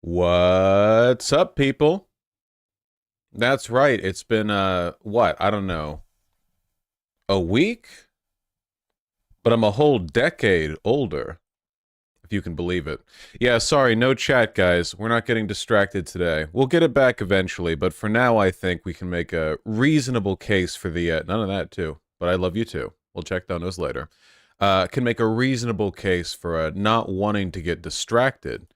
What's up, people? That's right. It's been, what? I don't know. A week? But I'm a whole decade older, if you can believe it. Yeah, sorry, no chat, guys. We're not getting distracted today. We'll get it back eventually, but for now, I think we can make a reasonable case for the, none of that, too. But I love you, too. We'll check on those later. Can make a reasonable case for not wanting to get distracted.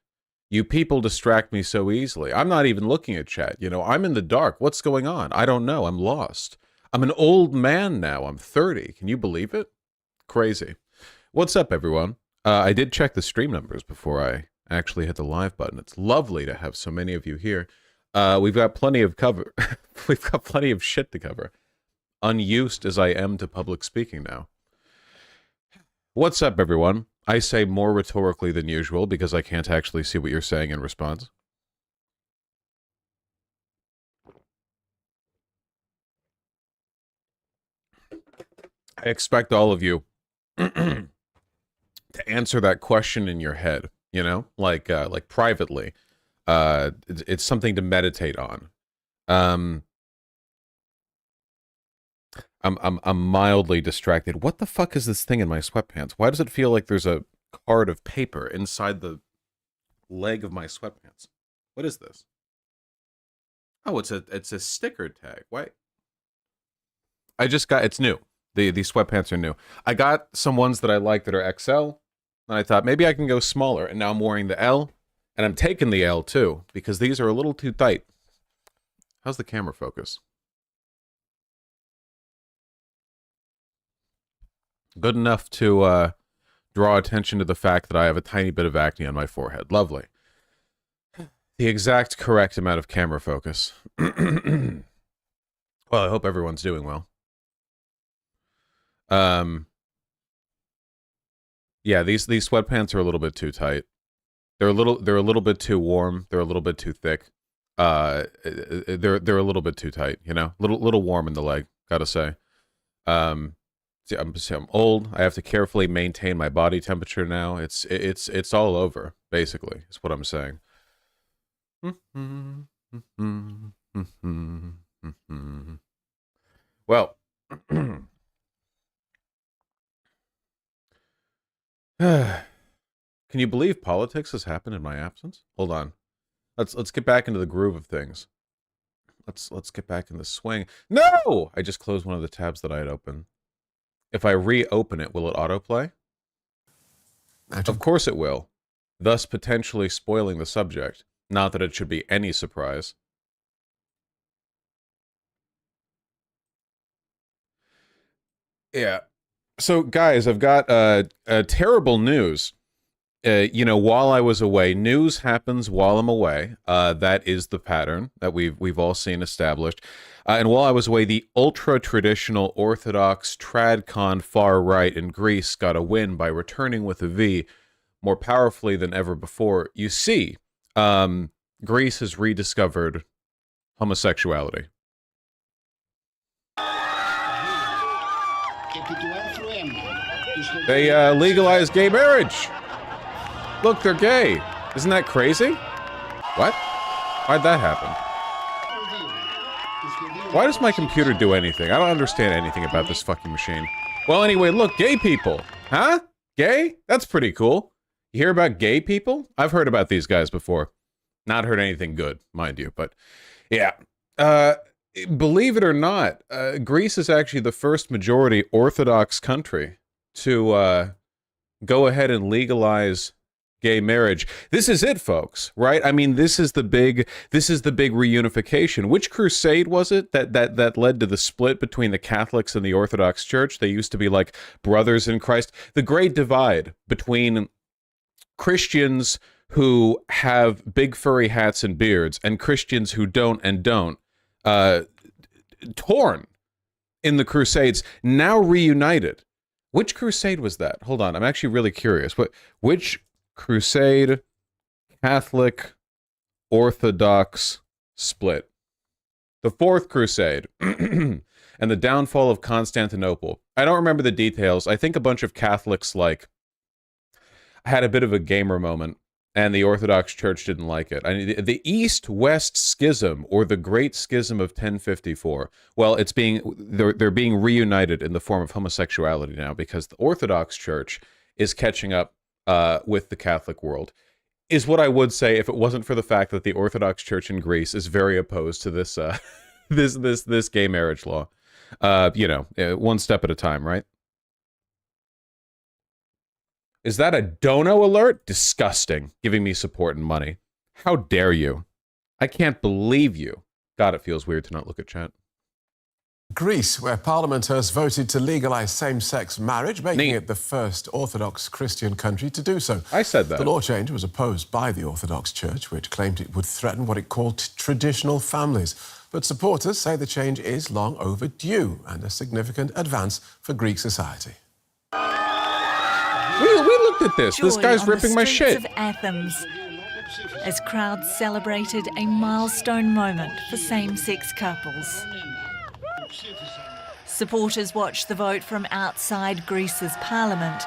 You people distract me so easily. I'm not even looking at chat. You know, I'm in the dark. What's going on? I don't know. I'm lost. I'm an old man now. I'm 30. Can you believe it? Crazy. What's up, everyone? I did check the stream numbers before I actually hit the live button. It's lovely to have so many of you here. We've got plenty of cover. We've got plenty of shit to cover. Unused as I am to public speaking now. What's up, everyone? I say more rhetorically than usual because I can't actually see what you're saying in response. I expect all of you to answer that question in your head, you know, like privately. It's something to meditate on. I'm mildly distracted. What the fuck is this thing in my sweatpants? Why does it feel like there's a card of paper inside the leg of my sweatpants? What is this? Oh, it's a sticker tag. Why? I just got, it's new. The sweatpants are new. I got some ones that I like that are XL, and I thought maybe I can go smaller, and now I'm wearing the L, and I'm taking the L too, because these are a little too tight. How's the camera focus? Good enough to draw attention to the fact that I have a tiny bit of acne on my forehead. Lovely. The exact correct amount of camera focus. Well, I hope everyone's doing well. Yeah, these sweatpants are a little bit too tight. They're a little bit too warm. They're a little bit too thick. They're a little bit too tight, you know? Little warm in the leg, gotta say. See, I'm old. I have to carefully maintain my body temperature now. It's all over, basically, is what I'm saying. Well, can you believe politics has happened in my absence? Hold on. Let's get back into the groove of things. Let's get back in the swing. No! I just closed one of the tabs that I had opened. If I reopen it, will it autoplay? Of course it will, thus potentially spoiling the subject. Not that it should be any surprise. Yeah. So, guys, I've got terrible news. You know, while I was away, news happens while I'm away. That is the pattern that we've all seen established. And while I was away, the ultra-traditional Orthodox TradCon far right in Greece got a win by returning with a V more powerfully than ever before. You see, Greece has rediscovered homosexuality. They legalized gay marriage. Look, they're gay. Isn't that crazy? What? Why'd that happen? Why does my computer do anything? I don't understand anything about this fucking machine. Well, anyway, look, gay people. Huh? Gay? That's pretty cool. You hear about gay people? I've heard about these guys before. Not heard anything good, mind you, but yeah. Believe it or not, Greece is actually the first majority Orthodox country to go ahead and legalize gay marriage. This is it, folks, right? I mean, this is the big reunification. Which crusade was it that led to the split between the Catholics and the Orthodox Church? They used to be like brothers in Christ. The great divide between Christians who have big furry hats and beards and Christians who don't and don't, torn in the Crusades, now reunited. Which crusade was that? Hold on, I'm actually really curious. Which crusade, Catholic, Orthodox split? The Fourth Crusade and the downfall of Constantinople. I don't remember the details. I think a bunch of Catholics, like, had a bit of a gamer moment and the Orthodox Church didn't like it. I mean, the East-West Schism, or the Great Schism of 1054. Well, they're being reunited in the form of homosexuality now, because the Orthodox Church is catching up with the Catholic world. Is what I would say if it wasn't for the fact that the Orthodox Church in Greece is very opposed to this this gay marriage law. One step at a time, right? Is that a dono alert? Disgusting. Giving me support and money. How dare you? I can't believe you. God, it feels weird to not look at chat. Greece, where Parliament has voted to legalise same-sex marriage, making it the first Orthodox Christian country to do so. I said that. The law change was opposed by the Orthodox Church, which claimed it would threaten what it called traditional families. But supporters say the change is long overdue and a significant advance for Greek society. We looked at this. This guy's ripping my shit. Of Athens, as crowds celebrated a milestone moment for same-sex couples. Supporters watched the vote from outside Greece's parliament,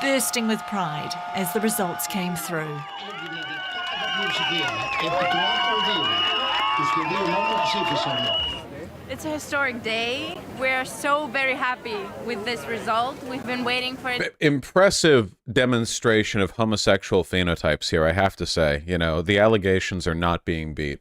bursting with pride as the results came through. It's a historic day. We're so very happy with this result. We've been waiting for it. Impressive demonstration of homosexual phenotypes here, I have to say. You know, the allegations are not being beat.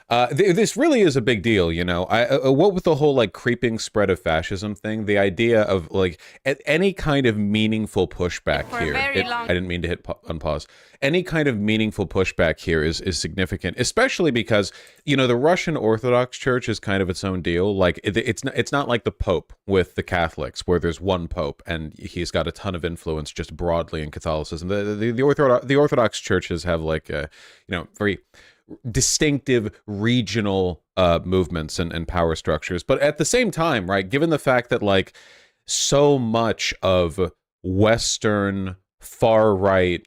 This really is a big deal, you know. What with the whole like creeping spread of fascism thing, the idea of like any kind of meaningful pushback here. I didn't mean to hit unpause. Any kind of meaningful pushback here is significant, especially because, you know, the Russian Orthodox Church is kind of its own deal. Like it's not like the Pope with the Catholics, where there's one Pope and he's got a ton of influence just broadly in Catholicism. The Orthodox churches have like very distinctive regional movements and power structures. But at the same time, right, given the fact that like so much of Western far right,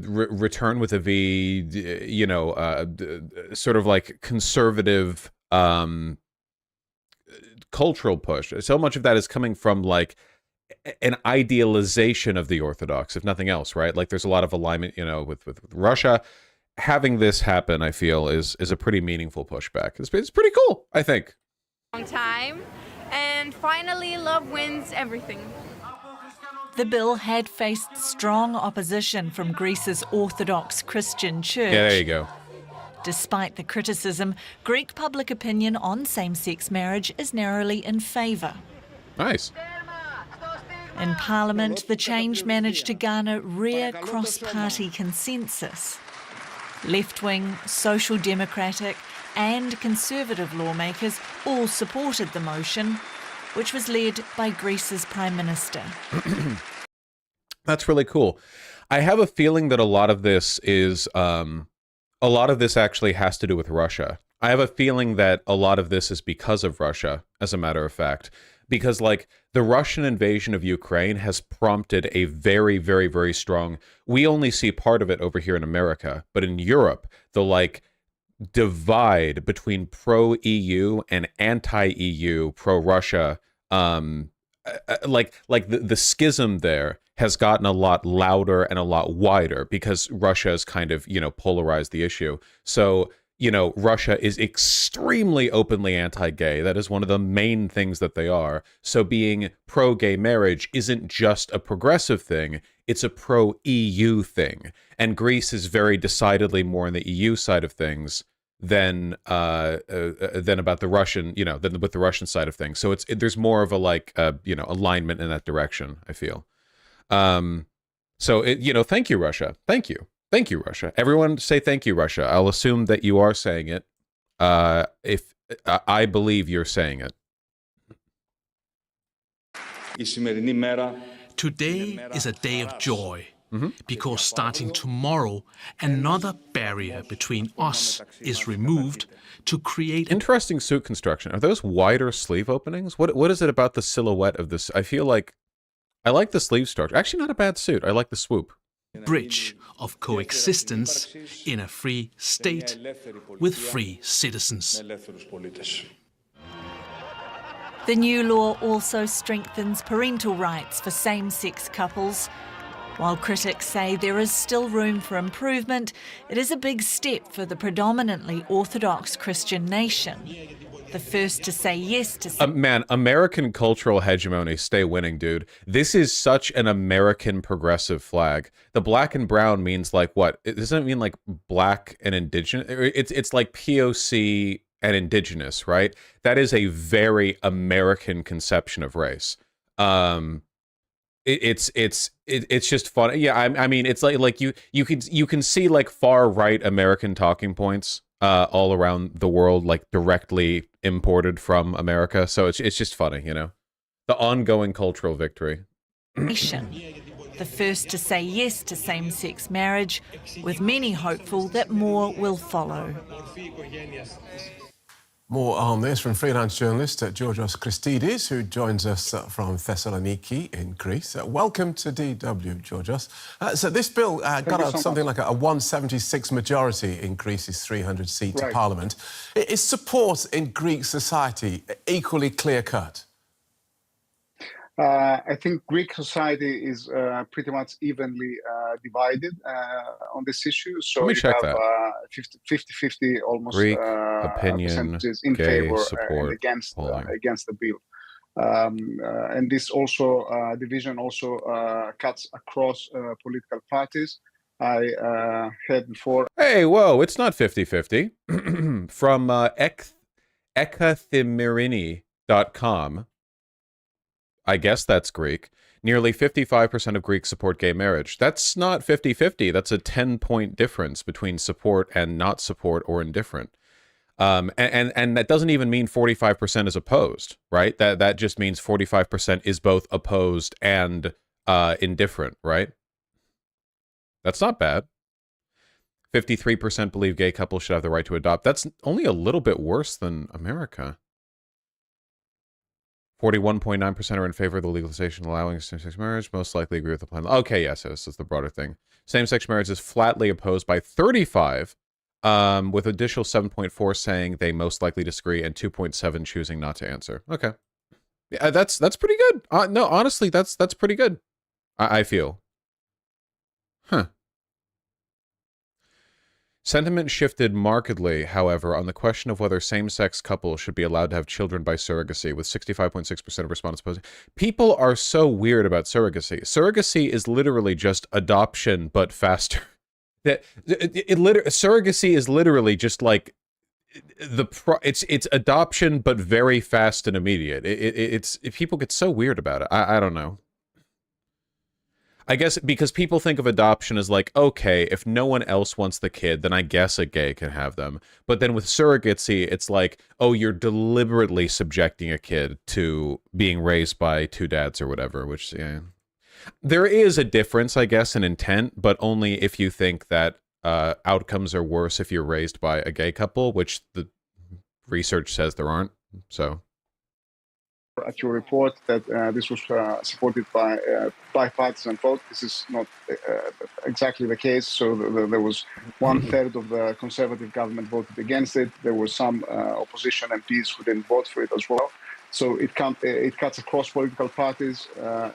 return with a V, sort of like conservative cultural push, so much of that is coming from like an idealization of the Orthodox, if nothing else, right? Like there's a lot of alignment, you know, with Russia. Having this happen, I feel, is a pretty meaningful pushback. It's pretty cool, I think. Long time, and finally love wins everything. The bill had faced strong opposition from Greece's Orthodox Christian Church. Yeah, there you go. Despite the criticism, Greek public opinion on same-sex marriage is narrowly in favour. Nice. In Parliament, the change managed to garner rare cross-party consensus. Left-wing, social democratic and conservative lawmakers all supported the motion, which was led by Greece's Prime Minister. That's really cool. I have a feeling that a lot of this actually has to do with Russia. I have a feeling that a lot of this is because of Russia, as a matter of fact. Because, like, the Russian invasion of Ukraine has prompted a very, very, very strong... We only see part of it over here in America, but in Europe, the, like, divide between pro-EU and anti-EU, pro-Russia, the schism there has gotten a lot louder and a lot wider because Russia has kind of, polarized the issue. So... Russia is extremely openly anti-gay. That is one of the main things that they are. So being pro-gay marriage isn't just a progressive thing, it's a pro-EU thing. And Greece is very decidedly more on the EU side of things than about the Russian, than with the Russian side of things. So there's more of a alignment in that direction, I feel. Thank you, Russia. Thank you. Thank you, Russia. Everyone say thank you, Russia. I'll assume that you are saying it. If I believe you're saying it. Today is a day of joy, because starting tomorrow, another barrier between us is removed to create... Interesting suit construction. Are those wider sleeve openings? What is it about the silhouette of this? I feel like I like the sleeve structure. Actually, not a bad suit. I like the swoop. Bridge of coexistence in a free state with free citizens. The new law also strengthens parental rights for same-sex couples, While critics say there is still room for improvement, it is a big step for the predominantly Orthodox Christian nation. The first to say yes to... Man, American cultural hegemony, stay winning, dude. This is such an American progressive flag. The black and brown means like what? It doesn't mean like black and indigenous. It's like POC and indigenous, right? That is a very American conception of race. It's just fun. Yeah, I mean, it's like you can see like far right American talking points all around the world, like directly imported from America. So it's just funny, you know, the ongoing cultural victory. The first to say yes to same-sex marriage, with many hopeful that more will follow. More on this from freelance journalist Georgios Christidis, who joins us from Thessaloniki in Greece. Welcome to DW, Georgios. So this bill got out something like a 176 majority in Greece's 300-seat parliament. Is support in Greek society equally clear-cut? I think Greek society is pretty much evenly divided on this issue. So Let me check have, that. 50-50 almost Greek opinion, percentages in gay favor support, and against the bill. And this also division also cuts across political parties. I heard before. Hey, whoa, it's not 50-50. From ekathemirini.com. I guess that's Greek. Nearly 55% of Greeks support gay marriage. That's not 50-50. That's a 10-point difference between support and not support or indifferent. And that doesn't even mean 45% is opposed, right? That just means 45% is both opposed and indifferent, right? That's not bad. 53% believe gay couples should have the right to adopt. That's only a little bit worse than America. 41.9% are in favor of the legalization allowing same-sex marriage. Most likely agree with the plan. Okay, yes, this is the broader thing. Same-sex marriage is flatly opposed by 35, with additional 7.4 saying they most likely disagree and 2.7 choosing not to answer. Okay, yeah, that's pretty good. No, honestly, that's pretty good. I feel. Huh. Sentiment shifted markedly, however, on the question of whether same-sex couples should be allowed to have children by surrogacy, with 65.6% of respondents opposing. People are so weird about surrogacy. Surrogacy is literally just adoption, but faster. Surrogacy is literally just like it's adoption, but very fast and immediate. People get so weird about it. I don't know. I guess because people think of adoption as like, okay, if no one else wants the kid, then I guess a gay can have them. But then with surrogacy, it's like, oh, you're deliberately subjecting a kid to being raised by two dads or whatever, which, yeah. There is a difference, I guess, in intent, but only if you think that outcomes are worse if you're raised by a gay couple, which the research says there aren't, so... At your report that this was supported by bipartisan vote. This is not exactly the case. So there was 1/3 of the Conservative government voted against it. There were some opposition MPs who didn't vote for it as well. So it cuts across political parties,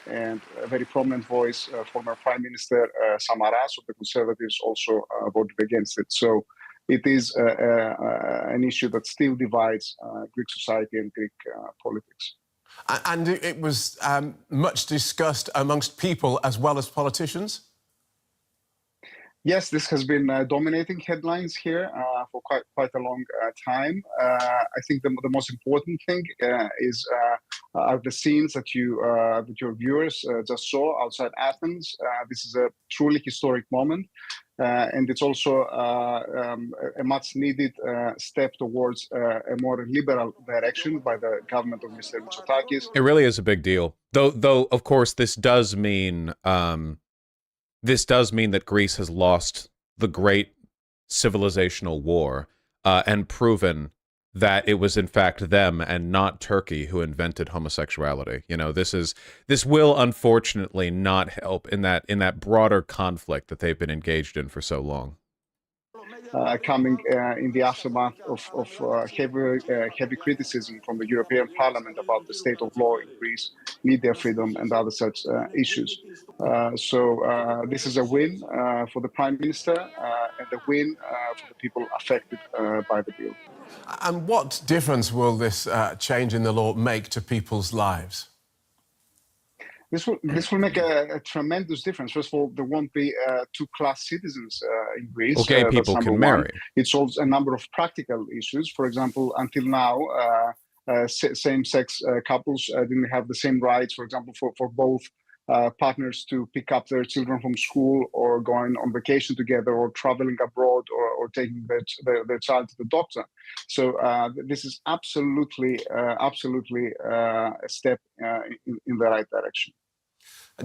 and a very prominent voice, former Prime Minister Samaras of the Conservatives, also voted against it. So it is an issue that still divides Greek society and Greek politics. And it was much discussed amongst people as well as politicians? Yes, this has been dominating headlines here for quite a long time. I think the most important thing are the scenes that your viewers just saw outside Athens. This is a truly historic moment. And it's also a much needed step towards a more liberal direction by the government of Mr. Mitsotakis. It really is a big deal. Though of course, this does mean that Greece has lost the great civilizational war and proven that it was in fact them and not Turkey who invented homosexuality. You know, this will unfortunately not help in that broader conflict that they've been engaged in for so long. Coming in the aftermath of heavy criticism from the European Parliament about the state of law in Greece, media freedom, and other such issues. So this is a win for the Prime Minister and a win for the people affected by the bill. And what difference will this change in the law make to people's lives? This will make a tremendous difference. First of all, there won't be two-class citizens in Greece. Okay, people can marry. It solves a number of practical issues. For example, until now, same-sex couples didn't have the same rights, for example, for both partners to pick up their children from school or going on vacation together or traveling abroad or taking their child to the doctor. So this is absolutely a step in the right direction.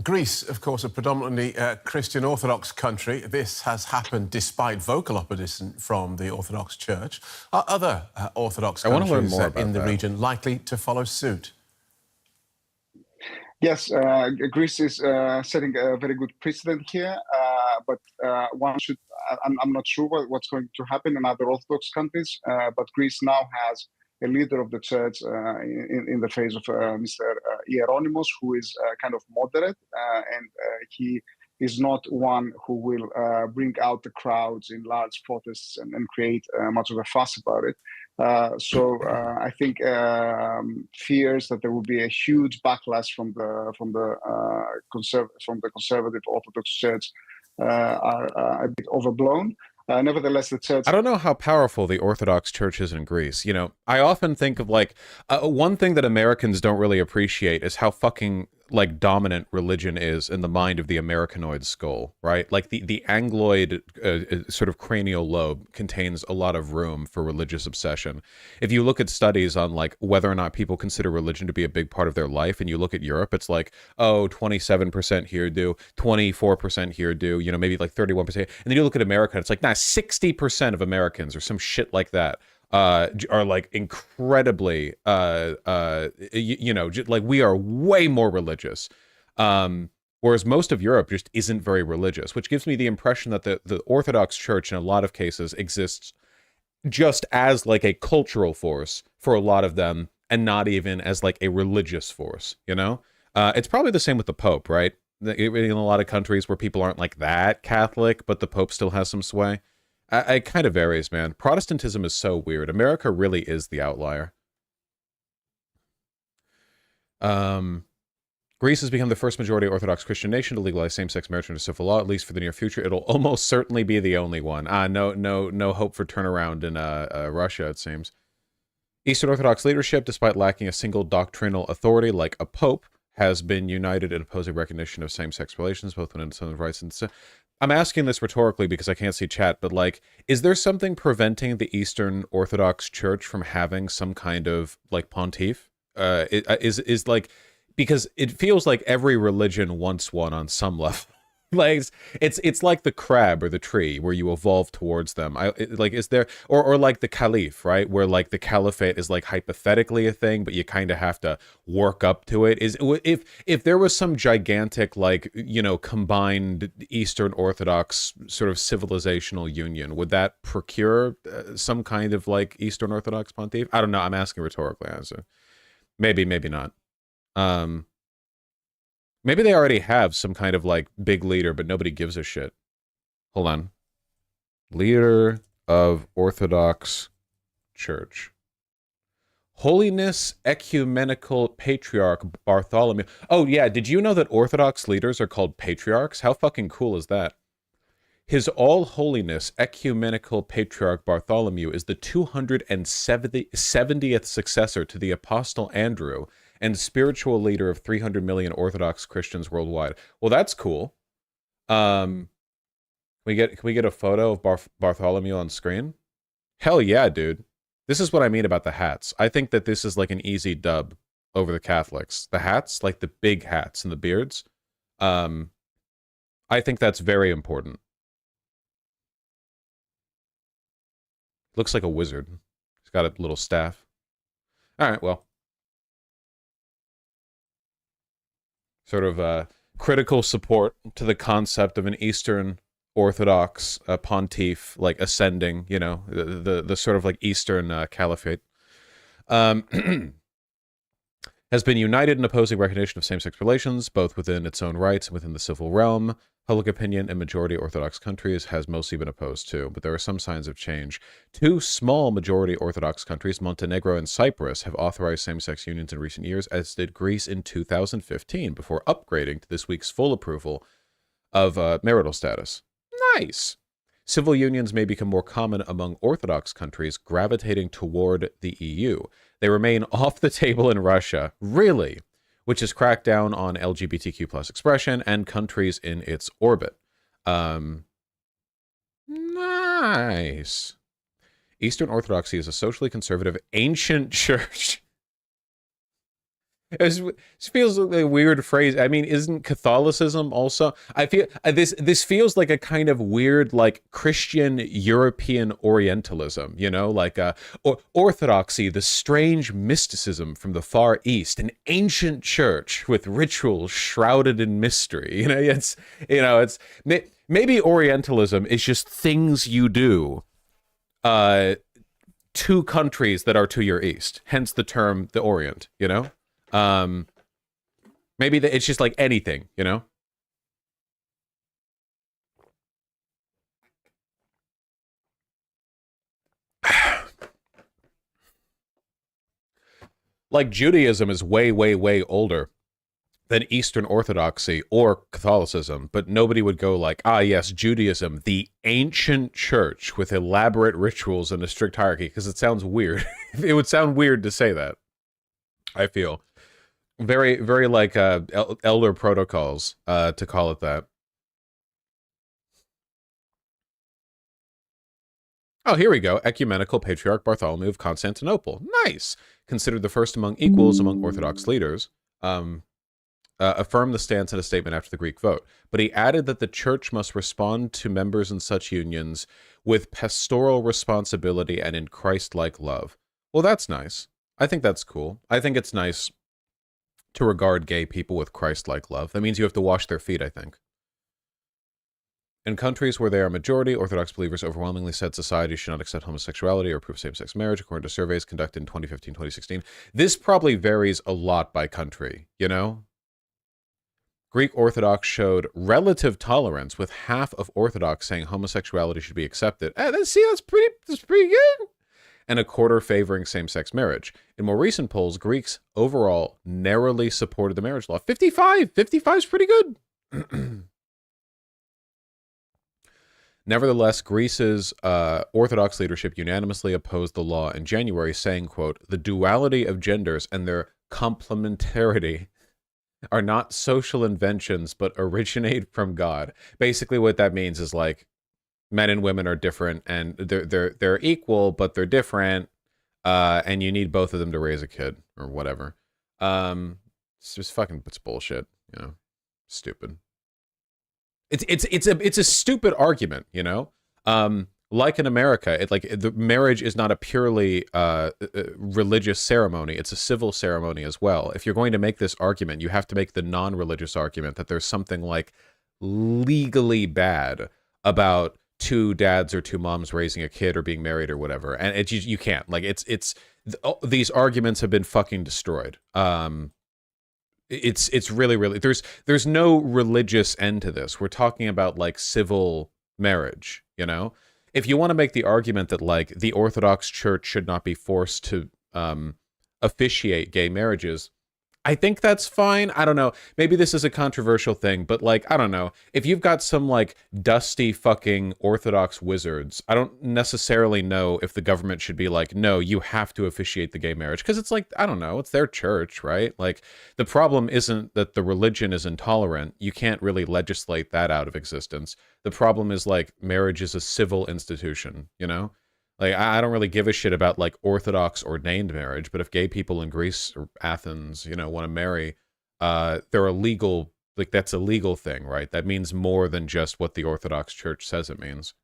Greece, of course, a predominantly Christian Orthodox country. This has happened despite vocal opposition from the Orthodox Church. Are other Orthodox countries in the region likely to follow suit? Yes, Greece is setting a very good precedent here, but one should. I'm not sure what's going to happen in other Orthodox countries, but Greece now has a leader of the church in the face of Mr. Hieronymus, who is kind of moderate, and he is not one who will bring out the crowds in large protests and create much of a fuss about it. So I think fears that there will be a huge backlash from the conservative Orthodox Church are a bit overblown. Nevertheless, the church... I don't know how powerful the Orthodox Church is in Greece. You know, I often think of like one thing that Americans don't really appreciate is how fucking like dominant religion is in the mind of the Americanoid skull, right? Like the Angloid sort of cranial lobe contains a lot of room for religious obsession. If you look at studies on like whether or not people consider religion to be a big part of their life, and you look at Europe, it's like, oh, 27% here do, 24% here do, you know, maybe like 31%. And then you look at America, it's like, nah, 60% of Americans or some shit like that are like incredibly you know, like we are way more religious, whereas most of Europe just isn't very religious, which gives me the impression that the Orthodox Church in a lot of cases exists just as like a cultural force for a lot of them and not even as like a religious force, you know. It's probably the same with the Pope, right? In a lot of countries where people aren't like that Catholic, but the Pope still has some sway. It kind of varies, man. Protestantism is so weird. America really is the outlier. Greece has become the first majority Orthodox Christian nation to legalize same-sex marriage under civil law, at least for the near future. It'll almost certainly be the only one. No hope for turnaround in Russia, it seems. Eastern Orthodox leadership, despite lacking a single doctrinal authority like a pope, has been united in opposing recognition of same-sex relations, both when it's rights and... I'm asking this rhetorically because I can't see chat, but like, is there something preventing the Eastern Orthodox Church from having some kind of like pontiff? Is like, because it feels like every religion wants one on some level. Like it's like the crab or the tree where you evolve towards them. Like, is there, or like the caliph, right? Where like the caliphate is like hypothetically a thing, but you kind of have to work up to it. Is if there was some gigantic, like, you know, combined Eastern Orthodox sort of civilizational union, would that procure some kind of like Eastern Orthodox pontiff? I don't know. I'm asking rhetorically, honestly. Maybe not. Maybe they already have some kind of like big leader, but nobody gives a shit. Hold on. Leader of Orthodox Church. Holiness Ecumenical Patriarch Bartholomew. Oh yeah, did you know that Orthodox leaders are called patriarchs? How fucking cool is that? His All Holiness Ecumenical Patriarch Bartholomew is the 270th successor to the Apostle Andrew and spiritual leader of 300 million Orthodox Christians worldwide. Well, that's cool. Can we get a photo of Bartholomew on screen? Hell yeah, dude. This is what I mean about the hats. I think that this is like an easy dub over the Catholics. The hats, like the big hats and the beards. I think that's very important. Looks like a wizard. He's got a little staff. All right, well. Sort of critical support to the concept of an Eastern Orthodox pontiff, like ascending, you know, the sort of like Eastern caliphate. has been united in opposing recognition of same-sex relations, both within its own rights and within the civil realm. Public opinion in majority Orthodox countries has mostly been opposed to, but there are some signs of change. 2 small majority Orthodox countries, Montenegro and Cyprus, have authorized same-sex unions in recent years, as did Greece in 2015, before upgrading to this week's full approval of marital status. Nice! Civil unions may become more common among Orthodox countries gravitating toward the EU. They remain off the table in Russia. Really? Which has cracked down on LGBTQ plus expression and countries in its orbit. Nice. Eastern Orthodoxy is a socially conservative ancient church. It feels like a weird phrase. I mean, isn't Catholicism also? I feel this feels like a kind of weird, like Christian European Orientalism, you know, like Orthodoxy, the strange mysticism from the Far East, an ancient church with rituals shrouded in mystery. It's maybe Orientalism is just things you do to countries that are to your east, hence the term the Orient, you know? Maybe it's just like anything, you know? Like Judaism is way, way, way older than Eastern Orthodoxy or Catholicism, but nobody would go like, ah, yes, Judaism, the ancient church with elaborate rituals and a strict hierarchy, because it sounds weird. It would sound weird to say that, I feel. Very, very like elder protocols to call it that. Oh, here we go. Ecumenical Patriarch Bartholomew of Constantinople. Nice. Considered the first among equals among Orthodox leaders. Affirmed the stance in a statement after the Greek vote. But he added that the church must respond to members in such unions with pastoral responsibility and in Christ-like love. Well, that's nice. I think that's cool. I think it's nice to regard gay people with Christ-like love. That means you have to wash their feet, I think. In countries where they are majority, Orthodox believers overwhelmingly said society should not accept homosexuality or approve same-sex marriage, according to surveys conducted in 2015-2016. This probably varies a lot by country, you know? Greek Orthodox showed relative tolerance, with half of Orthodox saying homosexuality should be accepted. That's pretty good. And a quarter favoring same-sex marriage. In more recent polls, Greeks overall narrowly supported the marriage law. 55 is pretty good. Nevertheless, Greece's Orthodox leadership unanimously opposed the law in January, saying, quote, the duality of genders and their complementarity are not social inventions, but originate from God. Basically what that means is like, men and women are different, and they're equal, but they're different, and you need both of them to raise a kid or whatever. It's just fucking, it's bullshit, you know, stupid. It's a stupid argument, you know. Like in America, the marriage is not a purely religious ceremony; it's a civil ceremony as well. If you're going to make this argument, you have to make the non-religious argument that there's something like legally bad about 2 dads or 2 moms raising a kid or being married or whatever, and you can't. Like these arguments have been fucking destroyed. It's really there's no religious end to this. We're talking about like civil marriage, you know. If you want to make the argument that like the Orthodox Church should not be forced to officiate gay marriages, I think that's fine. I don't know. Maybe this is a controversial thing, but like, I don't know. If you've got some like dusty fucking Orthodox wizards, I don't necessarily know if the government should be like, no, you have to officiate the gay marriage. Because it's like, I don't know, it's their church, right? Like, the problem isn't that the religion is intolerant. You can't really legislate that out of existence. The problem is like, marriage is a civil institution, you know? Like, I don't really give a shit about, like, Orthodox ordained marriage, but if gay people in Greece or Athens, you know, want to marry, they're a legal, like, that's a legal thing, right? That means more than just what the Orthodox Church says it means.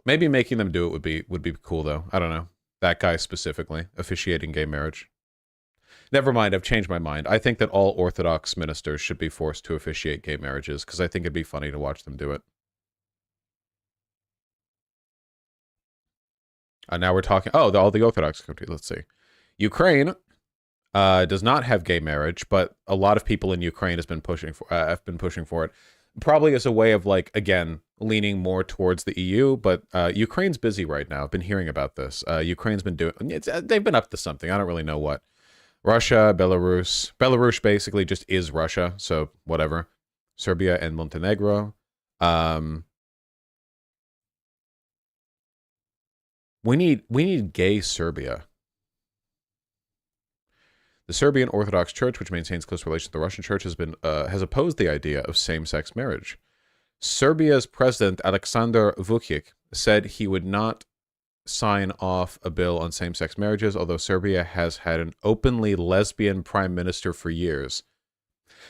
Maybe making them do it would be cool, though. I don't know. That guy specifically, officiating gay marriage. Never mind, I've changed my mind. I think that all Orthodox ministers should be forced to officiate gay marriages, because I think it'd be funny to watch them do it. Now we're talking, all the Orthodox countries, let's see. Ukraine does not have gay marriage, but a lot of people in Ukraine have been pushing for it. Probably as a way of, like, again, leaning more towards the EU, but Ukraine's busy right now. I've been hearing about this. Ukraine's been doing, they've been up to something. I don't really know what. Russia, Belarus. Belarus basically just is Russia, so whatever. Serbia and Montenegro. We need gay Serbia. The Serbian Orthodox Church, which maintains close relations with the Russian Church, has opposed the idea of same-sex marriage. Serbia's president, Aleksandar Vučić, said he would not sign off a bill on same-sex marriages, although Serbia has had an openly lesbian prime minister for years.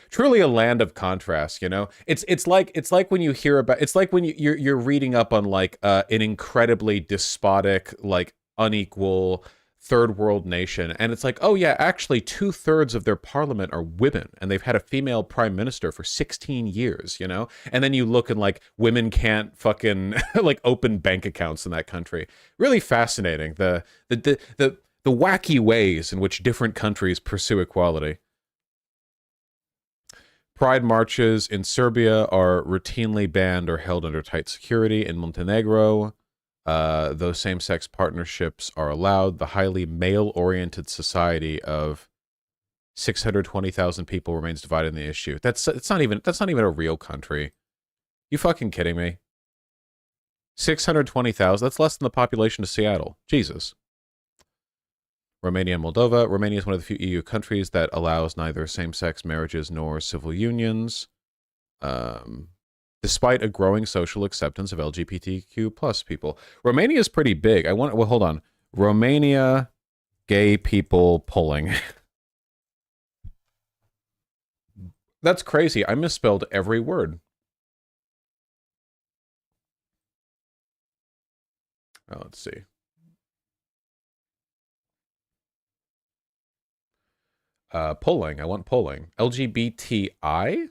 Truly a land of contrast, you know? It's like when you hear about, it's like when you're reading up on, like, an incredibly despotic, like, unequal third world nation, and it's like, oh yeah, actually 2/3 of their parliament are women, and they've had a female prime minister for 16 years, you know? And then you look and, like, women can't fucking like open bank accounts in that country. Really fascinating, the wacky ways in which different countries pursue equality. Pride marches in Serbia are routinely banned or held under tight security. In Montenegro, though same-sex partnerships are allowed, the highly male-oriented society of 620,000 people remains divided in the issue. That's not even a real country. You fucking kidding me? 620,000? That's less than the population of Seattle. Jesus. Romania and Moldova. Romania is one of the few EU countries that allows neither same-sex marriages nor civil unions. Despite a growing social acceptance of LGBTQ plus people. Romania is pretty big. Well, hold on. Romania gay people polling. That's crazy. I misspelled every word. Oh, let's see. Polling. I want polling. LGBTI?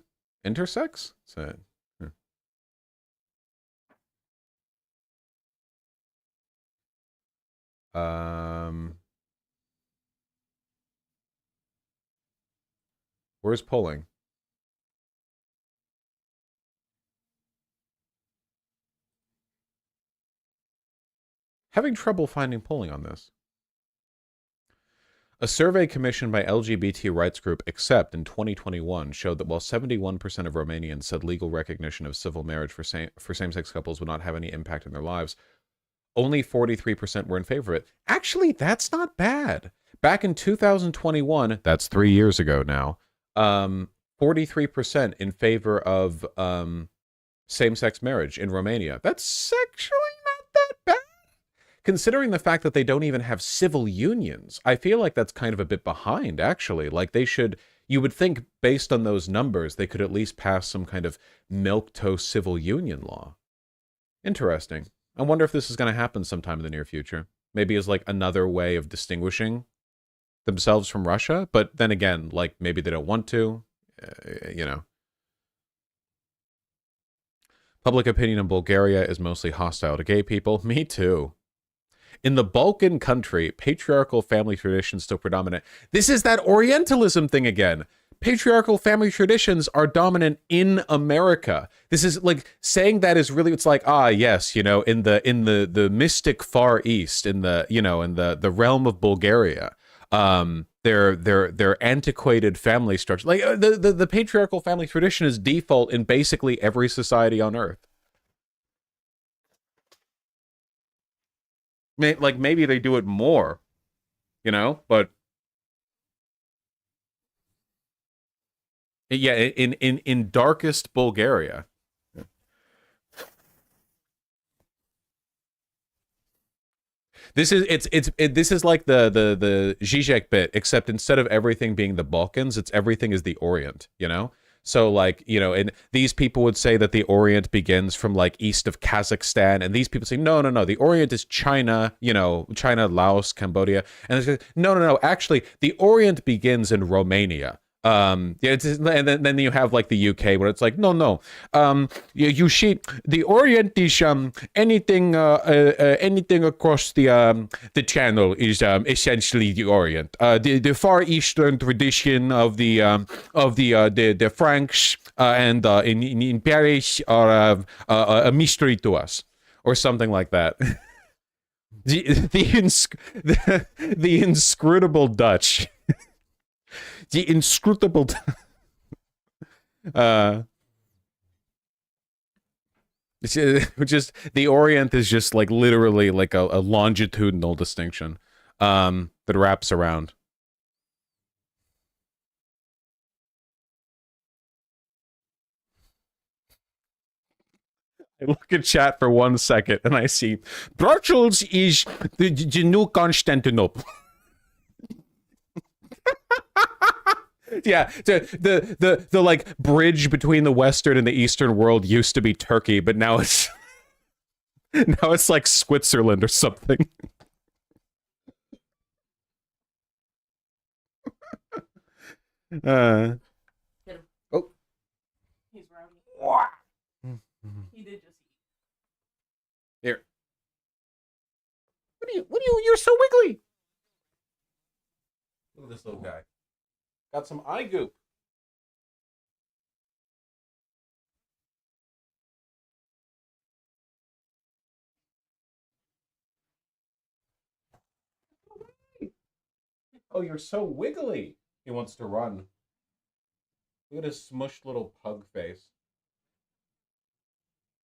Intersex? So, where's polling? Having trouble finding polling on this. A survey commissioned by LGBT rights group Accept in 2021 showed that while 71% of Romanians said legal recognition of civil marriage for same-sex couples would not have any impact in their lives, only 43% were in favor of it. Actually, that's not bad. Back in 2021, that's 3 years ago now, 43% in favor of same-sex marriage in Romania. That's actually not that bad. Considering the fact that they don't even have civil unions, I feel like that's kind of a bit behind, actually. Like, they should, you would think, based on those numbers, they could at least pass some kind of milquetoast civil union law. Interesting. I wonder if this is going to happen sometime in the near future. Maybe as, like, another way of distinguishing themselves from Russia. But then again, like, maybe they don't want to, you know. Public opinion in Bulgaria is mostly hostile to gay people. Me too. In the Balkan country, patriarchal family traditions still predominant. This is that Orientalism thing again. Patriarchal family traditions are dominant in America. This is like saying that is really, it's like, ah, yes, you know, in the mystic Far East, in the, you know, in the realm of Bulgaria, their antiquated family structure, like the patriarchal family tradition is default in basically every society on earth. Like, maybe they do it more, you know, but yeah, in darkest Bulgaria. This is this is like the Zizek bit, except instead of everything being the Balkans, everything is the Orient, you know? So, like, you know, and these people would say that the Orient begins from, like, east of Kazakhstan, and these people say, no, the Orient is China, you know, China, Laos, Cambodia, and it's like, no, actually, the Orient begins in Romania. Yeah, and then you have like the UK where it's like, no. You see, the Orient is anything across the channel is essentially the Orient. The Far Eastern tradition of the Franks and in Paris are a mystery to us, or something like that. the inscrutable Dutch. The inscrutable which is the Orient is just like literally like a longitudinal distinction that wraps around. I look at chat for 1 second and I see Brussels is the new Constantinople. Yeah, the like bridge between the Western and the Eastern world used to be Turkey, but now it's like Switzerland or something. Oh, he's rowdy. He did just here. What are you? You're so wiggly. Look at this little guy. Got some eye goop. Oh, you're so wiggly. He wants to run. Look at his smushed little pug face.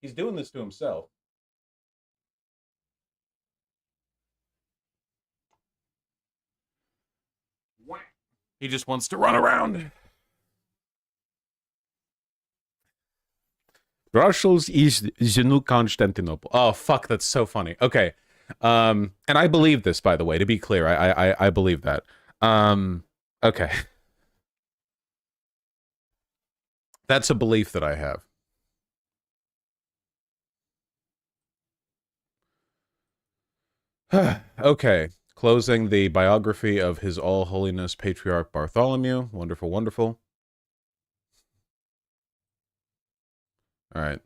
He's doing this to himself. He just wants to run around. Brussels is the new Constantinople. Oh, fuck, that's so funny. Okay. And I believe this, by the way, to be clear. I believe that. Okay. That's a belief that I have. Okay. Closing the biography of His All Holiness Patriarch Bartholomew. Wonderful, wonderful. All right.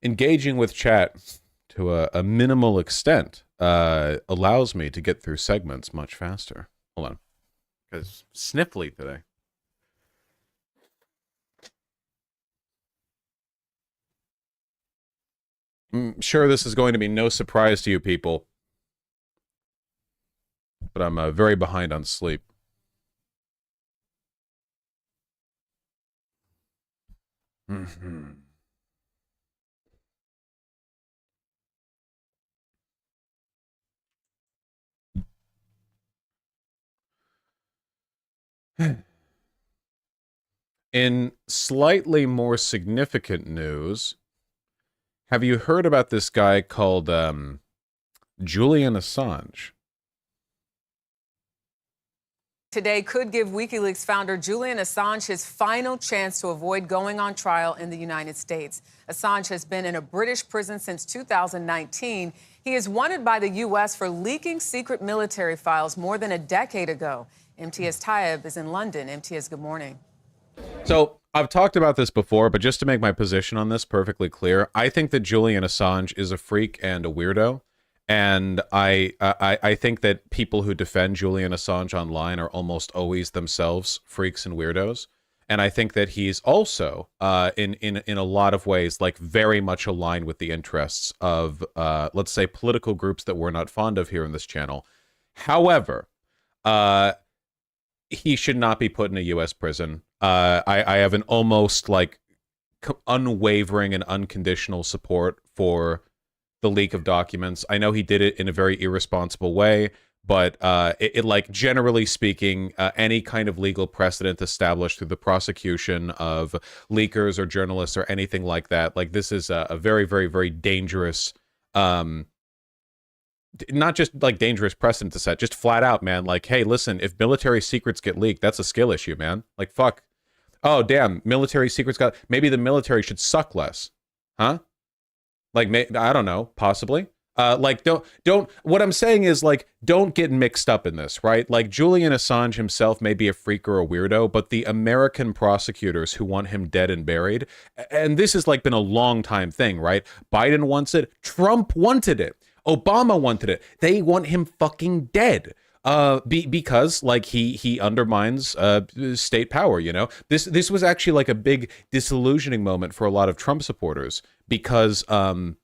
Engaging with chat to a minimal extent allows me to get through segments much faster. Hold on. Because sniffly today. I'm sure this is going to be no surprise to you people, but I'm very behind on sleep. In slightly more significant news, have you heard about this guy called Julian Assange? Today could give WikiLeaks founder Julian Assange his final chance to avoid going on trial in the United States. Assange has been in a British prison since 2019. He is wanted by the U.S. for leaking secret military files more than a decade ago. MTS Taib is in London. MTS, good morning. So I've talked about this before, but just to make my position on this perfectly clear, I think that Julian Assange is a freak and a weirdo. And I think that people who defend Julian Assange online are almost always themselves freaks and weirdos. And I think that he's also, in a lot of ways, like very much aligned with the interests of, let's say, political groups that we're not fond of here in this channel. However, he should not be put in a U.S. prison. I have an almost like unwavering and unconditional support for the leak of documents. I know he did it in a very irresponsible way, but it like generally speaking, any kind of legal precedent established through the prosecution of leakers or journalists or anything like that, like this is a very, very, very dangerous, not just like dangerous precedent to set, just flat out, man. Like, hey, listen, if military secrets get leaked, that's a skill issue, man. Like, fuck. Oh, damn, military secrets maybe the military should suck less, huh? Like, I don't know, possibly. Like, don't, what I'm saying is, like, don't get mixed up in this, right? Like, Julian Assange himself may be a freak or a weirdo, but the American prosecutors who want him dead and buried, and this has, like, been a long time thing, right? Biden wants it. Trump wanted it. Obama wanted it. They want him fucking dead. Because like he undermines state power, you know. This was actually like a big disillusioning moment for a lot of Trump supporters, because a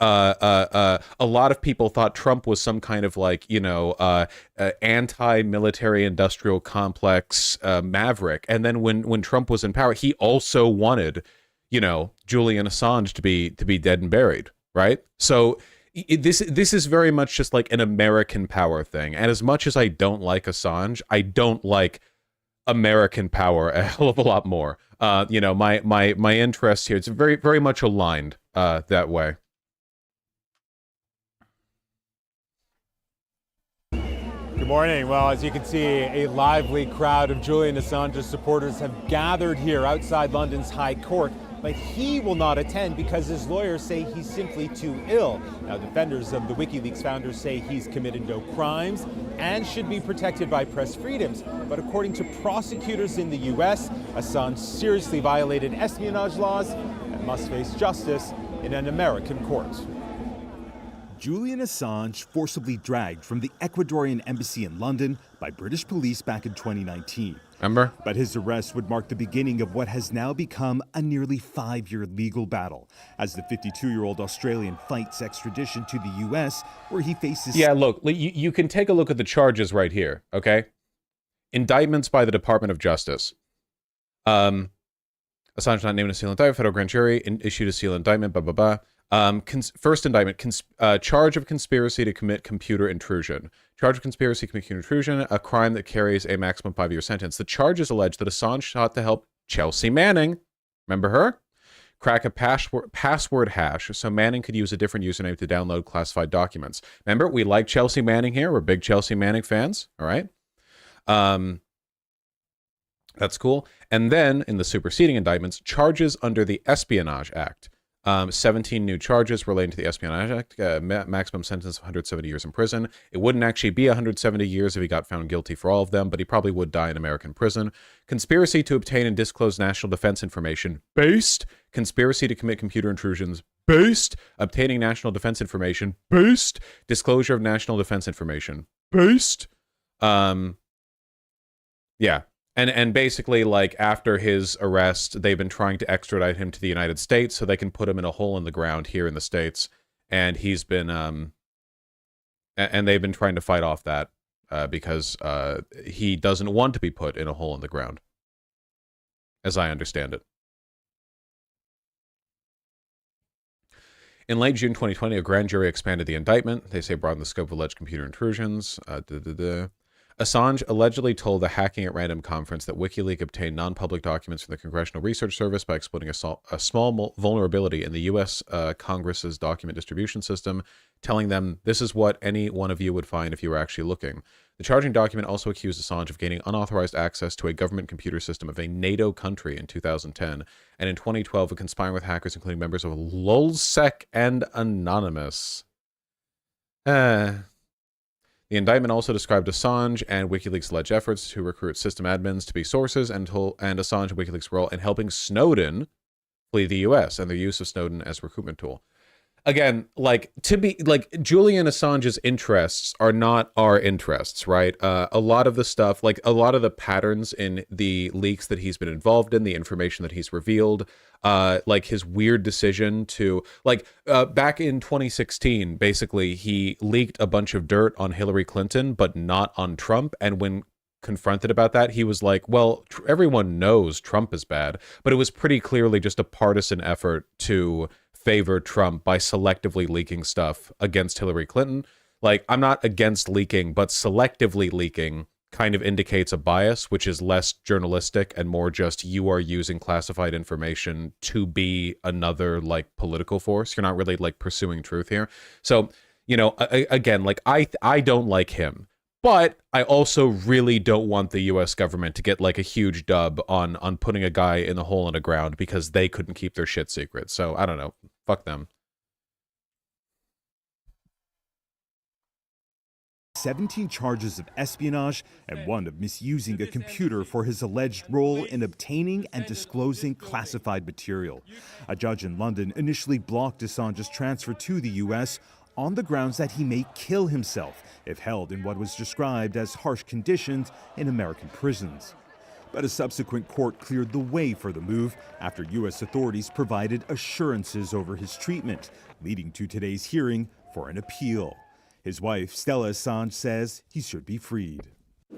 lot of people thought Trump was some kind of, like, you know, anti-military industrial complex maverick, and then when Trump was in power, he also wanted, you know, Julian Assange to be dead and buried, right? So this is very much just like an American power thing, and as much as I don't like Assange, I don't like American power a hell of a lot more. You know, my interests here, it's very, very much aligned that way. Good morning. Well, as you can see, a lively crowd of Julian Assange's supporters have gathered here outside London's High Court, but he will not attend because his lawyers say he's simply too ill. Now, defenders of the WikiLeaks founder say he's committed no crimes and should be protected by press freedoms. But according to prosecutors in the US, Assange seriously violated espionage laws and must face justice in an American court. Julian Assange forcibly dragged from the Ecuadorian embassy in London by British police back in 2019. Remember? But his arrest would mark the beginning of what has now become a nearly 5-year legal battle as the 52-year-old Australian fights extradition to the U.S., where he faces... Yeah, look, you can take a look at the charges right here, okay? Indictments by the Department of Justice. Assange not named a seal indictment, federal grand jury issued a seal indictment, blah, blah, blah. First indictment, charge of conspiracy to commit computer intrusion. Charge of conspiracy to commit computer intrusion, a crime that carries a maximum 5-year sentence. The charges allege that Assange sought to help Chelsea Manning, remember her? Crack a password hash so Manning could use a different username to download classified documents. Remember, we like Chelsea Manning here. We're big Chelsea Manning fans, all right? That's cool. And then, in the superseding indictments, charges under the Espionage Act. 17 new charges relating to the Espionage Act, maximum sentence of 170 years in prison. It wouldn't actually be 170 years if he got found guilty for all of them, but he probably would die in American prison. Conspiracy to obtain and disclose national defense information, based. Conspiracy to commit computer intrusions, based. Obtaining national defense information, based. Disclosure of national defense information, based. Yeah. And basically, like, after his arrest, they've been trying to extradite him to the United States so they can put him in a hole in the ground here in the States. And he's been, and they've been trying to fight off that because he doesn't want to be put in a hole in the ground, as I understand it. In late June 2020, a grand jury expanded the indictment. They say broadened the scope of alleged computer intrusions. Assange allegedly told the Hacking at Random conference that WikiLeaks obtained non-public documents from the Congressional Research Service by exploiting a small vulnerability in the U.S. Congress's document distribution system, telling them, "This is what any one of you would find if you were actually looking." The charging document also accused Assange of gaining unauthorized access to a government computer system of a NATO country in 2010, and in 2012 of conspiring with hackers, including members of Lulzsec and Anonymous. The indictment also described Assange and WikiLeaks' alleged efforts to recruit system admins to be sources, and Assange and WikiLeaks' role in helping Snowden flee the U.S. and their use of Snowden as a recruitment tool. Again, like, Julian Assange's interests are not our interests, right? A lot of the stuff, like a lot of the patterns in the leaks that he's been involved in, the information that he's revealed, like his weird decision to, like, back in 2016, basically, he leaked a bunch of dirt on Hillary Clinton, but not on Trump. And when confronted about that, he was like, well, everyone knows Trump is bad, but it was pretty clearly just a partisan effort to favor Trump by selectively leaking stuff against Hillary Clinton. Like, I'm not against leaking, but selectively leaking kind of indicates a bias, which is less journalistic and more just you are using classified information to be another, like, political force. You're not really, like, pursuing truth here. So, you know, again, like, I don't like him, but I also really don't want the U.S. government to get, like, a huge dub on putting a guy in the hole in the ground because they couldn't keep their shit secret. So I don't know. Fuck them. 17 charges of espionage and one of misusing a computer for his alleged role in obtaining and disclosing classified material. A judge in London initially blocked Assange's transfer to the U.S. on the grounds that he may kill himself if held in what was described as harsh conditions in American prisons. But a subsequent court cleared the way for the move after U.S. authorities provided assurances over his treatment, leading to today's hearing for an appeal. His wife, Stella Assange, says he should be freed.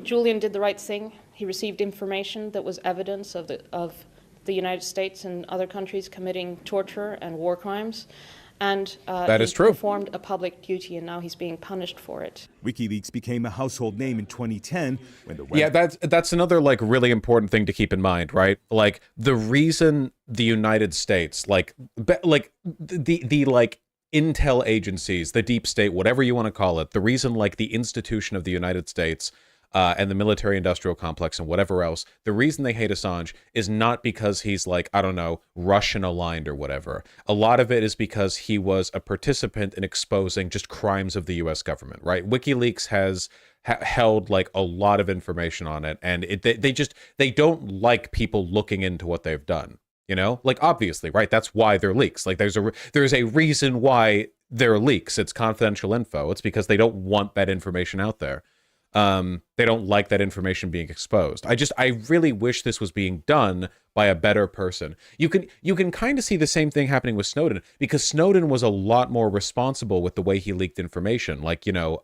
Julian did the right thing. He received information that was evidence of the United States and other countries committing torture and war crimes. And that is true. He performed a public duty, and now he's being punished for it. WikiLeaks became a household name in 2010 when the web... Yeah, that's another like really important thing to keep in mind, right? Like the reason the United States, like the like intel agencies, the deep state, whatever you want to call it, the reason like the institution of the United States and the military-industrial complex and whatever else, the reason they hate Assange is not because he's like, I don't know, Russian-aligned or whatever. A lot of it is because he was a participant in exposing just crimes of the U.S. government, right? WikiLeaks has held like a lot of information on it, and they don't like people looking into what they've done, you know? Like, obviously, right? That's why they're leaks. Like, there's a reason why they're leaks. It's confidential info. It's because they don't want that information out there. They don't like that information being exposed. I really wish this was being done by a better person. You can kind of see the same thing happening with Snowden, because Snowden was a lot more responsible with the way he leaked information, like, you know,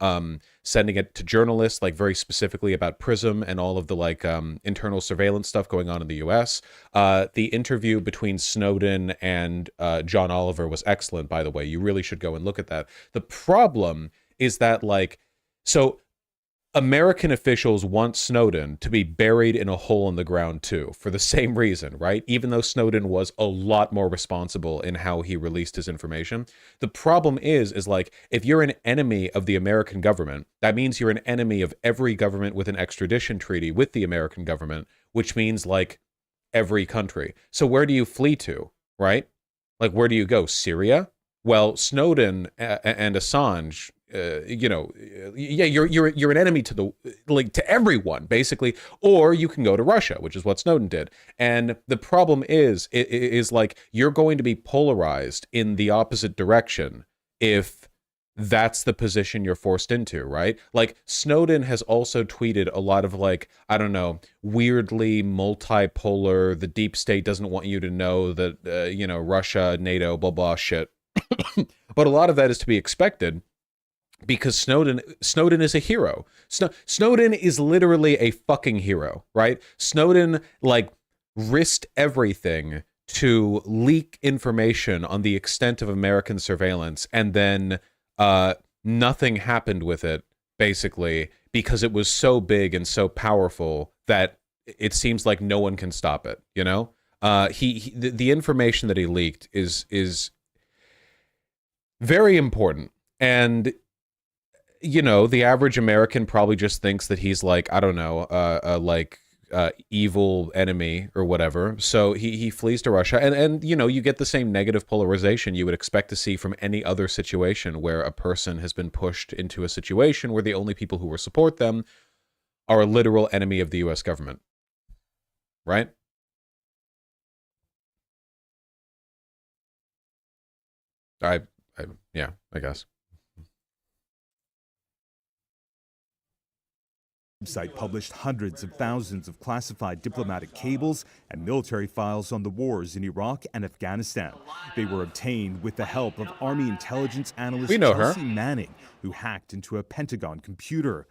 sending it to journalists, like very specifically about PRISM and all of the like internal surveillance stuff going on in the US. The interview between Snowden and John Oliver was excellent, by the way. You really should go and look at that. The problem is that, like, so American officials want Snowden to be buried in a hole in the ground too, for the same reason, right? Even though Snowden was a lot more responsible in how he released his information. The problem is like, if you're an enemy of the American government, that means you're an enemy of every government with an extradition treaty with the American government, which means like every country. So where do you flee to, right? Like, where do you go? Syria? Well, Snowden and Assange, you know, yeah, you're an enemy to to everyone basically, or you can go to Russia, which is what Snowden did. And the problem is like, you're going to be polarized in the opposite direction if that's the position you're forced into, right? Like, Snowden has also tweeted a lot of like, I don't know, weirdly multipolar, the deep state doesn't want you to know that, you know, Russia, NATO, blah, blah, shit. But a lot of that is to be expected, because Snowden is a hero. Snowden is literally a fucking hero, right? Snowden like risked everything to leak information on the extent of American surveillance, and then nothing happened with it, basically, because it was so big and so powerful that it seems like no one can stop it, you know? The information that he leaked is very important. And, you know, the average American probably just thinks that he's like, I don't know, evil enemy or whatever. So he flees to Russia. And, you know, you get the same negative polarization you would expect to see from any other situation where a person has been pushed into a situation where the only people who will support them are a literal enemy of the U.S. government. Right? Yeah, I guess. The website published hundreds of thousands of classified diplomatic cables and military files on the wars in Iraq and Afghanistan. They were obtained with the help of Army intelligence analyst Chelsea Manning, who hacked into a Pentagon computer.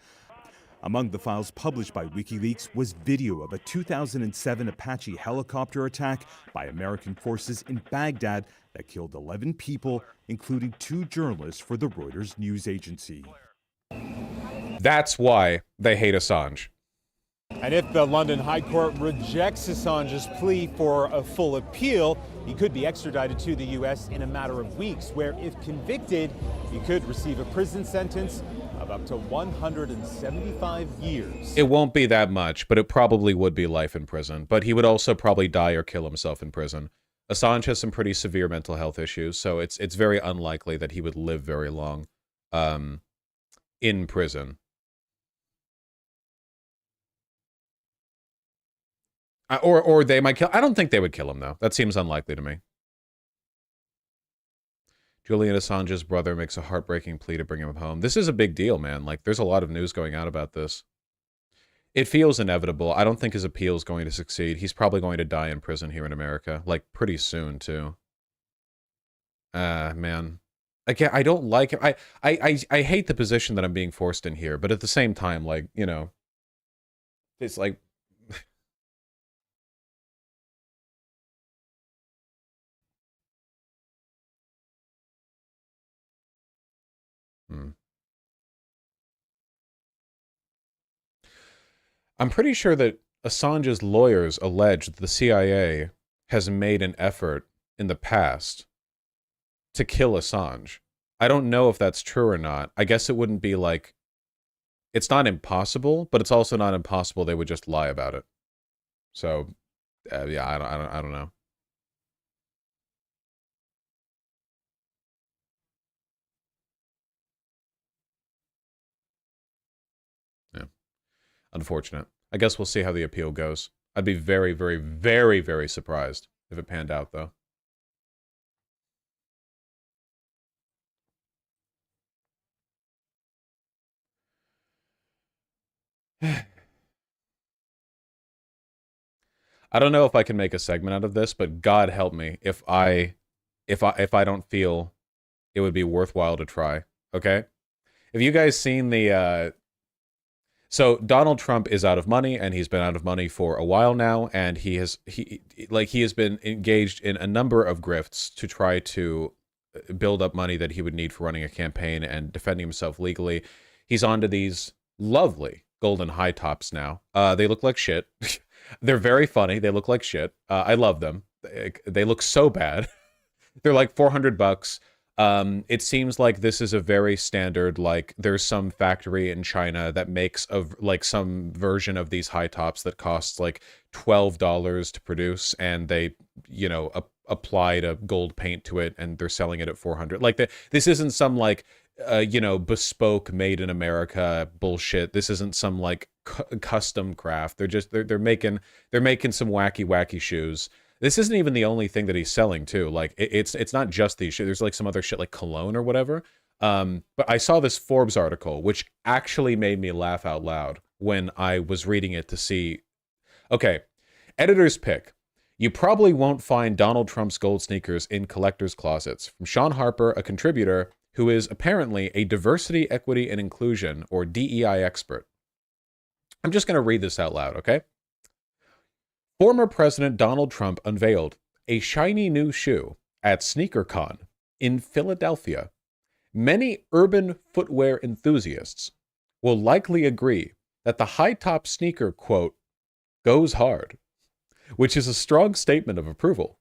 Among the files published by WikiLeaks was video of a 2007 Apache helicopter attack by American forces in Baghdad that killed 11 people, including 2 journalists for the Reuters news agency. That's why they hate Assange. And if the London High Court rejects Assange's plea for a full appeal, he could be extradited to the U.S. in a matter of weeks, where if convicted, he could receive a prison sentence of up to 175 years. It won't be that much, but it probably would be life in prison. But he would also probably die or kill himself in prison. Assange has some pretty severe mental health issues, so it's very unlikely that he would live very long in prison. Or they might kill. I don't think they would kill him, though. That seems unlikely to me. Julian Assange's brother makes a heartbreaking plea to bring him home. This is a big deal, man. Like, there's a lot of news going out about this. It feels inevitable. I don't think his appeal is going to succeed. He's probably going to die in prison here in America, like, pretty soon, too. Man. Again, I don't like him. I hate the position that I'm being forced in here, but at the same time, like, you know, it's like... I'm pretty sure that Assange's lawyers allege that the CIA has made an effort in the past to kill Assange. I don't know if that's true or not. I guess it wouldn't be like... It's not impossible, but it's also not impossible they would just lie about it. So, yeah, I don't know. Yeah. Unfortunate. I guess we'll see how the appeal goes. I'd be very, very, very, very surprised if it panned out, though. I don't know if I can make a segment out of this, but God help me if I don't feel it would be worthwhile to try. Okay? Have you guys seen the so Donald Trump is out of money, and he's been out of money for a while now, and he has been engaged in a number of grifts to try to build up money that he would need for running a campaign and defending himself legally. He's onto these lovely golden high tops now. They look like shit. They're very funny. They look like shit. I love them. They look so bad. They're like $400. It seems like this is a very standard, like, there's some factory in China that makes like some version of these high tops that costs like $12 to produce, and they, you know, applied a gold paint to it, and they're selling it at $400. Like, this isn't some like you know, bespoke, made in America bullshit. This isn't some like custom craft. They're making some wacky shoes. This isn't even the only thing that he's selling too. Like, it's not just these shoes. There's like some other shit like cologne or whatever. But I saw this Forbes article, which actually made me laugh out loud when I was reading it to see. Okay, editor's pick. You probably won't find Donald Trump's gold sneakers in collectors' closets. From Sean Harper, a contributor who is apparently a diversity, equity, and inclusion, or DEI expert. I'm just going to read this out loud, okay? Former President Donald Trump unveiled a shiny new shoe at SneakerCon in Philadelphia. Many urban footwear enthusiasts will likely agree that the high-top sneaker, quote, goes hard, which is a strong statement of approval.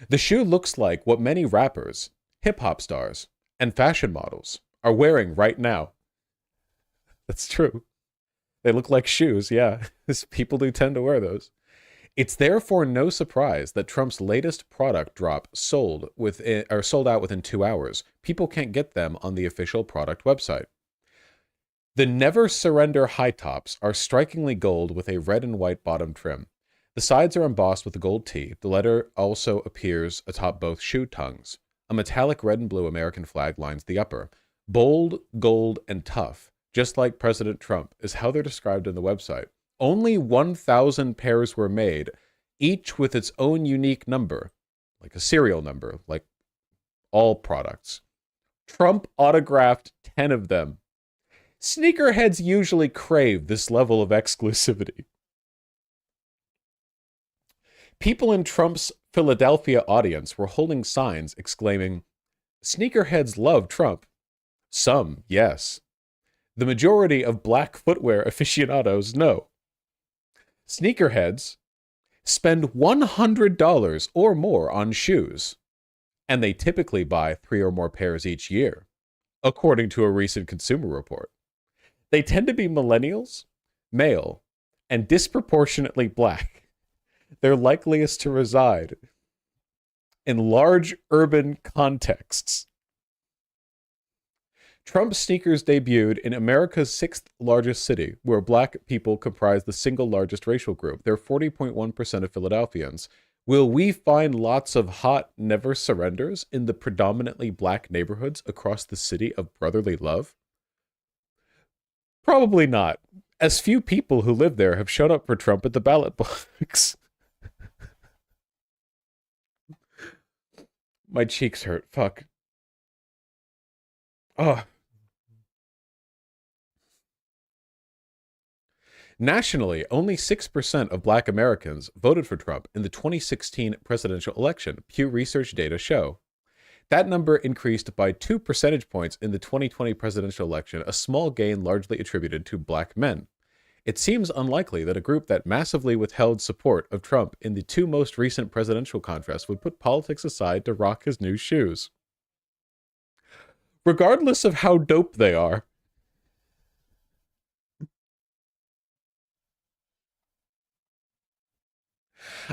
The shoe looks like what many rappers, hip-hop stars, and fashion models are wearing right now. That's true. They look like shoes, yeah. People do tend to wear those. It's therefore no surprise that Trump's latest product drop sold out within 2 hours. People can't get them on the official product website. The Never Surrender high tops are strikingly gold with a red and white bottom trim. The sides are embossed with a gold T. The letter also appears atop both shoe tongues. A metallic red and blue American flag lines the upper. Bold, gold, and tough, just like President Trump, is how they're described in the website. Only 1,000 pairs were made, each with its own unique number, like a serial number, like all products. Trump autographed 10 of them. Sneakerheads usually crave this level of exclusivity. People in Trump's Philadelphia audience were holding signs exclaiming, "Sneakerheads love Trump." Some, yes. The majority of black footwear aficionados, no. Sneakerheads spend $100 or more on shoes, and they typically buy 3 or more pairs each year, according to a recent Consumer Report. They tend to be millennials, male, and disproportionately black. They're likeliest to reside in large urban contexts. Trump sneakers debuted in America's 6th largest city, where black people comprise the single largest racial group. They're 40.1% of Philadelphians. Will we find lots of hot never surrenders in the predominantly black neighborhoods across the city of brotherly love? Probably not. As few people who live there have shown up for Trump at the ballot box. My cheeks hurt. Fuck. Oh. Nationally, only 6% of black Americans voted for Trump in the 2016 presidential election, Pew Research data show. That number increased by 2 percentage points in the 2020 presidential election, a small gain largely attributed to black men. It seems unlikely that a group that massively withheld support of Trump in the 2 most recent presidential contests would put politics aside to rock his new shoes. Regardless of how dope they are.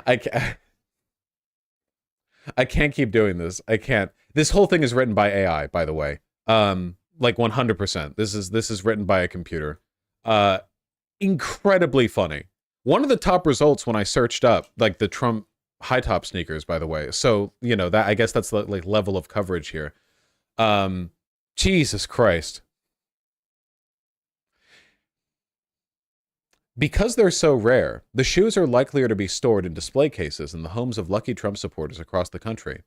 I can't keep doing this. I can't. This whole thing is written by AI, by the way. Like 100%. This is written by a computer. Incredibly funny. One of the top results when I searched up like the Trump high top sneakers, by the way. So, you know, that I guess that's the like level of coverage here. Jesus Christ. Because they're so rare, the shoes are likelier to be stored in display cases in the homes of lucky Trump supporters across the country.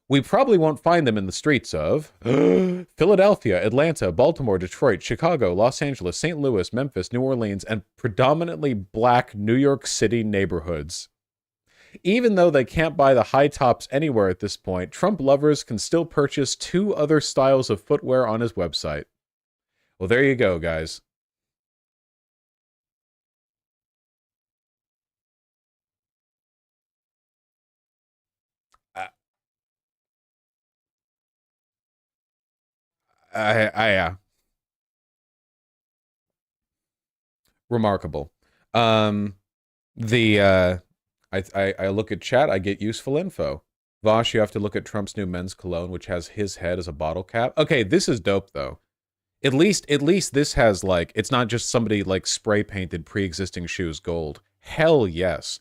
We probably won't find them in the streets of Philadelphia, Atlanta, Baltimore, Detroit, Chicago, Los Angeles, St. Louis, Memphis, New Orleans, and predominantly black New York City neighborhoods. Even though they can't buy the high tops anywhere at this point, Trump lovers can still purchase 2 other styles of footwear on his website. Well, there you go, guys. Remarkable. I look at chat, I get useful info. Vosh, you have to look at Trump's new men's cologne, which has his head as a bottle cap. Okay, this is dope though. At least this has like, it's not just somebody like spray painted pre-existing shoes gold. Hell yes.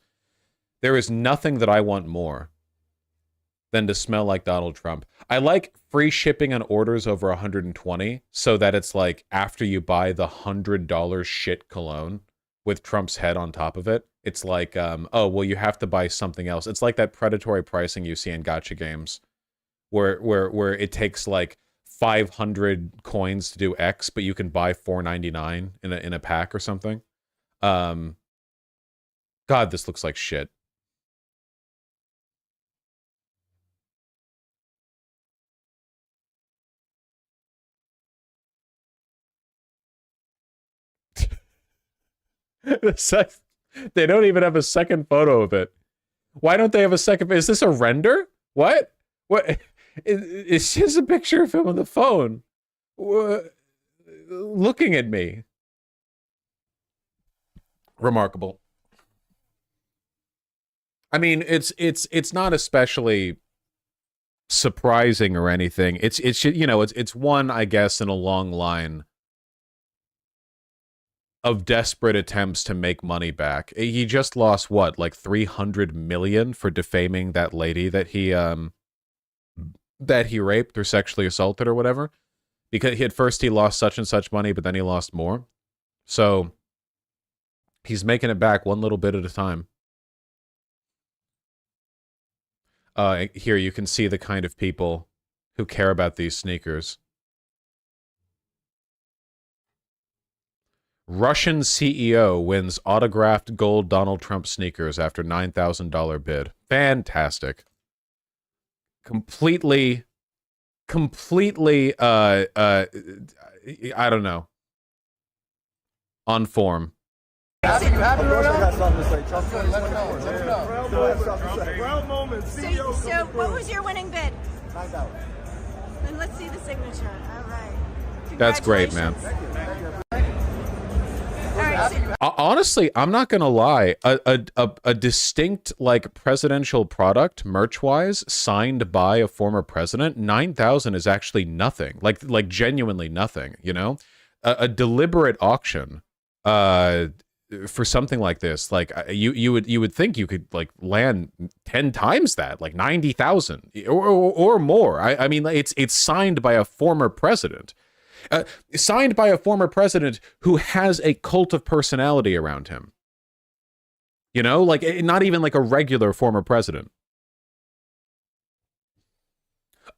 There is nothing that I want more than to smell like Donald Trump. I like free shipping on orders over 120 so that it's like after you buy the $100 shit cologne with Trump's head on top of it, it's like, oh, well, you have to buy something else. It's like that predatory pricing you see in gacha games where it takes like 500 coins to do X, but you can buy $4.99 in a pack or something. God, this looks like shit. They don't even have a second photo of it. Why don't they have a second? Is this a render? What? It's just a picture of him on the phone, looking at me. Remarkable. I mean, it's not especially surprising or anything. It's you know, it's one, I guess, in a long line of desperate attempts to make money back. He just lost what, like 300 million for defaming that lady that he raped or sexually assaulted or whatever. Because at first he lost such and such money, but then he lost more. So he's making it back one little bit at a time. Here you can see the kind of people who care about these sneakers. Russian CEO wins autographed gold Donald Trump sneakers after $9,000 bid. Fantastic. Completely, I don't know. On form. So what was your winning bid? $9. And let's see the signature. All right. That's great, man. All right. Honestly, I'm not gonna lie. A distinct like presidential product, merch-wise, signed by a former president, 9,000 is actually nothing. Like genuinely nothing. You know, a deliberate auction, for something like this, like you would think you could like land 10 times that, like 90,000 or more. I mean, it's signed by a former president. Signed by a former president who has a cult of personality around him. You know, like not even like a regular former president.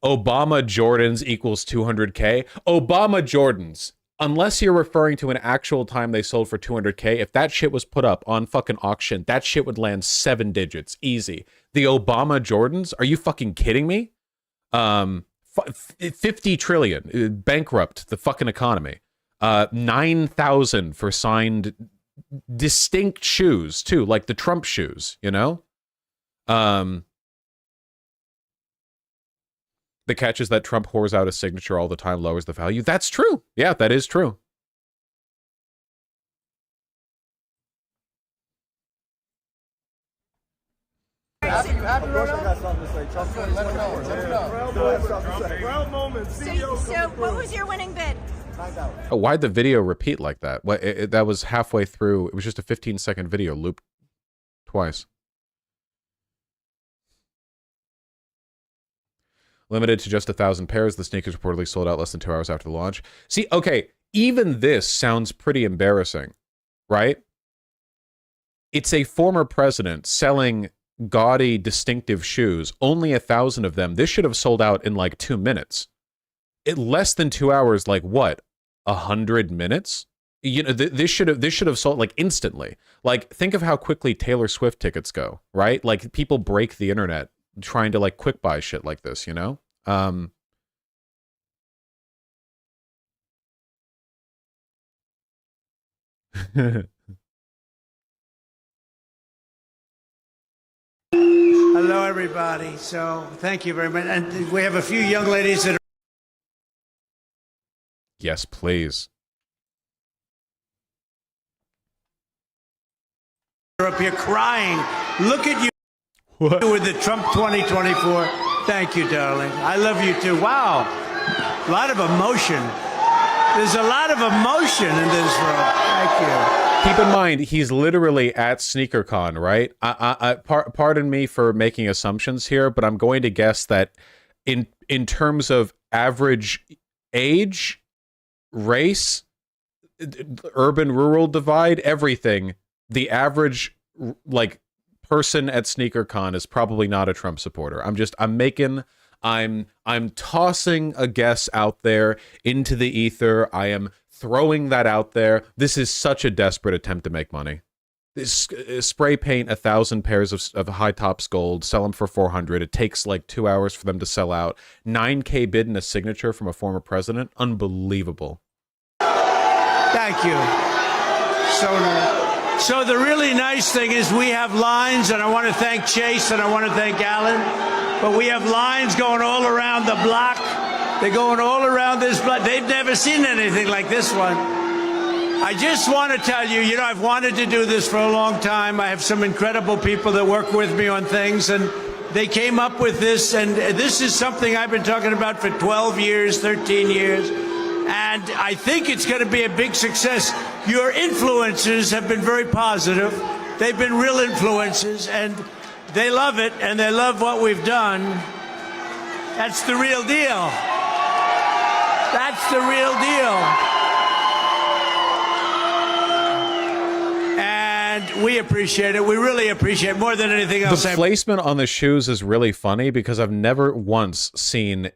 Obama Jordans equals 200K. Obama Jordans, unless you're referring to an actual time they sold for 200K, if that shit was put up on fucking auction, that shit would land 7 digits, easy. The Obama Jordans, are you fucking kidding me? 50 trillion, bankrupt the fucking economy. 9,000 for signed distinct shoes too, like the Trump shoes, you know? The catch is that Trump whores out a signature all the time, lowers the value. That's true. Yeah, that is true. So what was your winning bid? Oh, why'd the video repeat like that? What? That was halfway through. It was just a 15-second video looped twice. Limited to just 1,000 pairs. The sneakers reportedly sold out less than 2 hours after the launch. See, okay, even this sounds pretty embarrassing, right? It's a former president selling gaudy, distinctive shoes. Only 1,000 of them. This should have sold out in like 2 minutes. Less than 2 hours, like what? 100 minutes? You know, this should have sold like instantly. Like, think of how quickly Taylor Swift tickets go, right? Like, people break the internet trying to like quick buy shit like this, you know? Hello, everybody. So thank you very much. And we have a few young ladies that are... Yes, please. up here crying. Look at you what? With the Trump 2024. Thank you, darling. I love you too. Wow. A lot of emotion. There's a lot of emotion in this room. Thank you. Keep in mind, he's literally at SneakerCon, right? Pardon me for making assumptions here, but I'm going to guess that in terms of average age, race, urban-rural divide, everything, the average like person at SneakerCon is probably not a Trump supporter. I'm tossing a guess out there into the ether. I am throwing that out there. This is such a desperate attempt to make money. This spray paint 1,000 pairs of high tops gold, sell them for 400. It takes like 2 hours for them to sell out. 9K bid and a signature from a former president. Unbelievable. Thank you. So nice. So the really nice thing is we have lines, and I want to thank Chase and I want to thank Alan, but we have lines going all around the block. They're going all around this block. They've never seen anything like this one. I just want to tell you, you know, I've wanted to do this for a long time. I have some incredible people that work with me on things, and they came up with this, and this is something I've been talking about for 12 years, 13 years. And I think it's going to be a big success. Your influencers have been very positive. They've been real influencers, and they love it, and they love what we've done. That's the real deal. That's the real deal. And we appreciate it. We really appreciate it more than anything else. The placement on the shoes is really funny because I've never once seen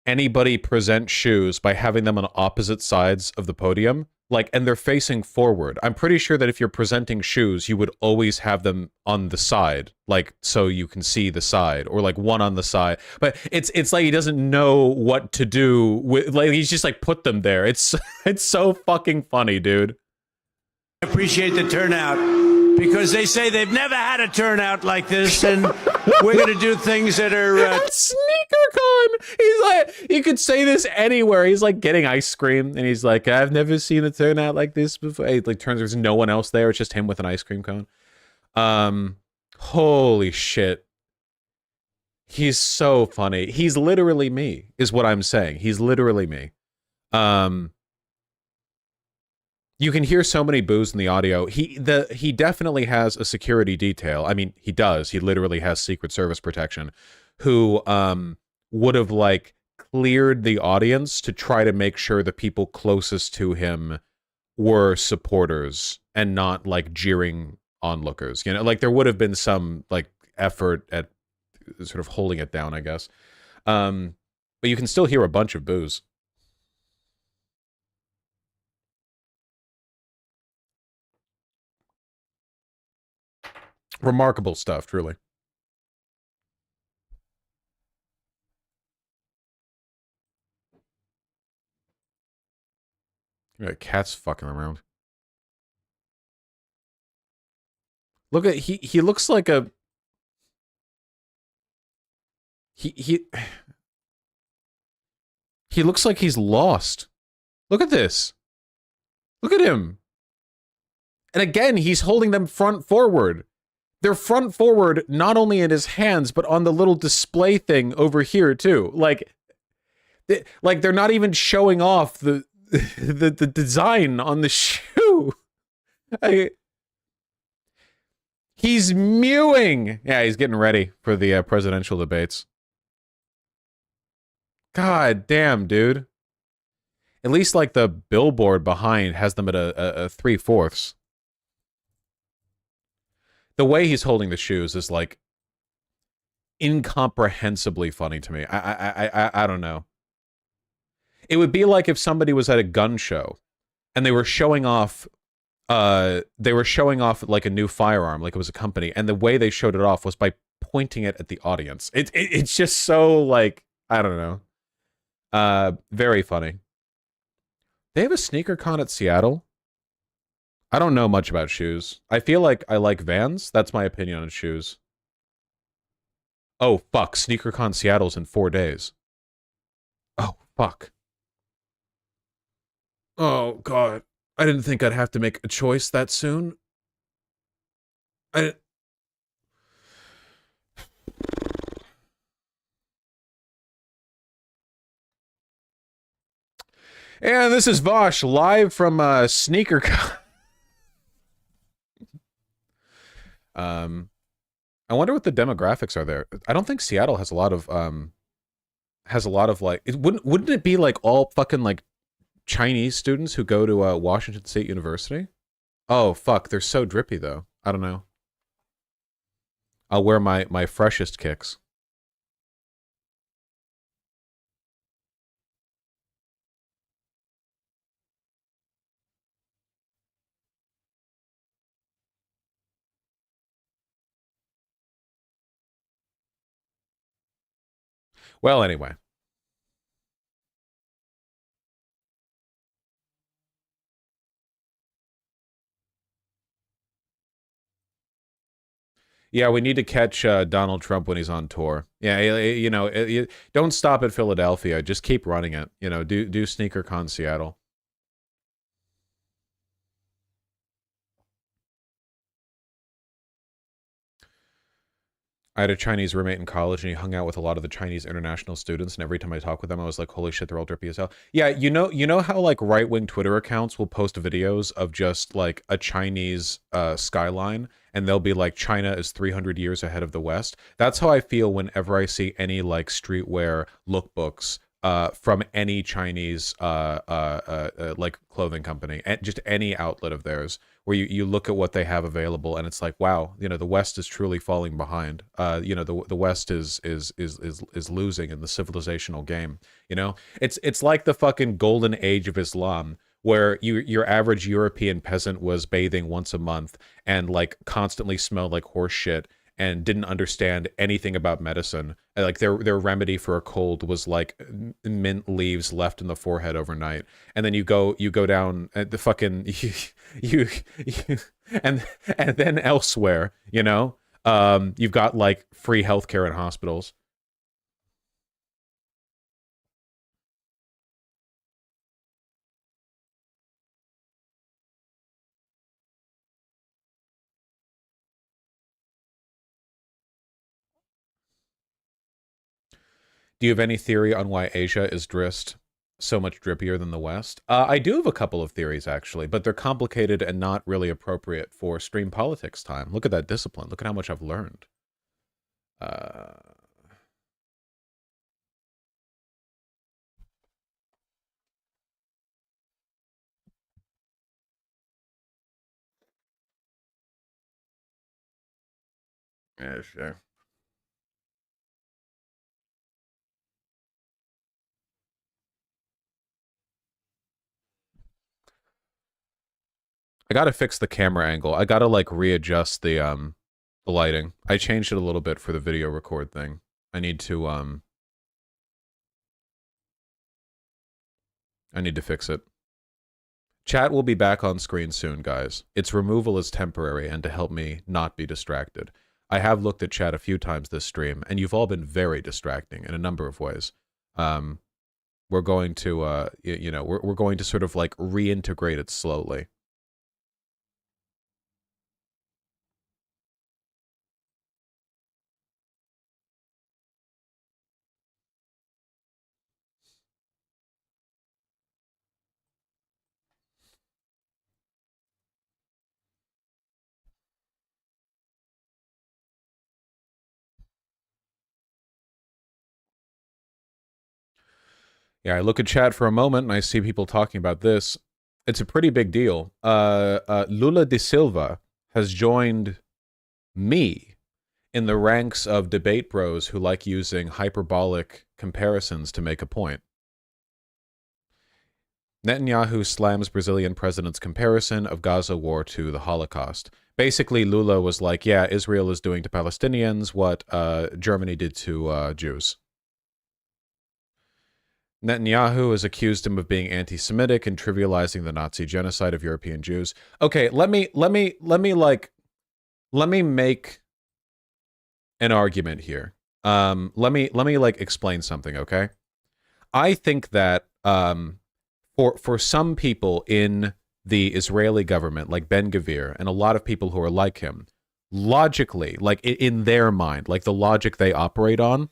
anybody present shoes by having them on opposite sides of the podium, like, and they're facing forward. I'm pretty sure that if you're presenting shoes, you would always have them on the side, like, so you can see the side, or like one on the side. But it's like he doesn't know what to do with, like, he's just like put them there. It's so fucking funny, dude. I appreciate the turnout because they say they've never had a turnout like this, and we're going to do things that are SneakerCon. He's like, you could say this anywhere. He's like getting ice cream, and he's like, I've never seen it turn out like this before. He like turns, there's no one else there. It's just him with an ice cream cone. Holy shit. He's so funny. He's literally me, is what I'm saying. He's literally me. You can hear so many boos in the audio. He definitely has a security detail. I mean, he does. He literally has Secret Service protection, who would have like cleared the audience to try to make sure the people closest to him were supporters and not like jeering onlookers. You know, like there would have been some like effort at sort of holding it down, I guess. But you can still hear a bunch of boos. Remarkable stuff, truly. Yeah, cat's fucking around. Look at he looks like a he looks like he's lost. Look at this. Look at him. And again, he's holding them front forward. They're front forward, not only in his hands, but on the little display thing over here too. Like they're not even showing off the design on the shoe. He's mewing. Yeah, he's getting ready for the presidential debates. God damn, dude. At least like the billboard behind has them at a 3/4. The way he's holding the shoes is like incomprehensibly funny to me. I don't know. It would be like if somebody was at a gun show and they were showing off like a new firearm, like it was a company, and the way they showed it off was by pointing it at the audience. It's just so like, I don't know. Very funny. They have a sneaker con at Seattle. I don't know much about shoes. I feel like I like Vans. That's my opinion on shoes. Oh, fuck. SneakerCon Seattle's in 4 days. Oh, fuck. Oh, God. I didn't think I'd have to make a choice that soon. And this is Vosh live from SneakerCon. I wonder what the demographics are there. I don't think Seattle has a lot of like, wouldn't it be like all fucking like Chinese students who go to Washington State University? Oh fuck, they're so drippy though. I don't know. I'll wear my freshest kicks. Well, anyway. Yeah, we need to catch Donald Trump when he's on tour. Yeah, you know, don't stop at Philadelphia. Just keep running it. You know, do SneakerCon Seattle. I had a Chinese roommate in college, and he hung out with a lot of the Chinese international students. And every time I talk with them, I was like, "Holy shit, they're all drippy as hell." Yeah, you know how like right-wing Twitter accounts will post videos of just like a Chinese skyline, and they'll be like, "China is 300 years ahead of the West." That's how I feel whenever I see any like streetwear lookbooks from any Chinese like clothing company, and just any outlet of theirs, where you look at what they have available and it's like, wow, you know, the West is truly falling behind. You know, the West is losing in the civilizational game. You know, it's like the fucking golden age of Islam, where your average European peasant was bathing once a month and like constantly smelled like horse shit and didn't understand anything about medicine. And, like their remedy for a cold was like mint leaves left in the forehead overnight. And then you go down the fucking you and then elsewhere, you know, you've got like free healthcare in hospitals. Do you have any theory on why Asia is so much drippier than the West? I do have a couple of theories, actually, but they're complicated and not really appropriate for stream politics time. Look at that discipline. Look at how much I've learned. Yeah, sure. I gotta fix the camera angle. I gotta like readjust the lighting. I changed it a little bit for the video record thing. I need to fix it. Chat will be back on screen soon, guys. Its removal is temporary and to help me not be distracted. I have looked at chat a few times this stream, and you've all been very distracting in a number of ways. We're going to, you know, we're going to sort of like reintegrate it slowly. Yeah, I look at chat for a moment and I see people talking about this. It's a pretty big deal. Lula da Silva has joined me in the ranks of debate bros who like using hyperbolic comparisons to make a point. Netanyahu slams Brazilian president's comparison of Gaza war to the Holocaust. Basically, Lula was like, yeah, Israel is doing to Palestinians what Germany did to Jews. Netanyahu has accused him of being anti-Semitic and trivializing the Nazi genocide of European Jews. Okay, let me make an argument here. Let me like explain something, okay? I think that for some people in the Israeli government, like Ben-Gvir, and a lot of people who are like him, logically, like in their mind, like the logic they operate on,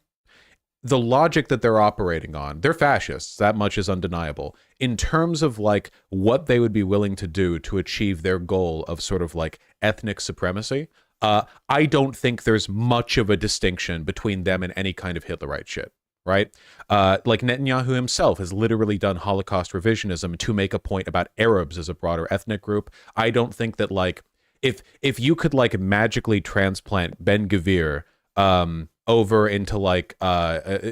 the logic that they're operating on, they're fascists, that much is undeniable. In terms of like what they would be willing to do to achieve their goal of sort of like ethnic supremacy, I don't think there's much of a distinction between them and any kind of Hitlerite shit, right? Like Netanyahu himself has literally done Holocaust revisionism to make a point about Arabs as a broader ethnic group. I don't think that like, if you could like magically transplant Ben-Gvir, over into like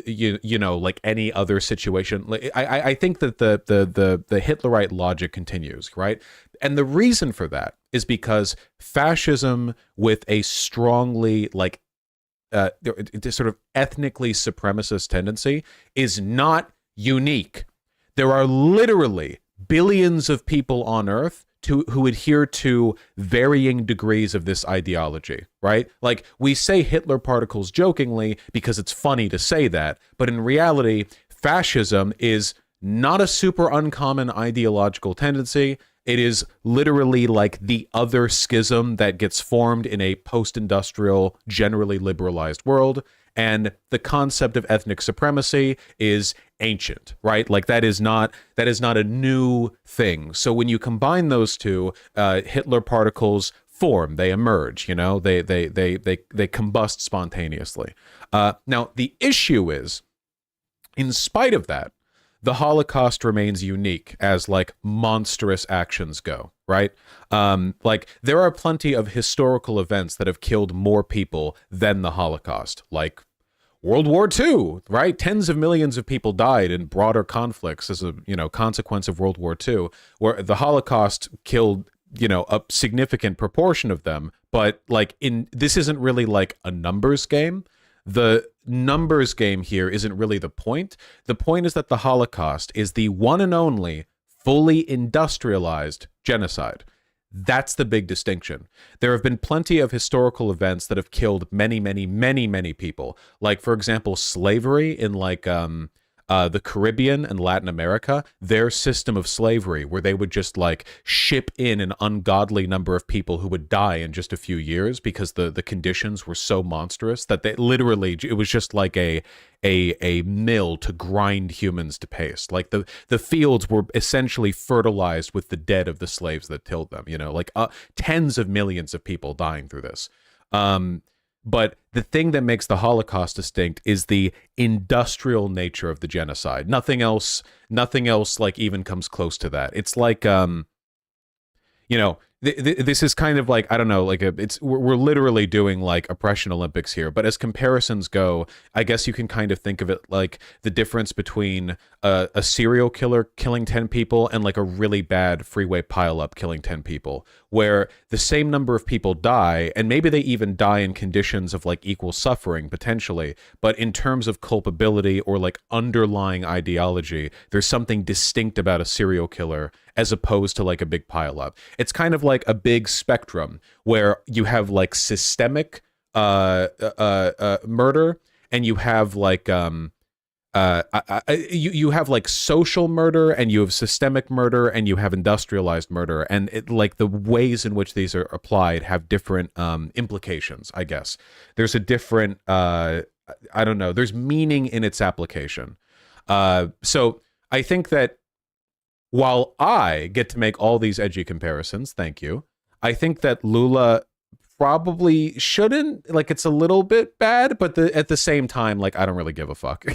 you know, like any other situation, like I think that the Hitlerite logic continues, right? And the reason for that is because fascism with a strongly like sort of ethnically supremacist tendency is not unique. There are literally billions of people on Earth who adhere to varying degrees of this ideology, right? Like, we say Hitler particles jokingly because it's funny to say that, but in reality, fascism is not a super uncommon ideological tendency. It is literally like the other schism that gets formed in a post-industrial, generally liberalized world. And the concept of ethnic supremacy is ancient, right? Like that is not a new thing. So when you combine those two, Hitler particles form, they emerge, you know, they combust spontaneously. Now the issue is, in spite of that, the Holocaust remains unique as like monstrous actions go, right? Like there are plenty of historical events that have killed more people than the Holocaust, like World War II, right? Tens of millions of people died in broader conflicts as a, you know, consequence of World War II, where the Holocaust killed, you know, a significant proportion of them. But like this isn't really like a numbers game. The numbers game here isn't really the point. The point is that the Holocaust is the one and only fully industrialized genocide. That's the big distinction. There have been plenty of historical events that have killed many, many, many, many people. Like, for example, slavery in like the Caribbean and Latin America, their system of slavery, where they would just like ship in an ungodly number of people who would die in just a few years because the conditions were so monstrous that they literally, it was just like a mill to grind humans to paste. Like the fields were essentially fertilized with the dead of the slaves that tilled them, you know, like tens of millions of people dying through this. But the thing that makes the Holocaust distinct is the industrial nature of the genocide. Nothing else like even comes close to that. It's like, you know, this is kind of like, I don't know, like we're literally doing like oppression Olympics here, but as comparisons go, I guess you can kind of think of it like the difference between a serial killer killing 10 people and like a really bad freeway pileup killing 10 people, where the same number of people die, and maybe they even die in conditions of like equal suffering potentially, but in terms of culpability or like underlying ideology, there's something distinct about a serial killer as opposed to like a big pileup. It's kind of like a big spectrum where you have like systemic murder, and you have like you have like social murder, and you have systemic murder, and you have industrialized murder, and it like the ways in which these are applied have different implications. I guess there's a different I don't know. There's meaning in its application. So I think that while I get to make all these edgy comparisons, thank you, I think that Lula probably shouldn't. Like, it's a little bit bad, but at the same time, like, I don't really give a fuck.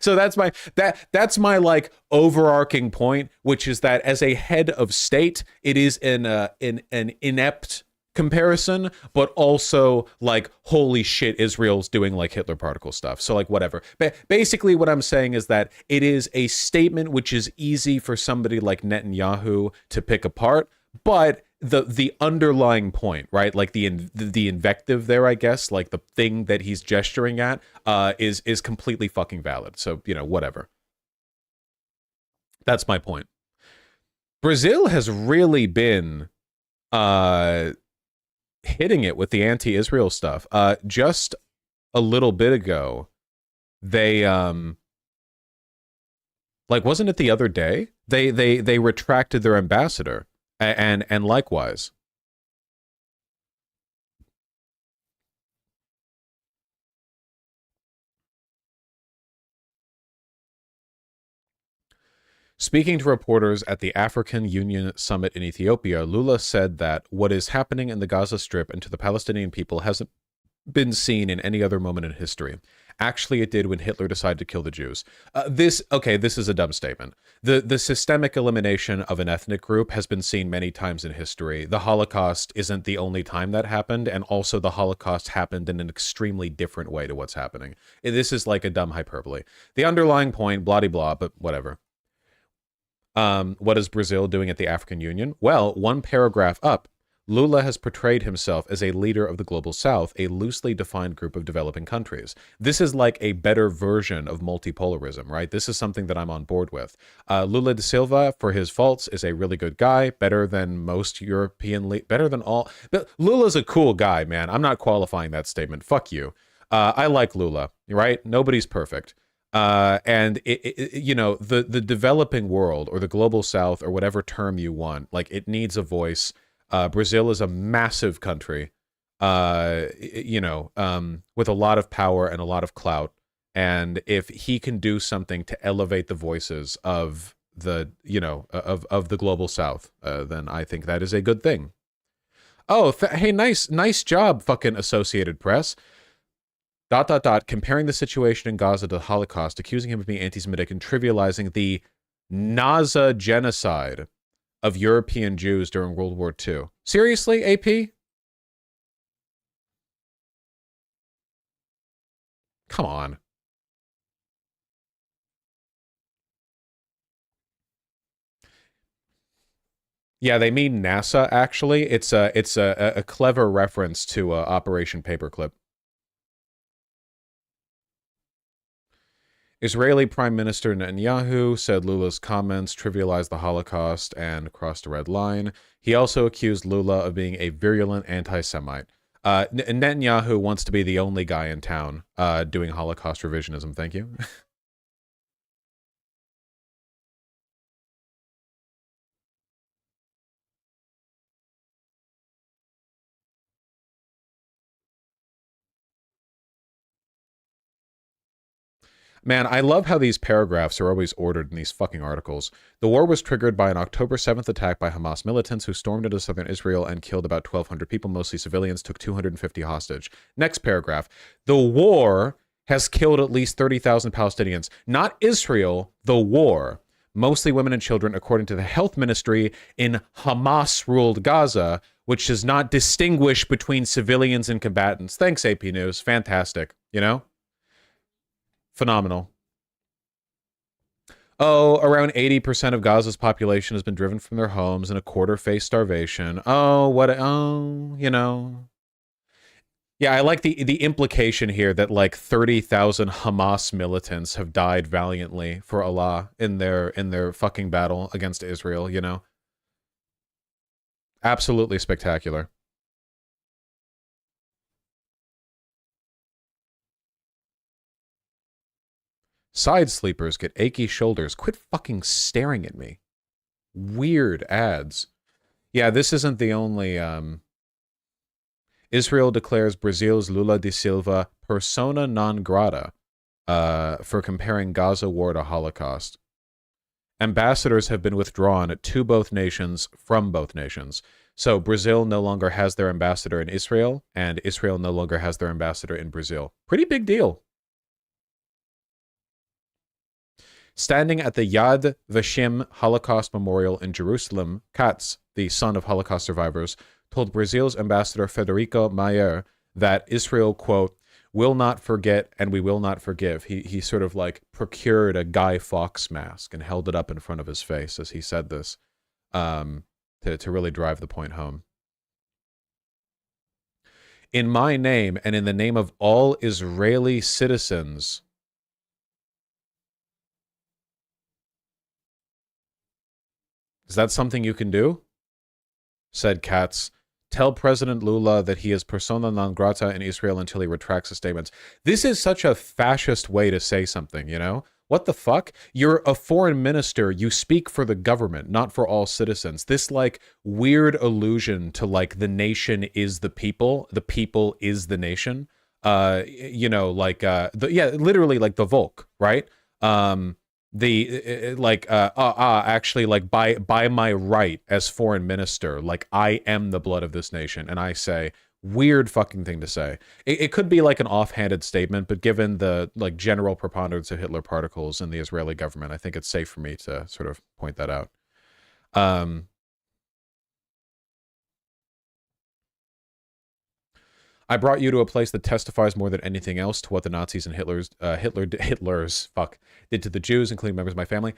So that's my like overarching point, which is that as a head of state, it is an inept comparison, but also like, holy shit, Israel's doing like Hitler particle stuff. So like, whatever. Basically what I'm saying is that it is a statement which is easy for somebody like Netanyahu to pick apart, but the underlying point, right? Like the invective there, I guess, like the thing that he's gesturing at is completely fucking valid. So, you know, whatever. That's my point. Brazil has really been hitting it with the anti-Israel stuff. Just a little bit ago, they like, wasn't it the other day? They retracted their ambassador, and likewise. Speaking to reporters at the African Union Summit in Ethiopia, Lula said that what is happening in the Gaza Strip and to the Palestinian people hasn't been seen in any other moment in history. Actually, it did when Hitler decided to kill the Jews. This is a dumb statement. The systemic elimination of an ethnic group has been seen many times in history. The Holocaust isn't the only time that happened, and also the Holocaust happened in an extremely different way to what's happening. This is like a dumb hyperbole. The underlying point, blah-de-blah, but whatever. What is Brazil doing at the African Union? Well, one paragraph up, Lula has portrayed himself as a leader of the Global South, a loosely defined group of developing countries. This is like a better version of multipolarism, right? This is something that I'm on board with. Lula da Silva, for his faults, is a really good guy, better than most European, better than all. But Lula's a cool guy, man. I'm not qualifying that statement. Fuck you. I like Lula, right? Nobody's perfect. And you know, the developing world or the Global South or whatever term you want, like, it needs a voice. Brazil is a massive country, you know, with a lot of power and a lot of clout. And if he can do something to elevate the voices of the, you know, of the Global South, then I think that is a good thing. Oh, hey, nice job, fucking Associated Press. ... comparing the situation in Gaza to the Holocaust, accusing him of being anti-Semitic and trivializing the Nazi genocide of European Jews during World War II. Seriously, AP? Come on. Yeah, they mean NASA, actually. It's a clever reference to Operation Paperclip. Israeli Prime Minister Netanyahu said Lula's comments trivialized the Holocaust and crossed a red line. He also accused Lula of being a virulent anti-Semite. Netanyahu wants to be the only guy in town doing Holocaust revisionism. Thank you. Man, I love how these paragraphs are always ordered in these fucking articles. The war was triggered by an October 7th attack by Hamas militants who stormed into southern Israel and killed about 1,200 people, mostly civilians, took 250 hostage. Next paragraph. The war has killed at least 30,000 Palestinians. Not Israel, the war. Mostly women and children, according to the health ministry in Hamas-ruled Gaza, which does not distinguish between civilians and combatants. Thanks, AP News. Fantastic. You know? Phenomenal. Oh, around 80% of Gaza's population has been driven from their homes and a quarter face starvation. Oh, you know. Yeah, I like the implication here that like 30,000 Hamas militants have died valiantly for Allah in their fucking battle against Israel, you know. Absolutely spectacular. Side sleepers get achy shoulders. Quit fucking staring at me. Weird ads. Yeah, this isn't the only... Israel declares Brazil's Lula da Silva persona non grata for comparing Gaza war to Holocaust. Ambassadors have been withdrawn from both nations. So Brazil no longer has their ambassador in Israel, and Israel no longer has their ambassador in Brazil. Pretty big deal. Standing at the Yad Vashem Holocaust Memorial in Jerusalem, Katz, the son of Holocaust survivors, told Brazil's ambassador Federico Maier that Israel, quote, will not forget and we will not forgive. He sort of like procured a Guy Fawkes mask and held it up in front of his face as he said this to really drive the point home. In my name and in the name of all Israeli citizens, is that something you can do? Said Katz. Tell President Lula that he is persona non grata in Israel until he retracts his statements. This is such a fascist way to say something, you know? What the fuck? You're a foreign minister. You speak for the government, not for all citizens. This, like, weird allusion to, like, the nation is the people is the nation. You know, like, literally, like, the Volk, right? Actually, like, by my right as foreign minister, like, I am the blood of this nation, and I say, weird fucking thing to say. It could be like an offhanded statement, but given the like general preponderance of Hitler particles in the Israeli government, I think it's safe for me to sort of point that out. I brought you to a place that testifies more than anything else to what the Nazis and Hitler did to the Jews, including members of my family.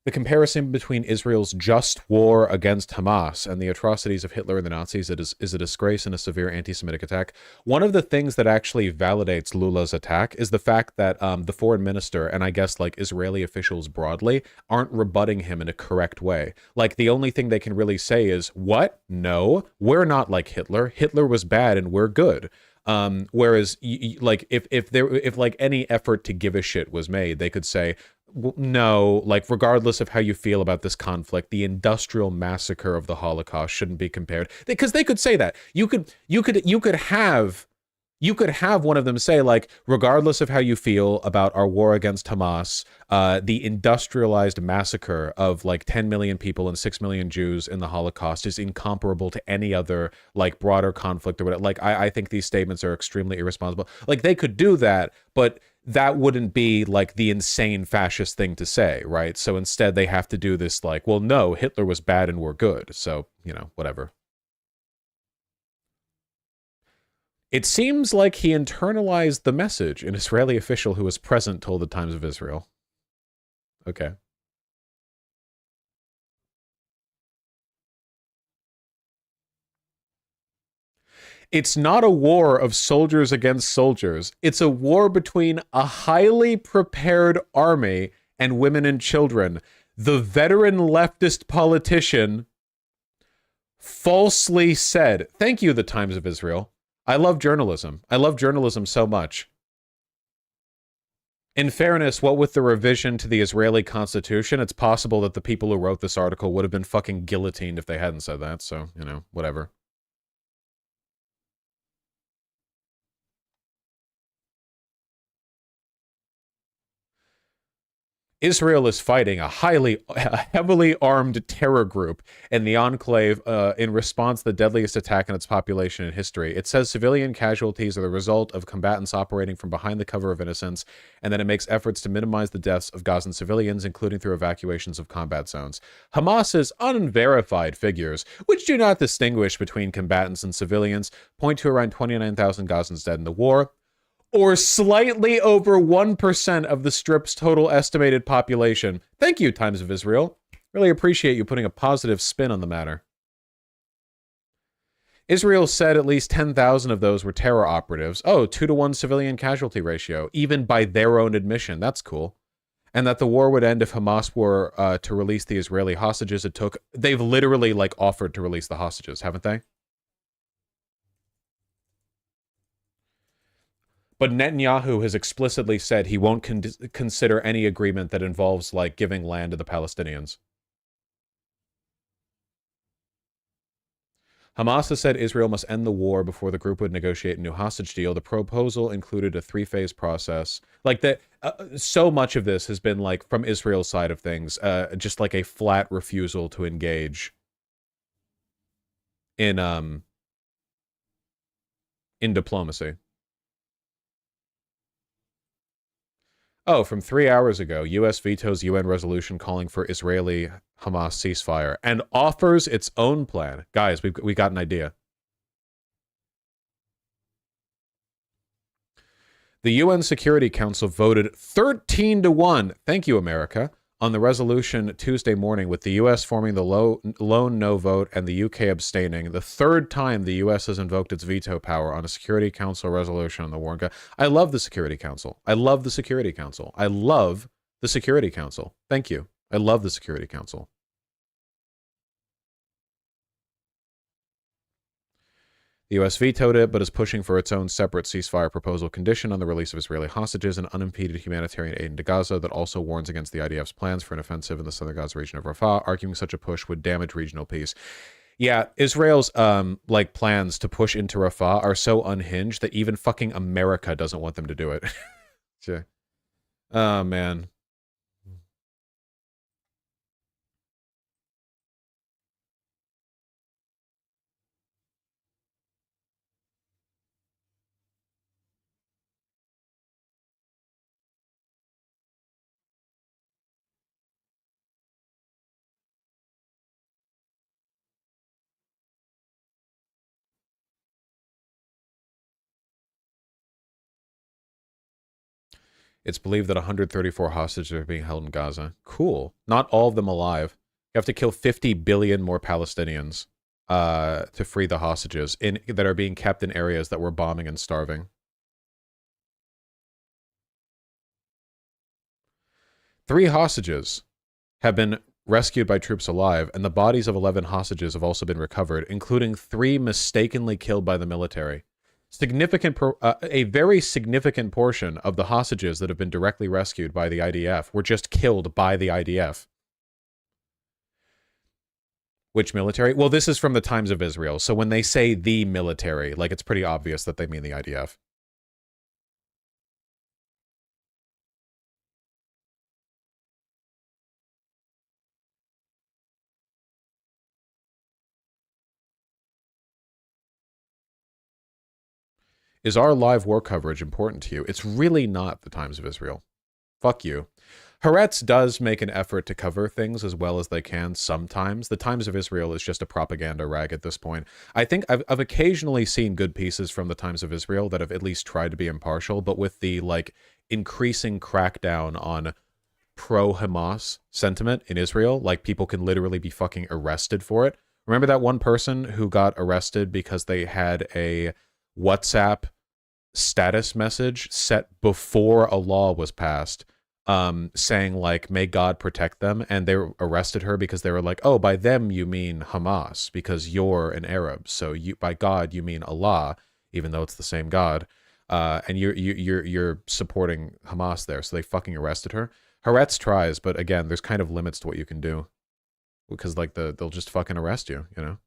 The comparison between Israel's just war against Hamas and the atrocities of Hitler and the Nazis is a disgrace and a severe anti-Semitic attack. One of the things that actually validates Lula's attack is the fact that the foreign minister, and I guess like Israeli officials broadly, aren't rebutting him in a correct way. Like the only thing they can really say is, what? No, we're not like Hitler. Hitler was bad and we're good. Whereas like if like any effort to give a shit was made, they could say, no, like regardless of how you feel about this conflict, the industrial massacre of the Holocaust shouldn't be compared. Because they could say that. You could have one of them say, like, regardless of how you feel about our war against Hamas, the industrialized massacre of like 10 million people and 6 million Jews in the Holocaust is incomparable to any other like broader conflict or whatever. Like, I think these statements are extremely irresponsible. Like, they could do that, but that wouldn't be like the insane fascist thing to say, right? So instead they have to do this like, well, no, Hitler was bad and we're good. So, you know, whatever. It seems like he internalized the message, an Israeli official who was present told the Times of Israel. Okay. It's not a war of soldiers against soldiers. It's a war between a highly prepared army and women and children. The veteran leftist politician falsely said, thank you, the Times of Israel. I love journalism. I love journalism so much. In fairness, what with the revision to the Israeli constitution, it's possible that the people who wrote this article would have been fucking guillotined if they hadn't said that. So, you know, whatever. Israel is fighting a heavily armed terror group in the enclave in response to the deadliest attack on its population in history. It says civilian casualties are the result of combatants operating from behind the cover of innocence, and that it makes efforts to minimize the deaths of Gazan civilians, including through evacuations of combat zones. Hamas's unverified figures, which do not distinguish between combatants and civilians, point to around 29,000 Gazans dead in the war, or slightly over 1% of the Strip's total estimated population. Thank you, Times of Israel. Really appreciate you putting a positive spin on the matter. Israel said at least 10,000 of those were terror operatives. Oh, 2-to-1 civilian casualty ratio, even by their own admission. That's cool. And that the war would end if Hamas were to release the Israeli hostages it took. They've literally, like, offered to release the hostages, haven't they? But Netanyahu has explicitly said he won't consider any agreement that involves, like, giving land to the Palestinians. Hamas has said Israel must end the war before the group would negotiate a new hostage deal. The proposal included a 3-phase process. Like, that, so much of this has been, like, from Israel's side of things, just like a flat refusal to engage in diplomacy. Oh, from 3 hours ago, U.S. vetoes UN resolution calling for Israeli-Hamas ceasefire and offers its own plan. Guys, we got an idea. The UN Security Council voted 13-1, thank you, America, on the resolution Tuesday morning, with the U.S. forming the lone no vote and the U.K. abstaining. The third time the U.S. has invoked its veto power on a Security Council resolution on the war. I love the Security Council. I love the Security Council. I love the Security Council. Thank you. I love the Security Council. The U.S. vetoed it, but is pushing for its own separate ceasefire proposal condition on the release of Israeli hostages and unimpeded humanitarian aid into Gaza that also warns against the IDF's plans for an offensive in the southern Gaza region of Rafah, arguing such a push would damage regional peace. Yeah, Israel's like plans to push into Rafah are so unhinged that even fucking America doesn't want them to do it. Sure. Oh, man. It's believed that 134 hostages are being held in Gaza. Cool. Not all of them alive. You have to kill 50 billion more Palestinians to free the hostages that are being kept in areas that we're bombing and starving. Three hostages have been rescued by troops alive, and the bodies of 11 hostages have also been recovered, including 3 mistakenly killed by the military. A very significant portion of the hostages that have been directly rescued by the IDF were just killed by the IDF. Which military? Well, this is from the Times of Israel, so when they say the military, like, it's pretty obvious that they mean the IDF. Is our live war coverage important to you? It's really not the Times of Israel. Fuck you. Haaretz does make an effort to cover things as well as they can sometimes. The Times of Israel is just a propaganda rag at this point. I think I've occasionally seen good pieces from the Times of Israel that have at least tried to be impartial, but with the, like, increasing crackdown on pro-Hamas sentiment in Israel, like, people can literally be fucking arrested for it. Remember that one person who got arrested because they had a WhatsApp status message set before a law was passed, saying, like, may God protect them, and they arrested her because they were like, oh, by them you mean Hamas because you're an Arab, so you, by God you mean Allah, even though it's the same God, and you're supporting Hamas there, so they fucking arrested her. Haaretz tries, but again, there's kind of limits to what you can do, because, like, they'll just fucking arrest you, you know.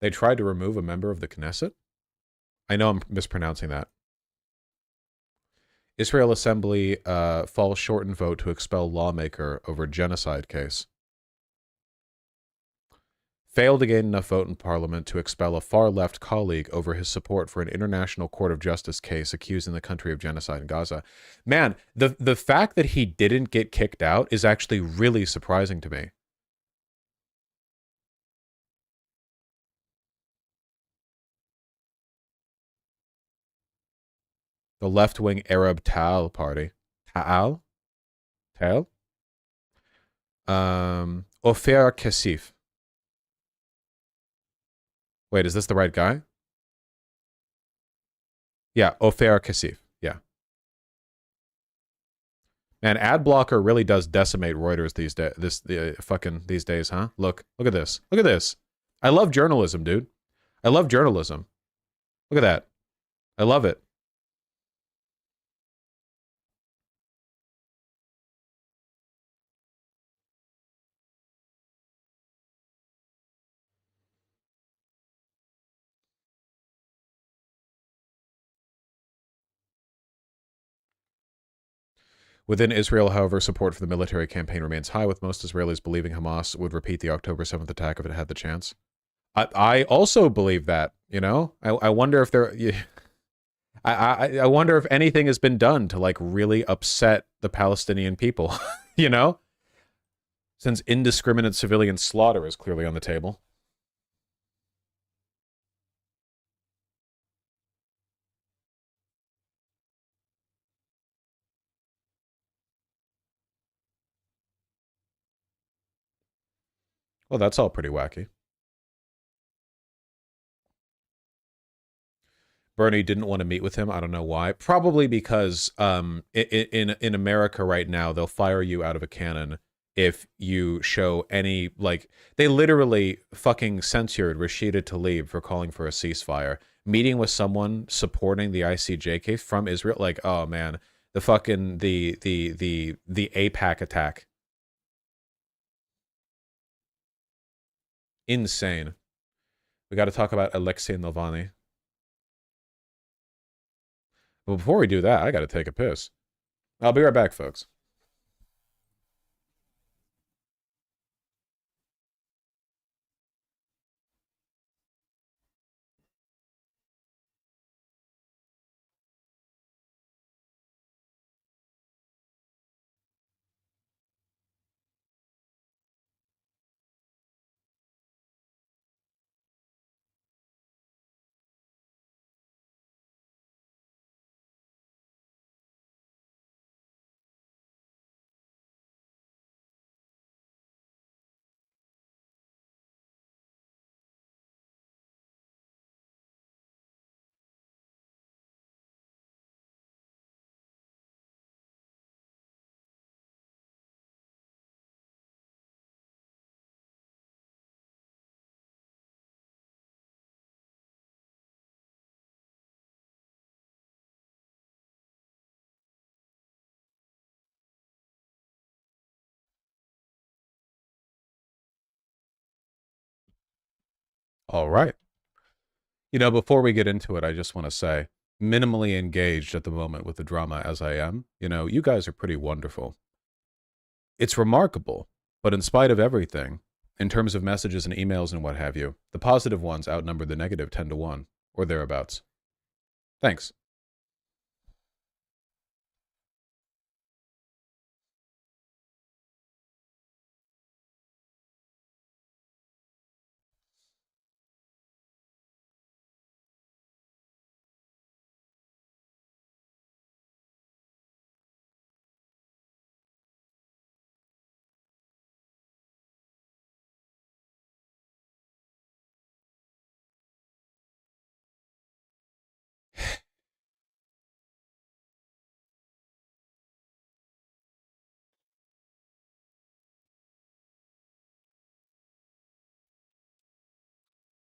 They tried to remove a member of the Knesset? I know I'm mispronouncing that. Israel Assembly falls short in vote to expel lawmaker over genocide case. Failed to gain enough vote in parliament to expel a far-left colleague over his support for an international court of justice case accusing the country of genocide in Gaza. Man, the fact that he didn't get kicked out is actually really surprising to me. The left-wing Arab Ta'al party. Ta'al? Ta'al? Ofer Kassif. Wait, is this the right guy? Yeah, Ofer Kassif. Yeah. Man, ad blocker really does decimate Reuters these these days, huh? Look at this. Look at this. I love journalism, dude. I love journalism. Look at that. I love it. Within Israel, however, support for the military campaign remains high, with most Israelis believing Hamas would repeat the October 7th attack if it had the chance. I also believe that, you know? I wonder if there... I wonder if anything has been done to, like, really upset the Palestinian people, you know? Since indiscriminate civilian slaughter is clearly on the table. Well, that's all pretty wacky. Bernie didn't want to meet with him. I don't know why. Probably because in America right now, they'll fire you out of a cannon if you show any, like, they literally fucking censured Rashida Tlaib for calling for a ceasefire. Meeting with someone supporting the ICJ case from Israel, like, oh man, the fucking the AIPAC attack. Insane. We got to talk about Alexei Navalny. But before we do that, I got to take a piss. I'll be right back, folks. All right. You know, before we get into it, I just want to say, minimally engaged at the moment with the drama as I am, you know, you guys are pretty wonderful. It's remarkable, but in spite of everything, in terms of messages and emails and what have you, the positive ones outnumber the negative 10 to 1, or thereabouts. Thanks.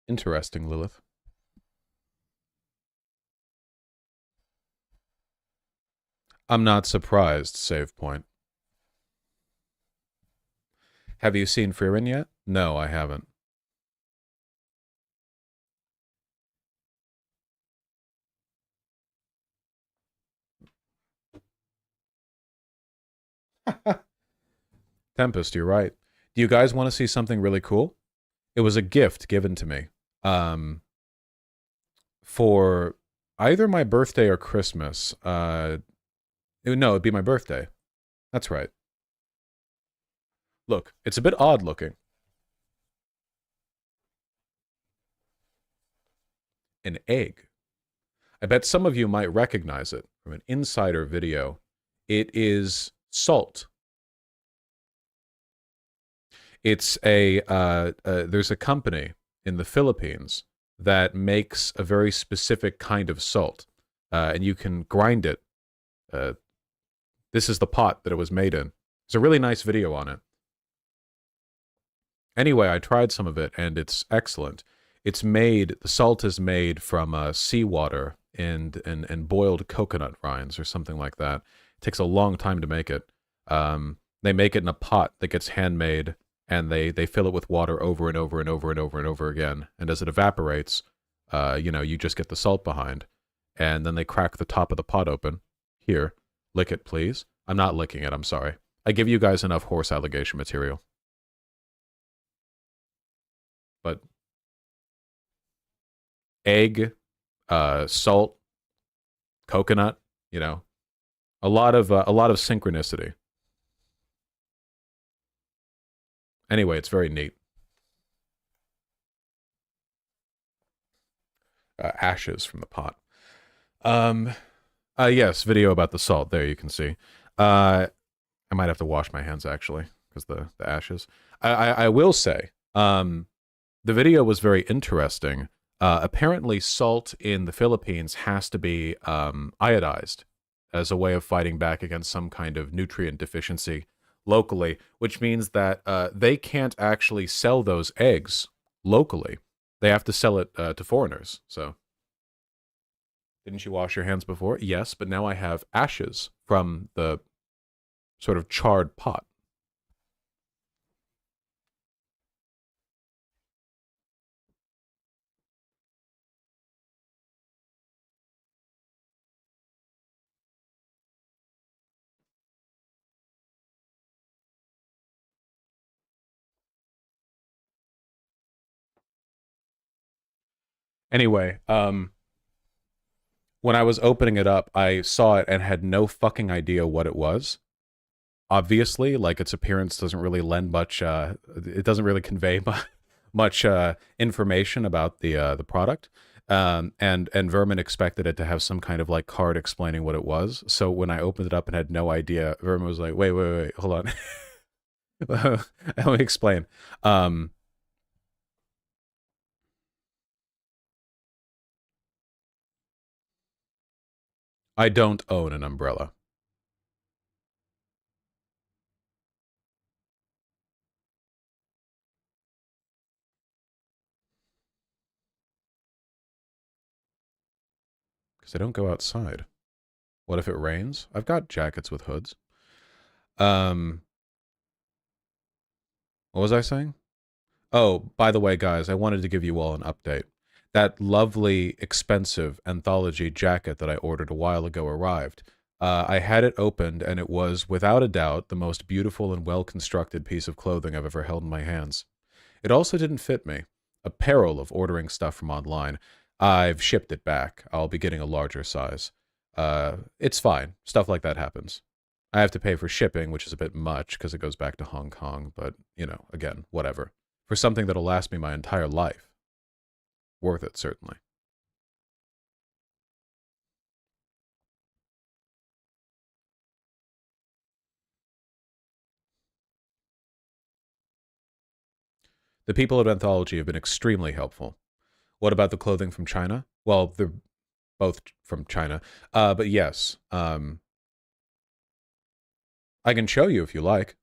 Interesting, Lilith. I'm not surprised, save point. Have you seen Frieren yet? No, I haven't. Tempest, you're right. Do you guys want to see something really cool? It was a gift given to me for either my birthday or Christmas. No, it'd be my birthday. That's right. Look, it's a bit odd looking. An egg. I bet some of you might recognize it from an insider video. It is salt. It's there's a company in the Philippines that makes a very specific kind of salt, and you can grind it. This is the pot that it was made in. It's a really nice video on it. Anyway, I tried some of it, and it's excellent. The salt is made from seawater and boiled coconut rinds or something like that. It takes a long time to make it. They make it in a pot that gets handmade, and they fill it with water over and over and over and over and over again. And as it evaporates, you just get the salt behind. And then they crack the top of the pot open. Here, lick it, please. I'm not licking it, I'm sorry. I give you guys enough horse allegation material. But egg, salt, coconut, a lot of synchronicity. Anyway, it's very neat. Ashes from the pot. Yes, video about the salt. There you can see. I might have to wash my hands actually because the ashes. I will say, the video was very interesting. Apparently, salt in the Philippines has to be iodized as a way of fighting back against some kind of nutrient deficiency locally, which means that they can't actually sell those eggs locally. They have to sell it to foreigners. So, didn't you wash your hands before? Yes, but now I have ashes from the sort of charred pot. Anyway, when I was opening it up, I saw it and had no fucking idea what it was. Obviously, like, its appearance doesn't really lend much, it doesn't really convey much information about the product. And Vermin expected it to have some kind of, like, card explaining what it was. So when I opened it up and had no idea, Vermin was like, wait, hold on. Let me explain. I don't own an umbrella. Because I don't go outside. What if it rains? I've got jackets with hoods. What was I saying? Oh, by the way, guys, I wanted to give you all an update. That lovely, expensive anthology jacket that I ordered a while ago arrived. I had it opened, and it was, without a doubt, the most beautiful and well-constructed piece of clothing I've ever held in my hands. It also didn't fit me. A peril of ordering stuff from online. I've shipped it back. I'll be getting a larger size. It's fine. Stuff like that happens. I have to pay for shipping, which is a bit much because it goes back to Hong Kong, but, again, whatever. For something that'll last me my entire life. Worth it, certainly. The people at Anthology have been extremely helpful. What about the clothing from China? Well, they're both from China. But yes, I can show you if you like.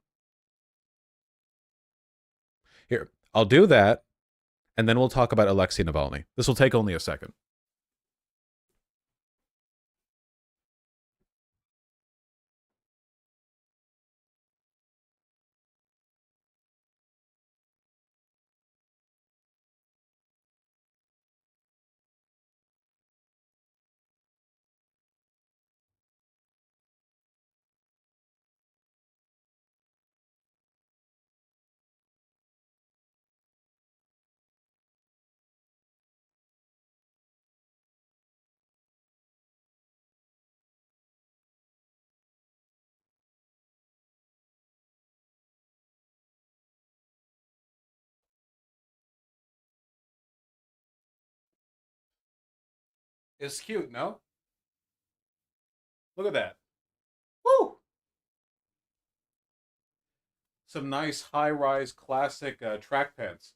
Here, I'll do that, and then we'll talk about Alexei Navalny. This will take only a second. It's cute, no? Look at that. Woo! Some nice high-rise classic track pants.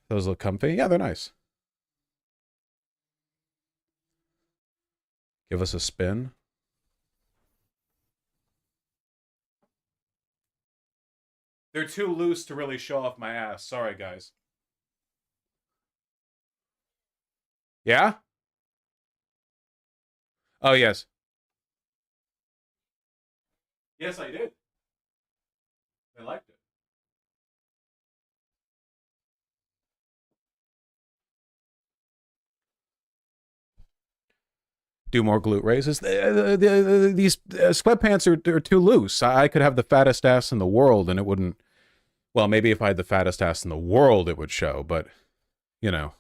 Those look comfy. Yeah, they're nice. Give us a spin. They're too loose to really show off my ass. Sorry, guys. Yeah? Oh, yes. Yes, I did. They liked it. Do more glute raises. These sweatpants are too loose. I could have the fattest ass in the world and it wouldn't... Well, maybe if I had the fattest ass in the world, it would show, but, you know.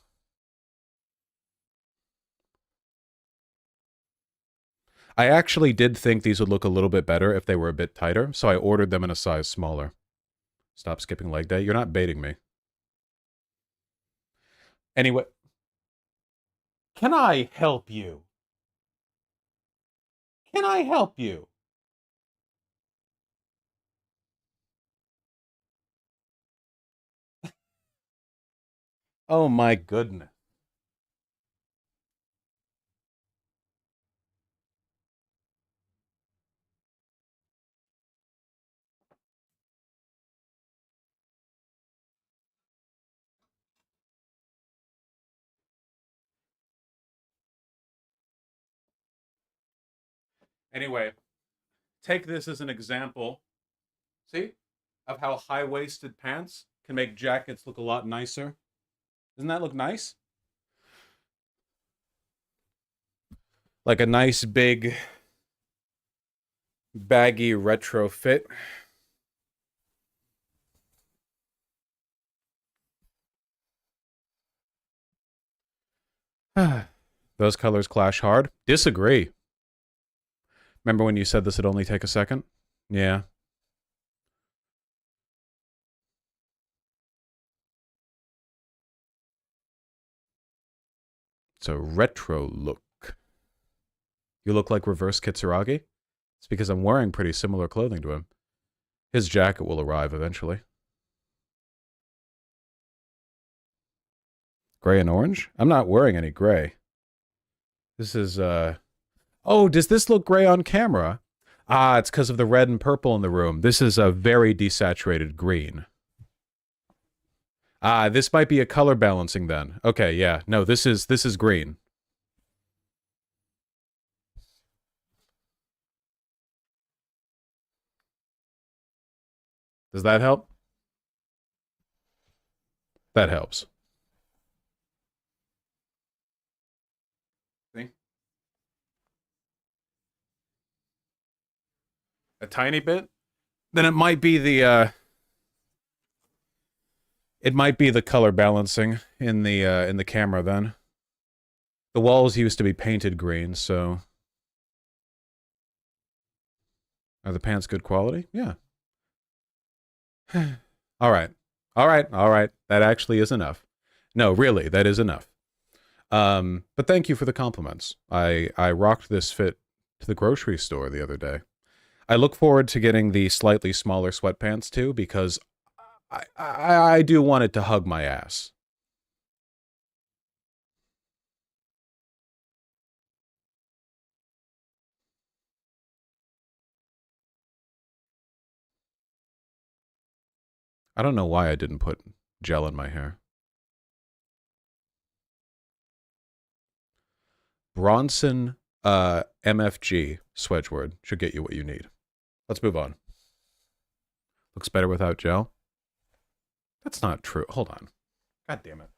I actually did think these would look a little bit better if they were a bit tighter, so I ordered them in a size smaller. Stop skipping leg day. You're not baiting me. Anyway. Can I help you? Can I help you? Oh my goodness. Anyway, take this as an example, see, of how high-waisted pants can make jackets look a lot nicer. Doesn't that look nice? Like a nice big baggy retro fit. Those colors clash hard. Disagree. Remember when you said this would only take a second? Yeah. It's a retro look. You look like reverse Kitsuragi? It's because I'm wearing pretty similar clothing to him. His jacket will arrive eventually. Gray and orange? I'm not wearing any gray. This is, Oh, does this look gray on camera? Ah, it's because of the red and purple in the room. This is a very desaturated green. Ah, this might be a color balancing then. Okay, yeah. No, this is green. Does that help? That helps. See? A tiny bit? Then it might be the color balancing in the camera then. The walls used to be painted green, so are the pants good quality? Yeah. All right. All right. All right. That actually is enough. No, really, that is enough. But thank you for the compliments. I rocked this fit to the grocery store the other day. I look forward to getting the slightly smaller sweatpants too, because I do want it to hug my ass. I don't know why I didn't put gel in my hair. Bronson MFG Swedgeward should get you what you need. Let's move on. Looks better without gel. That's not true. Hold on. God damn it.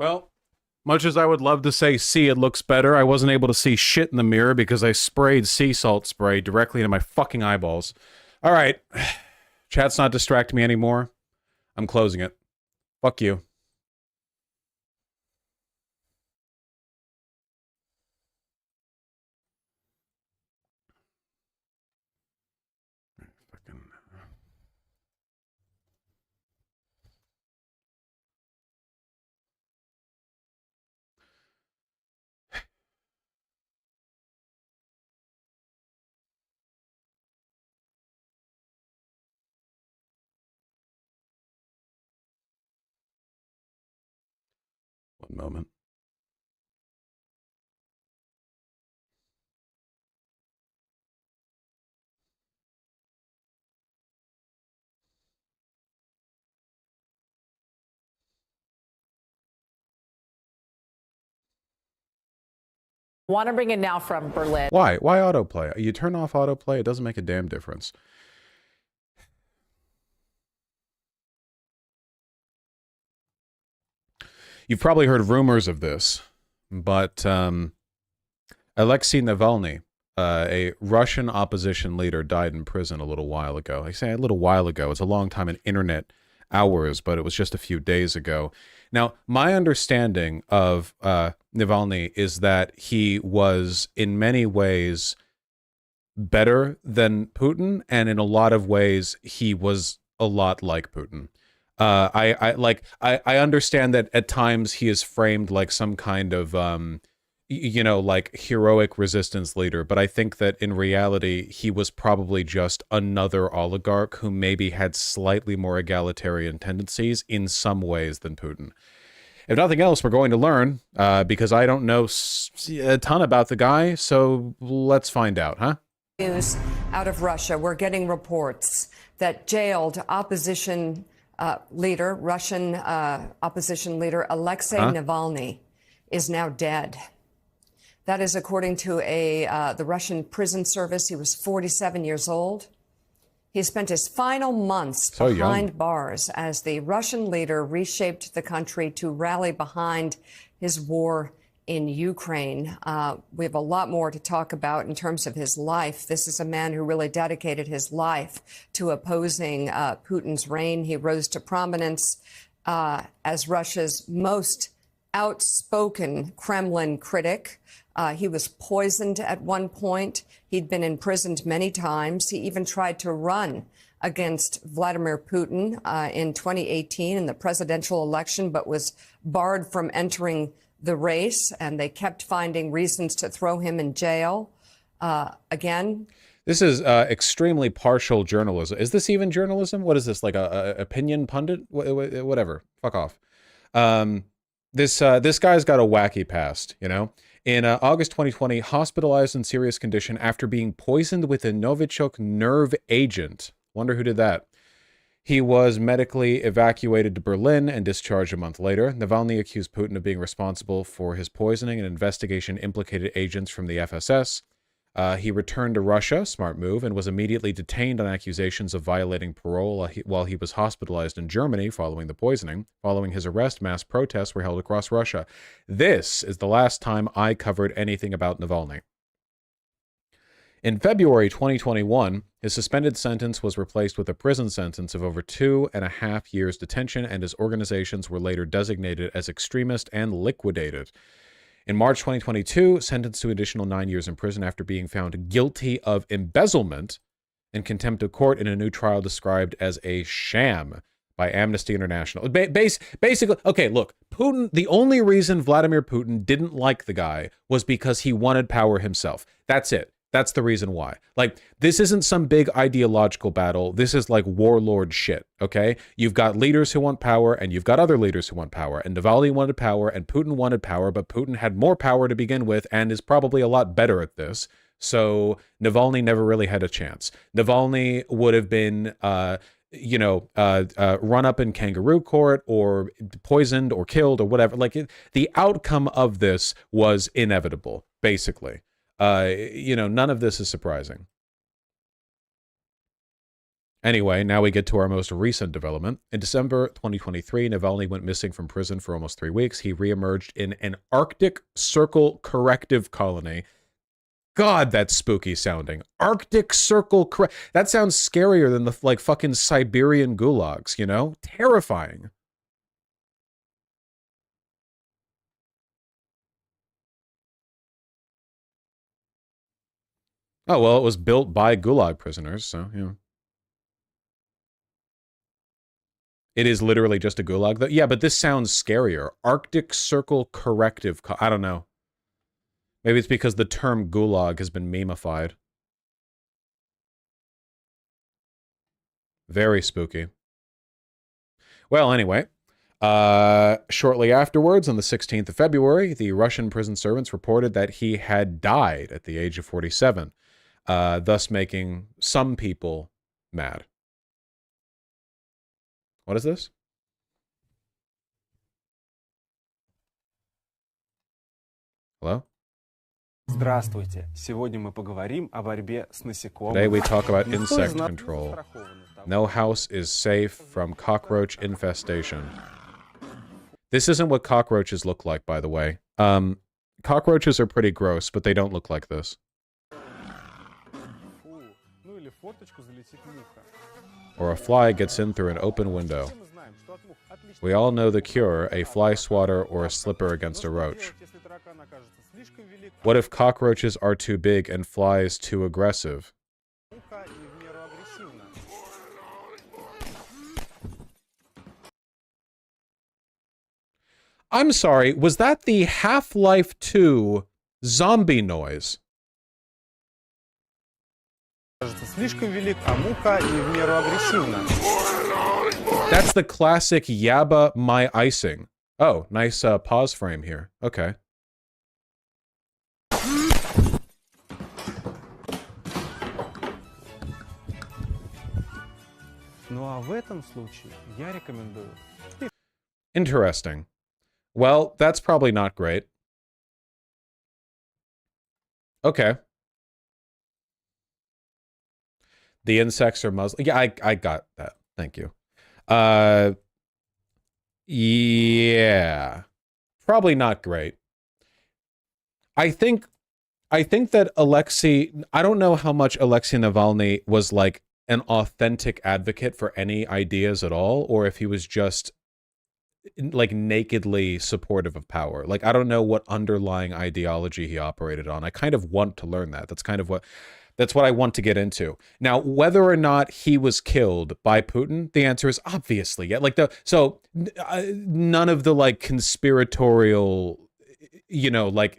Well, much as I would love to say, see, it looks better, I wasn't able to see shit in the mirror because I sprayed sea salt spray directly into my fucking eyeballs. All right. Chat's not distracting me anymore. I'm closing it. Fuck you. One moment. Want to bring in now from Berlin. Why? Why autoplay? You turn off autoplay, it doesn't make a damn difference. You've probably heard rumors of this, but Alexei Navalny, a Russian opposition leader, died in prison a little while ago. I say a little while ago. It's a long time in internet hours, but it was just a few days ago. Now, my understanding of Navalny is that he was in many ways better than Putin, and in a lot of ways he was a lot like Putin. I understand that at times he is framed like some kind of like heroic resistance leader, but I think that in reality he was probably just another oligarch who maybe had slightly more egalitarian tendencies in some ways than Putin. If nothing else, we're going to learn because I don't know a ton about the guy, so let's find out, huh? News out of Russia. We're getting reports that jailed opposition Russian opposition leader Alexei Navalny is now dead. That is according to the Russian prison service. He was 47 years old. He spent his final months behind bars as the Russian leader reshaped the country to rally behind his war in Ukraine. We have a lot more to talk about in terms of his life. This is a man who really dedicated his life to opposing Putin's reign. He rose to prominence as Russia's most outspoken Kremlin critic. He was poisoned at one point. He'd been imprisoned many times. He even tried to run against Vladimir Putin in 2018 in the presidential election, but was barred from entering the race, and they kept finding reasons to throw him in jail. Again, this is extremely partial journalism. Is this even journalism? What is this, like a opinion pundit? Whatever. Fuck off. This guy's got a wacky past, you know? In August 2020, hospitalized in serious condition after being poisoned with a Novichok nerve agent. Wonder who did that. He was medically evacuated to Berlin and discharged a month later. Navalny accused Putin of being responsible for his poisoning. An investigation implicated agents from the FSS. He returned to Russia, smart move, and was immediately detained on accusations of violating parole while he was hospitalized in Germany following the poisoning. Following his arrest, mass protests were held across Russia. This is the last time I covered anything about Navalny. In February 2021, his suspended sentence was replaced with a prison sentence of over 2.5 years detention, and his organizations were later designated as extremist and liquidated. In March 2022, sentenced to an additional 9 years in prison after being found guilty of embezzlement and contempt of court in a new trial described as a sham by Amnesty International. Basically, okay, look, Putin, the only reason Vladimir Putin didn't like the guy was because he wanted power himself. That's it. That's the reason why. Like, this isn't some big ideological battle. This is like warlord shit, okay? You've got leaders who want power, and you've got other leaders who want power. And Navalny wanted power, and Putin wanted power, but Putin had more power to begin with and is probably a lot better at this. So Navalny never really had a chance. Navalny would have been, run up in kangaroo court or poisoned or killed or whatever. Like, the outcome of this was inevitable, basically. None of this is surprising. Anyway, now we get to our most recent development. In December 2023, Navalny went missing from prison for almost 3 weeks. He reemerged in an Arctic Circle corrective colony. God, that's spooky sounding. Arctic Circle that sounds scarier than the like fucking Siberian gulags, you know? Terrifying. Oh, well, it was built by gulag prisoners, so, you know. It is literally just a gulag, though. Yeah, but this sounds scarier. Arctic Circle corrective. I don't know. Maybe it's because the term gulag has been memified. Very spooky. Well, anyway, shortly afterwards, on the 16th of February, the Russian prison servants reported that he had died at the age of 47, thus making some people mad. What is this? Hello? Здравствуйте. Сегодня мы поговорим о борьбе с насекомыми. Today we talk about insect control. No house is safe from cockroach infestation. This isn't what cockroaches look like, by the way. Cockroaches are pretty gross, but they don't look like this. Or a fly gets in through an open window. We all know the cure, a fly swatter or a slipper against a roach. What if cockroaches are too big and flies too aggressive? I'm sorry, was that the Half-Life 2 zombie noise? Слишком велик, а муха не в меру агрессивна. That's the classic Yabba My Icing. Oh, nice pause frame here. Okay. Ну а в этом случае я рекомендую. Interesting. Well, that's probably not great. Okay. The insects are Muslim. Yeah, I got that. Thank you. Yeah. Probably not great. I think that Alexei, I don't know how much Alexei Navalny was like an authentic advocate for any ideas at all, or if he was just like nakedly supportive of power. Like, I don't know what underlying ideology he operated on. I kind of want to learn that. That's what I want to get into. Now, whether or not he was killed by Putin, the answer is obviously yeah. Like none of the like conspiratorial, you know, like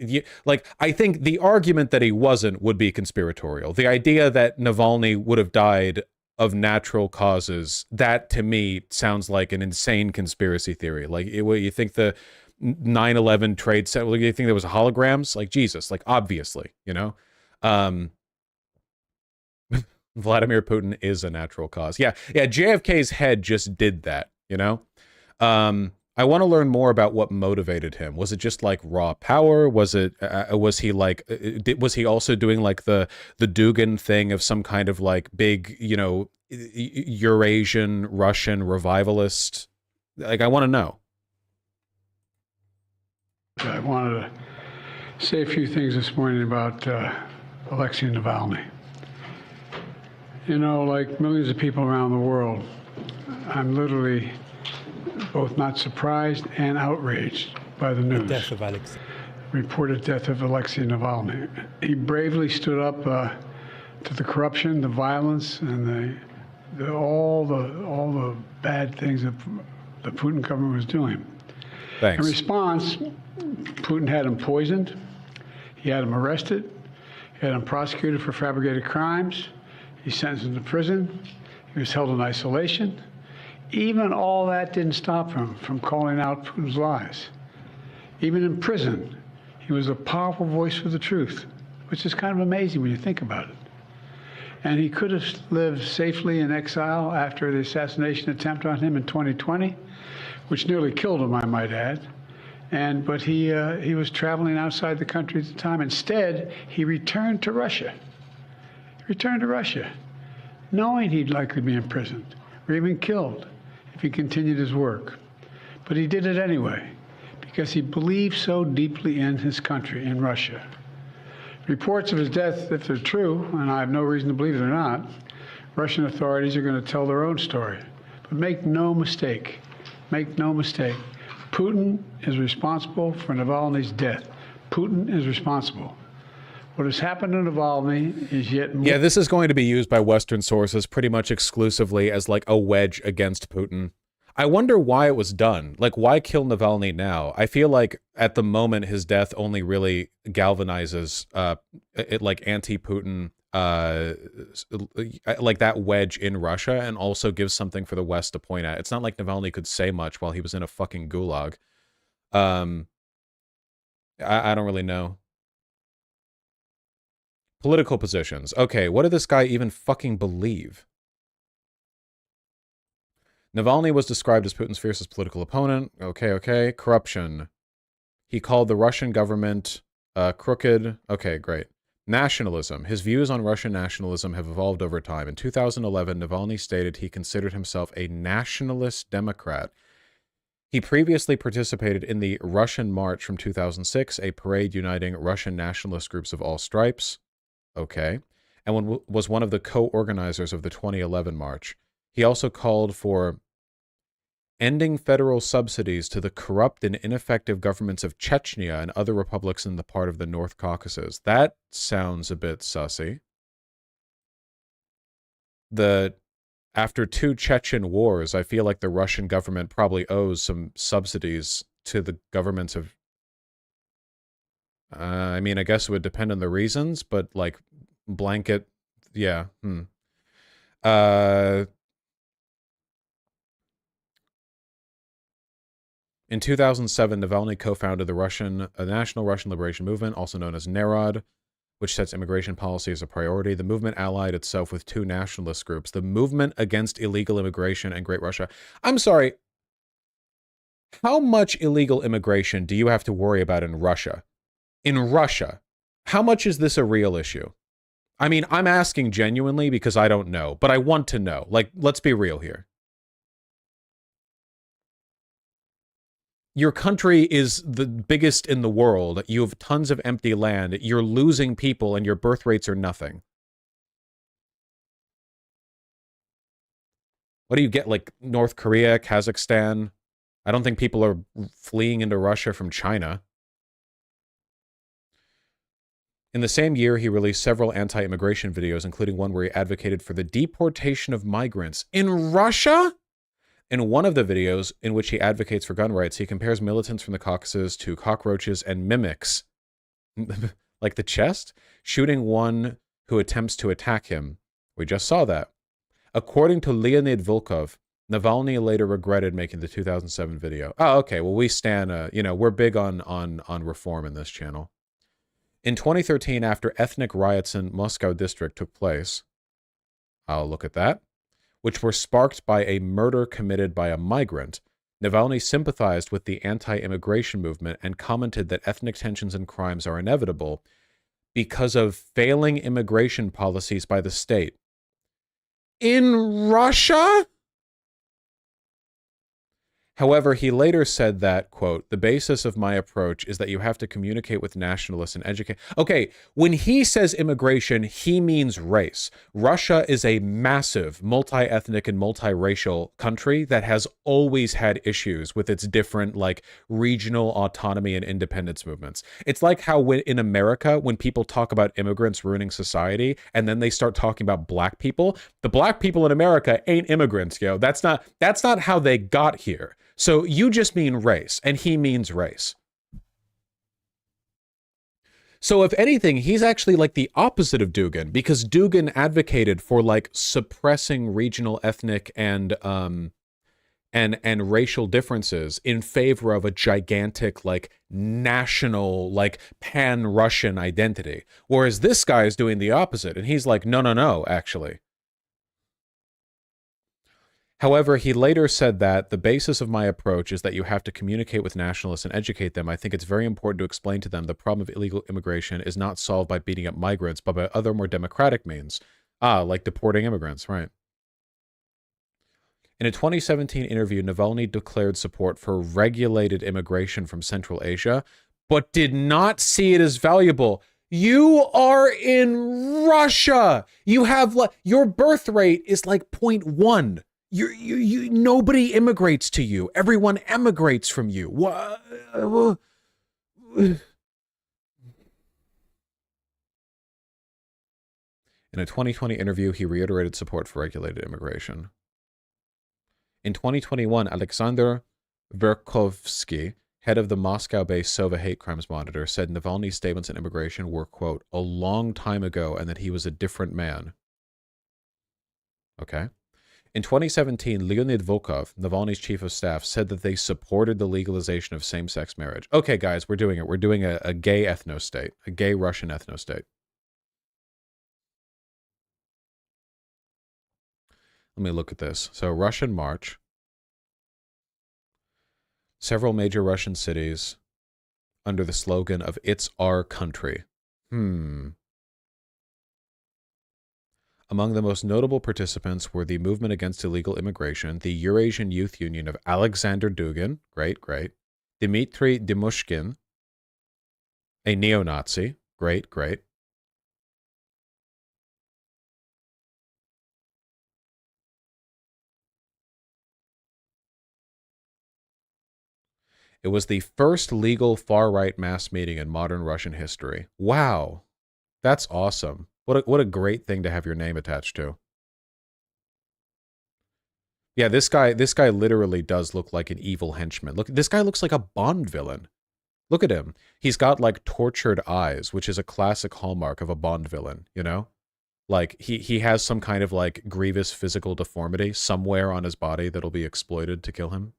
I think the argument that he wasn't would be conspiratorial. The idea that Navalny would have died of natural causes, that to me sounds like an insane conspiracy theory. Like, you think the 9/11 trade set, well, you think there was holograms? Like, Jesus, like, obviously, you know? Vladimir Putin is a natural cause. Yeah, JFK's head just did that, you know? I want to learn more about what motivated him. Was it just like raw power? Was it was he also doing like the Dugin thing of some kind of like big, you know, Eurasian Russian revivalist? Like, I want to know. I wanted to say a few things this morning about Alexei Navalny. You know, like millions of people around the world, I'm literally both not surprised and outraged by the news. Death of Alexei. Reported death of Alexei Navalny. He bravely stood up to the corruption, the violence, and all the bad things that the Putin government was doing. Thanks. In response, Putin had him poisoned. He had him arrested. He had him prosecuted for fabricated crimes. He sentenced him to prison. He was held in isolation. Even all that didn't stop him from calling out Putin's lies. Even in prison, he was a powerful voice for the truth, which is kind of amazing when you think about it. And he could have lived safely in exile after the assassination attempt on him in 2020, which nearly killed him, I might add. But he was traveling outside the country at the time. Instead, he returned to Russia. knowing he'd likely be imprisoned or even killed if he continued his work. But he did it anyway, because he believed so deeply in his country, in Russia. Reports of his death, if they're true, and I have no reason to believe they're not, Russian authorities are going to tell their own story. But make no mistake, Putin is responsible for Navalny's death. Putin is responsible. What has happened to Navalny is yet more... Yeah, this is going to be used by Western sources pretty much exclusively as like a wedge against Putin. I wonder why it was done. Like, why kill Navalny now? I feel like at the moment his death only really galvanizes like anti-Putin, like that wedge in Russia, and also gives something for the West to point at. It's not like Navalny could say much while he was in a fucking gulag. I don't really know. Political positions. Okay, what did this guy even fucking believe? Navalny was described as Putin's fiercest political opponent. Okay. Corruption. He called the Russian government crooked. Okay, great. Nationalism. His views on Russian nationalism have evolved over time. In 2011, Navalny stated he considered himself a nationalist Democrat. He previously participated in the Russian March from 2006, a parade uniting Russian nationalist groups of all stripes. Okay. And was one of the co-organizers of the 2011 March. He also called for ending federal subsidies to the corrupt and ineffective governments of Chechnya and other republics in the part of the North Caucasus. That sounds a bit sussy. After 2 Chechen wars, I feel like the Russian government probably owes some subsidies to the governments of... I mean, I guess it would depend on the reasons, but like blanket... Yeah. In 2007, Navalny co-founded the National Russian Liberation Movement, also known as Narod, which sets immigration policy as a priority. The movement allied itself with 2 nationalist groups, the Movement Against Illegal Immigration and Great Russia. I'm sorry, how much illegal immigration do you have to worry about in Russia? In Russia, how much is this a real issue? I mean, I'm asking genuinely because I don't know, but I want to know. Like, let's be real here. Your country is the biggest in the world. You have tons of empty land. You're losing people and your birth rates are nothing. What do you get, like North Korea, Kazakhstan? I don't think people are fleeing into Russia from China. In the same year, he released several anti-immigration videos, including one where he advocated for the deportation of migrants in Russia. In one of the videos in which he advocates for gun rights, he compares militants from the Caucasus to cockroaches and mimics, like the chest, shooting one who attempts to attack him. We just saw that. According to Leonid Volkov, Navalny later regretted making the 2007 video. Oh, okay. Well, we stand, we're big on reform in this channel. In 2013, after ethnic riots in Moscow district took place, I'll look at that, which were sparked by a murder committed by a migrant, Navalny sympathized with the anti-immigration movement and commented that ethnic tensions and crimes are inevitable because of failing immigration policies by the state. In Russia? However, he later said that, quote, the basis of my approach is that you have to communicate with nationalists and educate. Okay, when he says immigration, he means race. Russia is a massive multi-ethnic and multiracial country that has always had issues with its different, like, regional autonomy and independence movements. It's like how in America, when people talk about immigrants ruining society, and then they start talking about black people, the black people in America ain't immigrants, yo. That's not how they got here. So you just mean race, and he means race. So if anything, he's actually like the opposite of Dugin, because Dugin advocated for like suppressing regional, ethnic, and racial differences in favor of a gigantic, like national, like pan-Russian identity. Whereas this guy is doing the opposite, and he's like, no, actually. However, he later said that the basis of my approach is that you have to communicate with nationalists and educate them. I think it's very important to explain to them the problem of illegal immigration is not solved by beating up migrants, but by other more democratic means. Ah, like deporting immigrants, right. In a 2017 interview, Navalny declared support for regulated immigration from Central Asia, but did not see it as valuable. You are in Russia. You have your birth rate is like 0.1. You nobody immigrates to you. Everyone emigrates from you. What? In a 2020 interview, he reiterated support for regulated immigration. In 2021, Alexander Verkhovsky, head of the Moscow-based Sova Hate Crimes Monitor, said Navalny's statements on immigration were, quote, a long time ago and that he was a different man. Okay. In 2017, Leonid Volkov, Navalny's chief of staff, said that they supported the legalization of same-sex marriage. Okay, guys, we're doing it. We're doing a gay ethno-state, a gay Russian ethno-state. Let me look at this. So, Russian March. Several major Russian cities under the slogan of It's Our Country. Among the most notable participants were the Movement Against Illegal Immigration, the Eurasian Youth Union of Alexander Dugin, great, Dmitry Dimushkin, a neo-Nazi, great. It was the first legal far-right mass meeting in modern Russian history. Wow, that's awesome. What a great thing to have your name attached to. Yeah, this guy literally does look like an evil henchman. Look, this guy looks like a Bond villain. Look at him. He's got like tortured eyes, which is a classic hallmark of a Bond villain, you know? Like he has some kind of like grievous physical deformity somewhere on his body that'll be exploited to kill him.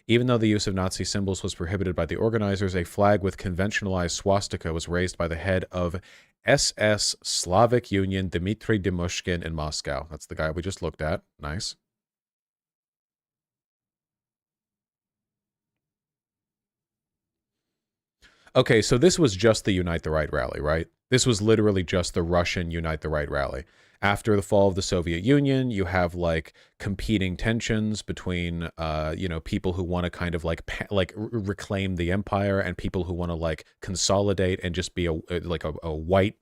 Even though the use of Nazi symbols was prohibited by the organizers, a flag with conventionalized swastika was raised by the head of SS Slavic Union, Dmitry Dimushkin, in Moscow. That's the guy we just looked at. Nice. Okay, so this was just the Unite the Right rally, right? This was literally just the Russian Unite the Right rally. After the fall of the Soviet Union, you have like competing tensions between, you know, people who want to kind of like reclaim the empire and people who want to like consolidate and just be a white,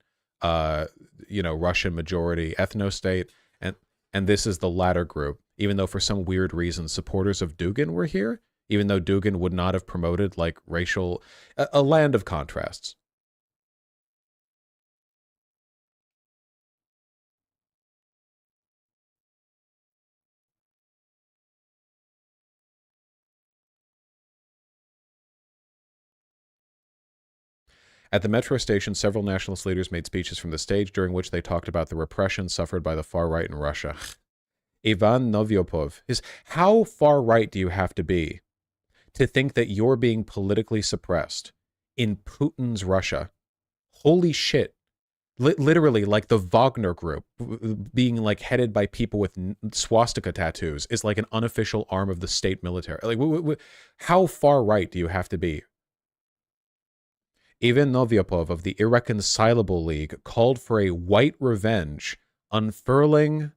you know, Russian majority ethno-state. And this is the latter group, even though for some weird reason supporters of Dugin were here, even though Dugin would not have promoted like racial, a land of contrasts. At the metro station, several nationalist leaders made speeches from the stage during which they talked about the repression suffered by the far right in Russia. Ivan Novyopov is, how far right do you have to be to think that you're being politically suppressed in Putin's Russia? Holy shit. Literally, like the Wagner group being like headed by people with swastika tattoos is like an unofficial arm of the state military. Like, how far right do you have to be? Ivan Novyopov of the Irreconcilable League called for a white revenge, unfurling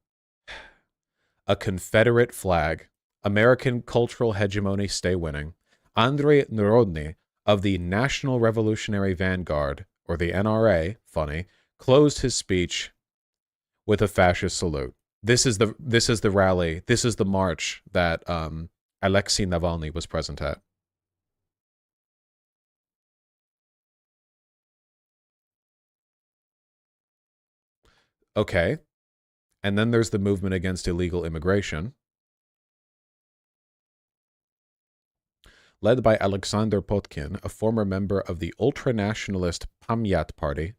a Confederate flag. American cultural hegemony stay winning. Andrei Narodny of the National Revolutionary Vanguard, or the NRA, funny, closed his speech with a fascist salute. This is the rally. This is the march that Alexei Navalny was present at. Okay. And then there's the movement against illegal immigration, led by Alexander Potkin, a former member of the ultra-nationalist Pamyat Party,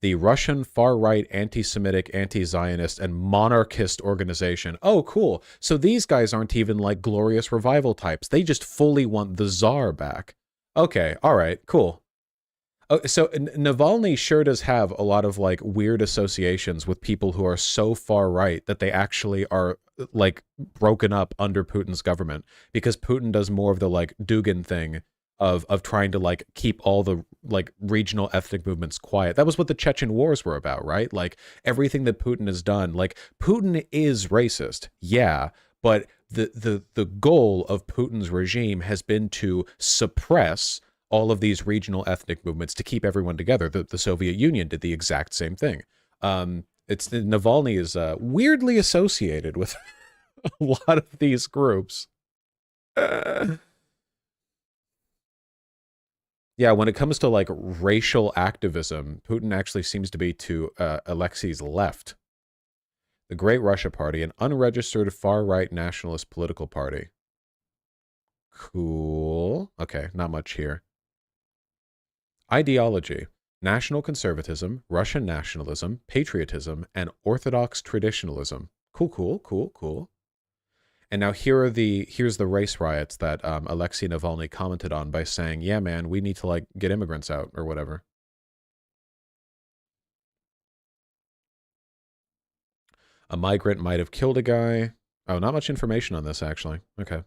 the Russian far-right anti-Semitic, anti-Zionist, and monarchist organization. Oh, cool. So these guys aren't even like glorious revival types. They just fully want the Tsar back. Okay, all right, cool. Oh, so Navalny sure does have a lot of like weird associations with people who are so far right that they actually are like broken up under Putin's government, because Putin does more of the like Dugin thing of trying to like keep all the like regional ethnic movements quiet. That was what the Chechen wars were about, right? Like everything that Putin has done, like Putin is racist, yeah, but the goal of Putin's regime has been to suppress all of these regional ethnic movements to keep everyone together. The Soviet Union did the exact same thing. Navalny is weirdly associated with a lot of these groups. Yeah, when it comes to like racial activism, Putin actually seems to be to Alexei's left. The Great Russia Party, an unregistered far-right nationalist political party. Cool. Okay, not much here. Ideology: national conservatism, Russian nationalism, patriotism, and Orthodox traditionalism. Cool, cool, cool, cool. And now here's the race riots that Alexei Navalny commented on by saying, yeah, man, we need to like get immigrants out or whatever. A migrant might have killed a guy. Oh, not much information on this, actually. Okay.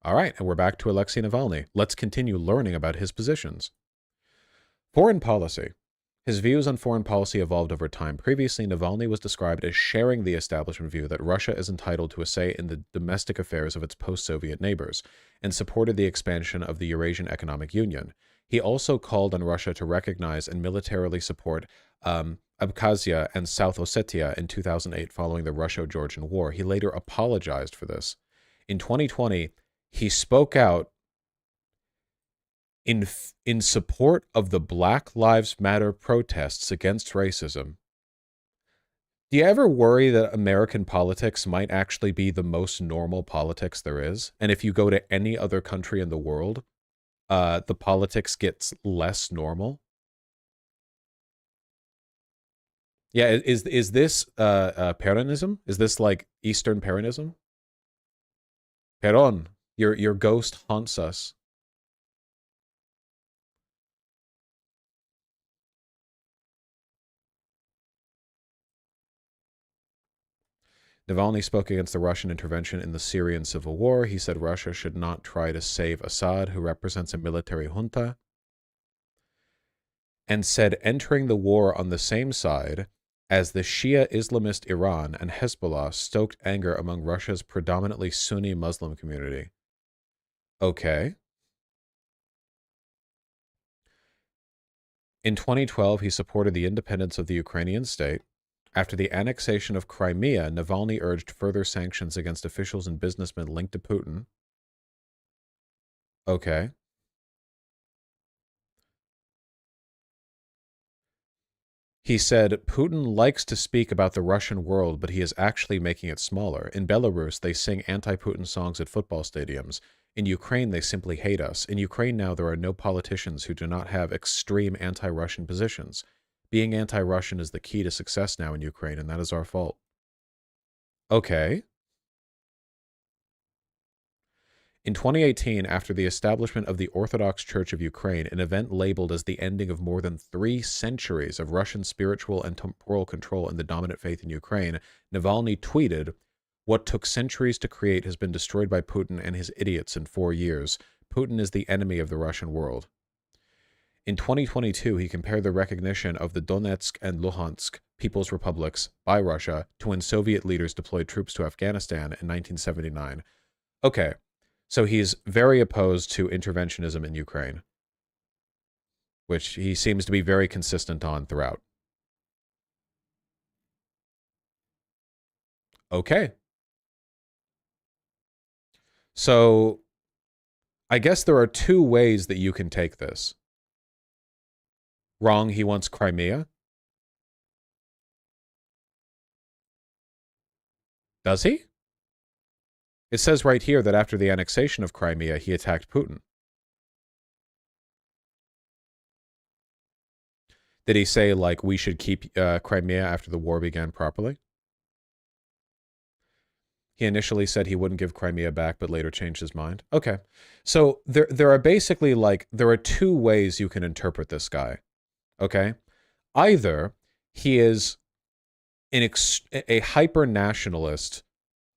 All right, and we're back to Alexei Navalny. Let's continue learning about his positions. Foreign policy. His views on foreign policy evolved over time. Previously, Navalny was described as sharing the establishment view that Russia is entitled to a say in the domestic affairs of its post-Soviet neighbors, and supported the expansion of the Eurasian Economic Union. He also called on Russia to recognize and militarily support Abkhazia and South Ossetia in 2008 following the Russo-Georgian War. He later apologized for this. In 2020, he spoke out in support of the Black Lives Matter protests against racism. Do you ever worry that American politics might actually be the most normal politics there is? And if you go to any other country in the world, the politics gets less normal? Yeah, is this Peronism? Is this like Eastern Peronism? Peron, your ghost haunts us. Navalny spoke against the Russian intervention in the Syrian civil war. He said Russia should not try to save Assad, who represents a military junta, and said entering the war on the same side as the Shia Islamist Iran and Hezbollah stoked anger among Russia's predominantly Sunni Muslim community. Okay. In 2012, he supported the independence of the Ukrainian state. After the annexation of Crimea, Navalny urged further sanctions against officials and businessmen linked to Putin. Okay. He said, Putin likes to speak about the Russian world, but he is actually making it smaller. In Belarus, they sing anti-Putin songs at football stadiums. In Ukraine, they simply hate us. In Ukraine now, there are no politicians who do not have extreme anti-Russian positions. Being anti-Russian is the key to success now in Ukraine, and that is our fault. Okay. In 2018, after the establishment of the Orthodox Church of Ukraine, an event labeled as the ending of more than 3 centuries of Russian spiritual and temporal control in the dominant faith in Ukraine, Navalny tweeted, "What took centuries to create has been destroyed by Putin and his idiots in 4 years. Putin is the enemy of the Russian world." In 2022, he compared the recognition of the Donetsk and Luhansk People's Republics by Russia to when Soviet leaders deployed troops to Afghanistan in 1979. Okay, so he's very opposed to interventionism in Ukraine, which he seems to be very consistent on throughout. Okay. So I guess there are 2 ways that you can take this. Wrong, he wants Crimea. Does he? It says right here that after the annexation of Crimea, he attacked Putin. Did he say, like, we should keep Crimea after the war began properly? He initially said he wouldn't give Crimea back, but later changed his mind. Okay. So there are basically, like, there are 2 ways you can interpret this guy. Okay? Either he is a hyper-nationalist,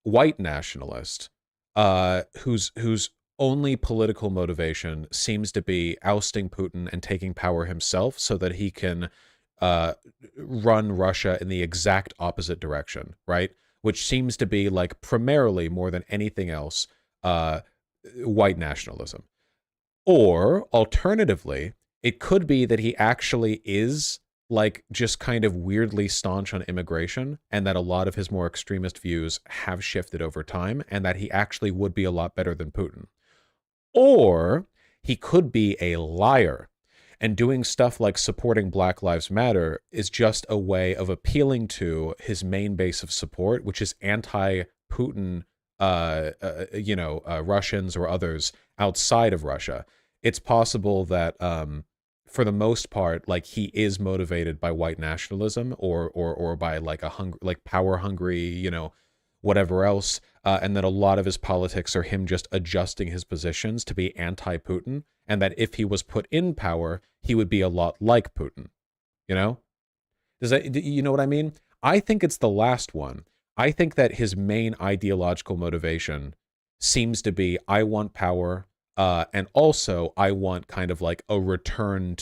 white nationalist, whose only political motivation seems to be ousting Putin and taking power himself so that he can run Russia in the exact opposite direction, right? Which seems to be, like, primarily, more than anything else, white nationalism. Or, alternatively, it could be that he actually is, like, just kind of weirdly staunch on immigration, and that a lot of his more extremist views have shifted over time, and that he actually would be a lot better than Putin. Or he could be a liar, and doing stuff like supporting Black Lives Matter is just a way of appealing to his main base of support, which is anti-Putin, Russians or others outside of Russia. It's possible that, for the most part, like, he is motivated by white nationalism or by like power hungry, whatever else, and that a lot of his politics are him just adjusting his positions to be anti-Putin, and that if he was put in power, he would be a lot like Putin. Does that, you know what I mean? I think it's the last one. I think that his main ideological motivation seems to be, I want power, and also I want kind of like a return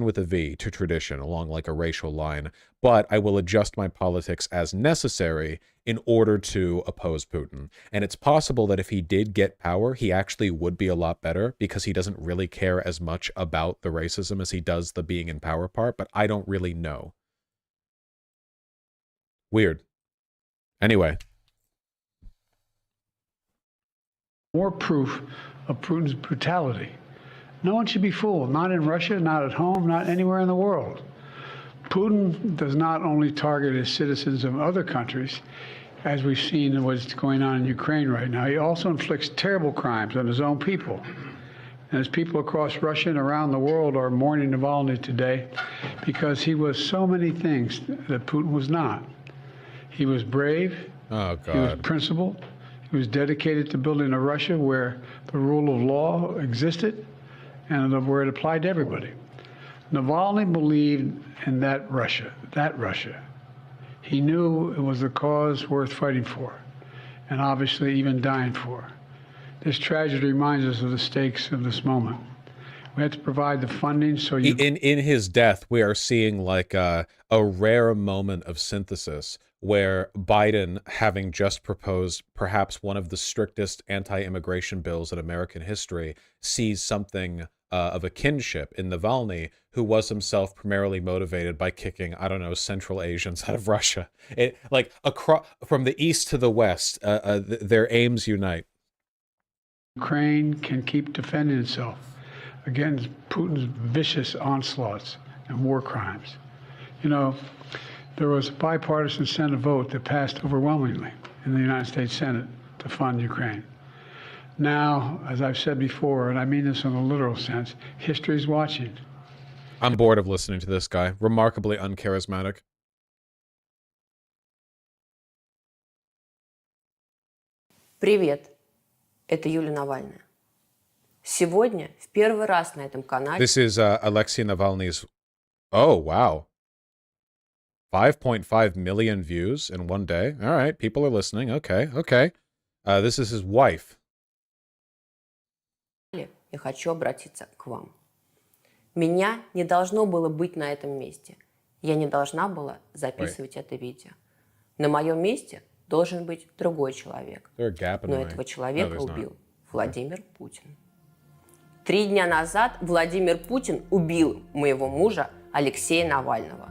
with a V to tradition along like a racial line, but I will adjust my politics as necessary in order to oppose Putin. And it's possible that if he did get power, he actually would be a lot better because he doesn't really care as much about the racism as he does the being in power part, but I don't really know. Weird. Anyway. More proof of Putin's brutality. No one should be fooled, not in Russia, not at home, not anywhere in the world. Putin does not only target his citizens of other countries, as we've seen what's going on in Ukraine right now, he also inflicts terrible crimes on his own people. And as people across Russia and around the world are mourning Navalny today because he was so many things that Putin was not. He was brave, oh, God. He was principled, he was dedicated to building a Russia where the rule of law existed and where it applied to everybody. Navalny believed in that Russia. He knew it was a cause worth fighting for, and obviously even dying for. This tragedy reminds us of the stakes of this moment. We had to provide the funding so you... In his death, we are seeing like a rare moment of synthesis where Biden, having just proposed perhaps one of the strictest anti-immigration bills in American history, sees something of a kinship in Navalny, who was himself primarily motivated by kicking, I don't know, Central Asians out of Russia. Like across from the east to the west, their aims unite. Ukraine can keep defending itself against Putin's vicious onslaughts and war crimes. There was a bipartisan Senate vote that passed overwhelmingly in the United States Senate to fund Ukraine. Now, as I've said before, and I mean this in a literal sense, history's watching. I'm bored of listening to this guy. Remarkably uncharismatic. Привет, это Юлия Навальная. Сегодня в первый раз на этом канале... This is Alexei Navalny's... Oh, wow. 5.5 million views in one day. All right, people are listening. Okay. This is his wife. Я хочу обратиться к вам. Меня не должно было быть на этом месте. Я не должна была записывать это видео. На моем месте должен быть другой человек. Но этого человека убил Владимир Путин. 3 дня назад Владимир Путин убил моего мужа Алексея Навального.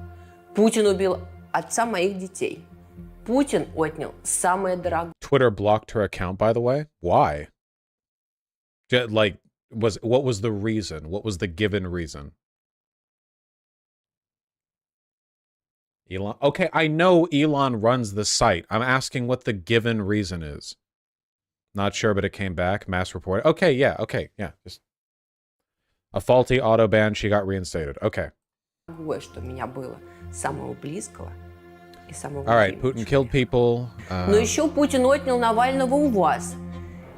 Путин убил отца моих детей. Путин отнял самое дорогое. Twitter blocked her account, by the way. Why? Like, what was the reason? What was the given reason? Elon. Okay, I know Elon runs the site. I'm asking what the given reason is. Not sure, but it came back. Mass report. Okay, yeah. Just a faulty auto ban. She got reinstated. Okay. Что меня было самого близкого и самого. All right, Putin killed people. Но еще Путин отнял Навального у вас.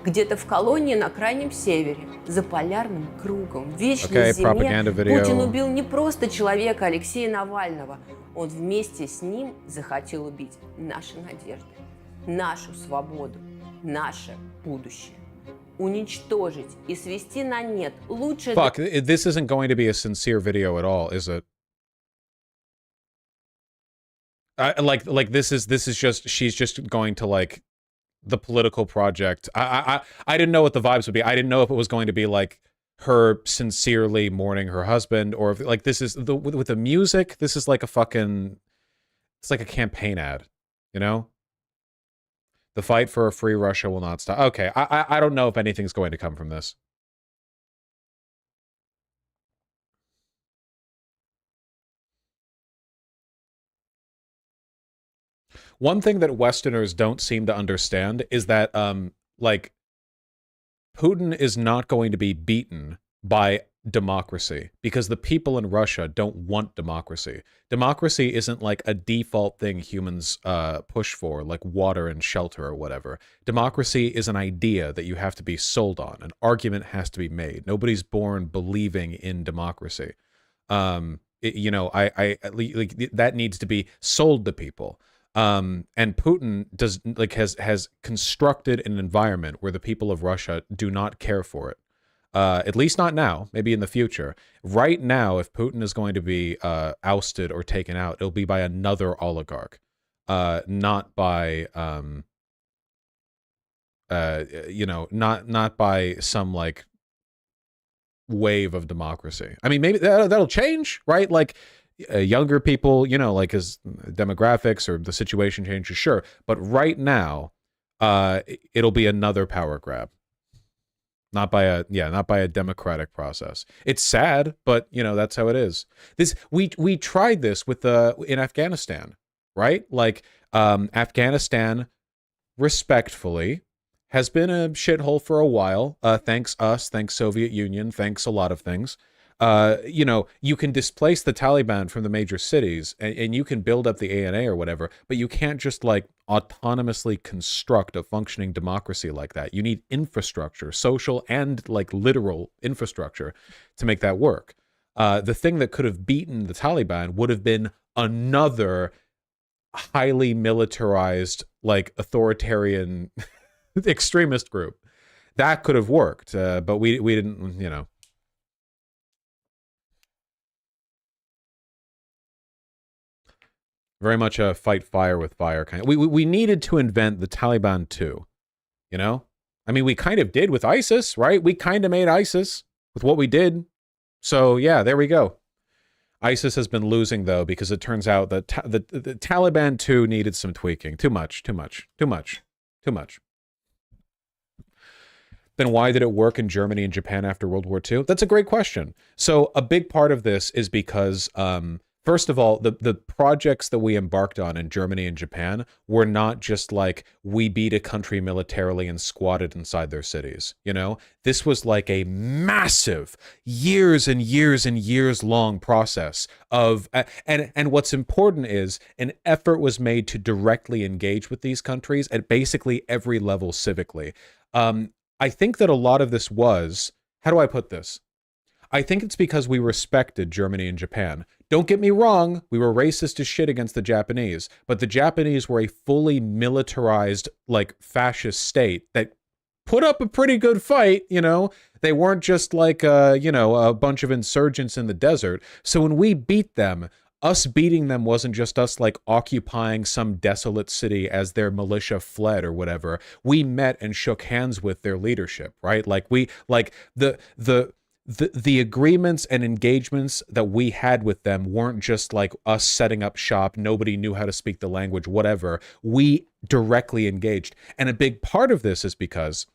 Где-то в колонии на крайнем севере, за полярным кругом, в вечной зиме, Путин убил не просто человека Алексея Навального, он вместе с ним захотел убить наши надежды, нашу свободу, наше будущее. Уничтожить и свести на нет лучшее... Fuck, this isn't going to be a sincere video at all, is it? Like this is just, she's just going to like the political project. I didn't know what the vibes would be. I didn't know if it was going to be like her sincerely mourning her husband, or if like this is with the music, this is like a fucking, it's like a campaign ad, you know? The fight for a free Russia will not stop. Okay, I don't know if anything's going to come from this. One thing that Westerners don't seem to understand is that, like, Putin is not going to be beaten by democracy, because the people in Russia don't want democracy. Democracy isn't like a default thing humans push for, like water and shelter or whatever. Democracy is an idea that you have to be sold on. An argument has to be made. Nobody's born believing in democracy. You know, like, that needs to be sold to people. And Putin has constructed an environment where the people of Russia do not care for it. At least not now, maybe in the future. Right now, if Putin is going to be ousted or taken out, it'll be by another oligarch, not by you know, not by some like wave of democracy. I mean, maybe that'll change, right? Like younger people, you know, like as demographics or the situation changes, sure. But right now, it'll be another power grab. Not by a democratic process. It's sad, but you know, that's how it is. We tried this with in Afghanistan, right? Like Afghanistan respectfully has been a shithole for a while. Thanks us, thanks Soviet Union, thanks a lot of things. You know, you can displace the Taliban from the major cities and you can build up the ANA or whatever, but you can't just like autonomously construct a functioning democracy like that. You need infrastructure, social and like literal infrastructure to make that work. The thing that could have beaten the Taliban would have been another highly militarized, like authoritarian extremist group. That could have worked, but we didn't, you know. Very much a fight fire with fire kind of. We needed to invent the Taliban too, you know? I mean, we kind of did with ISIS, right? We kind of made ISIS with what we did. So yeah, there we go. ISIS has been losing though, because it turns out that the Taliban too needed some tweaking. Too much. Then why did it work in Germany and Japan after World War II? That's a great question. So a big part of this is because, first of all, the projects that we embarked on in Germany and Japan were not just like we beat a country militarily and squatted inside their cities, you know? This was like a massive years and years and years long process of, and what's important is an effort was made to directly engage with these countries at basically every level civically. I think that a lot of this was, how do I put this? I think it's because we respected Germany and Japan. Don't get me wrong, we were racist as shit against the Japanese, but the Japanese were a fully militarized, like, fascist state that put up a pretty good fight, you know? They weren't just like, you know, a bunch of insurgents in the desert. So when we beat them, us beating them wasn't just us like occupying some desolate city as their militia fled or whatever. We met and shook hands with their leadership, right? Like we, like the agreements and engagements that we had with them weren't just like us setting up shop. Nobody knew how to speak the language, whatever. We directly engaged. And a big part of this is because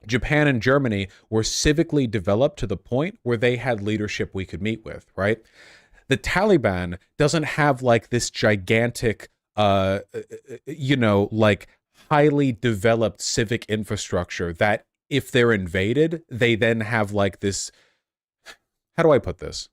Japan and Germany were civically developed to the point where they had leadership we could meet with, right? The Taliban doesn't have like this gigantic, you know, like highly developed civic infrastructure that if they're invaded, they then have like this, how do I put this?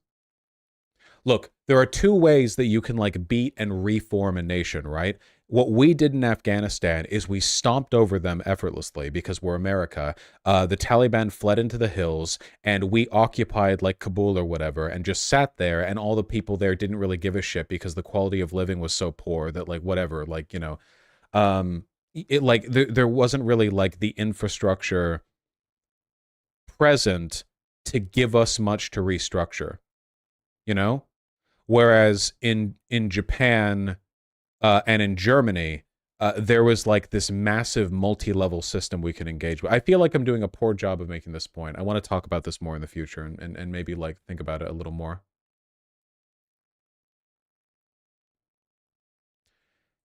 Look, there are two ways that you can like beat and reform a nation, right? What we did in Afghanistan is we stomped over them effortlessly because we're America. The Taliban fled into the hills and we occupied like Kabul or whatever and just sat there, and all the people there didn't really give a shit because the quality of living was so poor that like whatever, like, you know, there wasn't really like the infrastructure present to give us much to restructure, you know? Whereas in Japan and in Germany, there was like this massive multi-level system we can engage with. I feel like I'm doing a poor job of making this point. I want to talk about this more in the future and maybe like think about it a little more.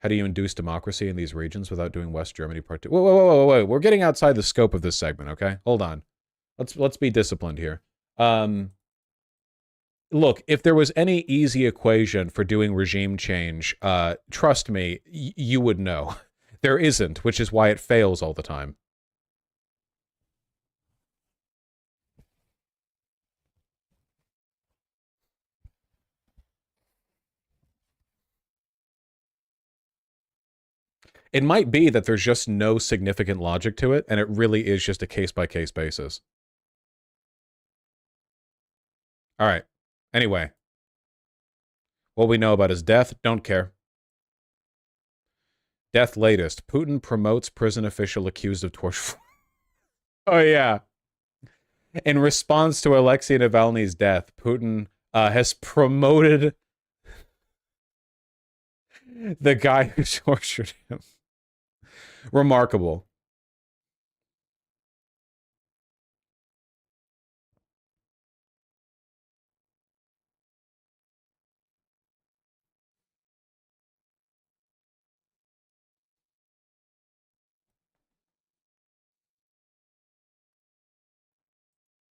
How do you induce democracy in these regions without doing West Germany part 2? Whoa. We're getting outside the scope of this segment, okay? Hold on. Let's be disciplined here. Look, if there was any easy equation for doing regime change, trust me, you would know. There isn't, which is why it fails all the time. It might be that there's just no significant logic to it, and it really is just a case-by-case basis. All right. Anyway. What we know about his death, don't care. Death latest. Putin promotes prison official accused of torture. Oh, yeah. In response to Alexei Navalny's death, Putin has promoted the guy who tortured him. Remarkable.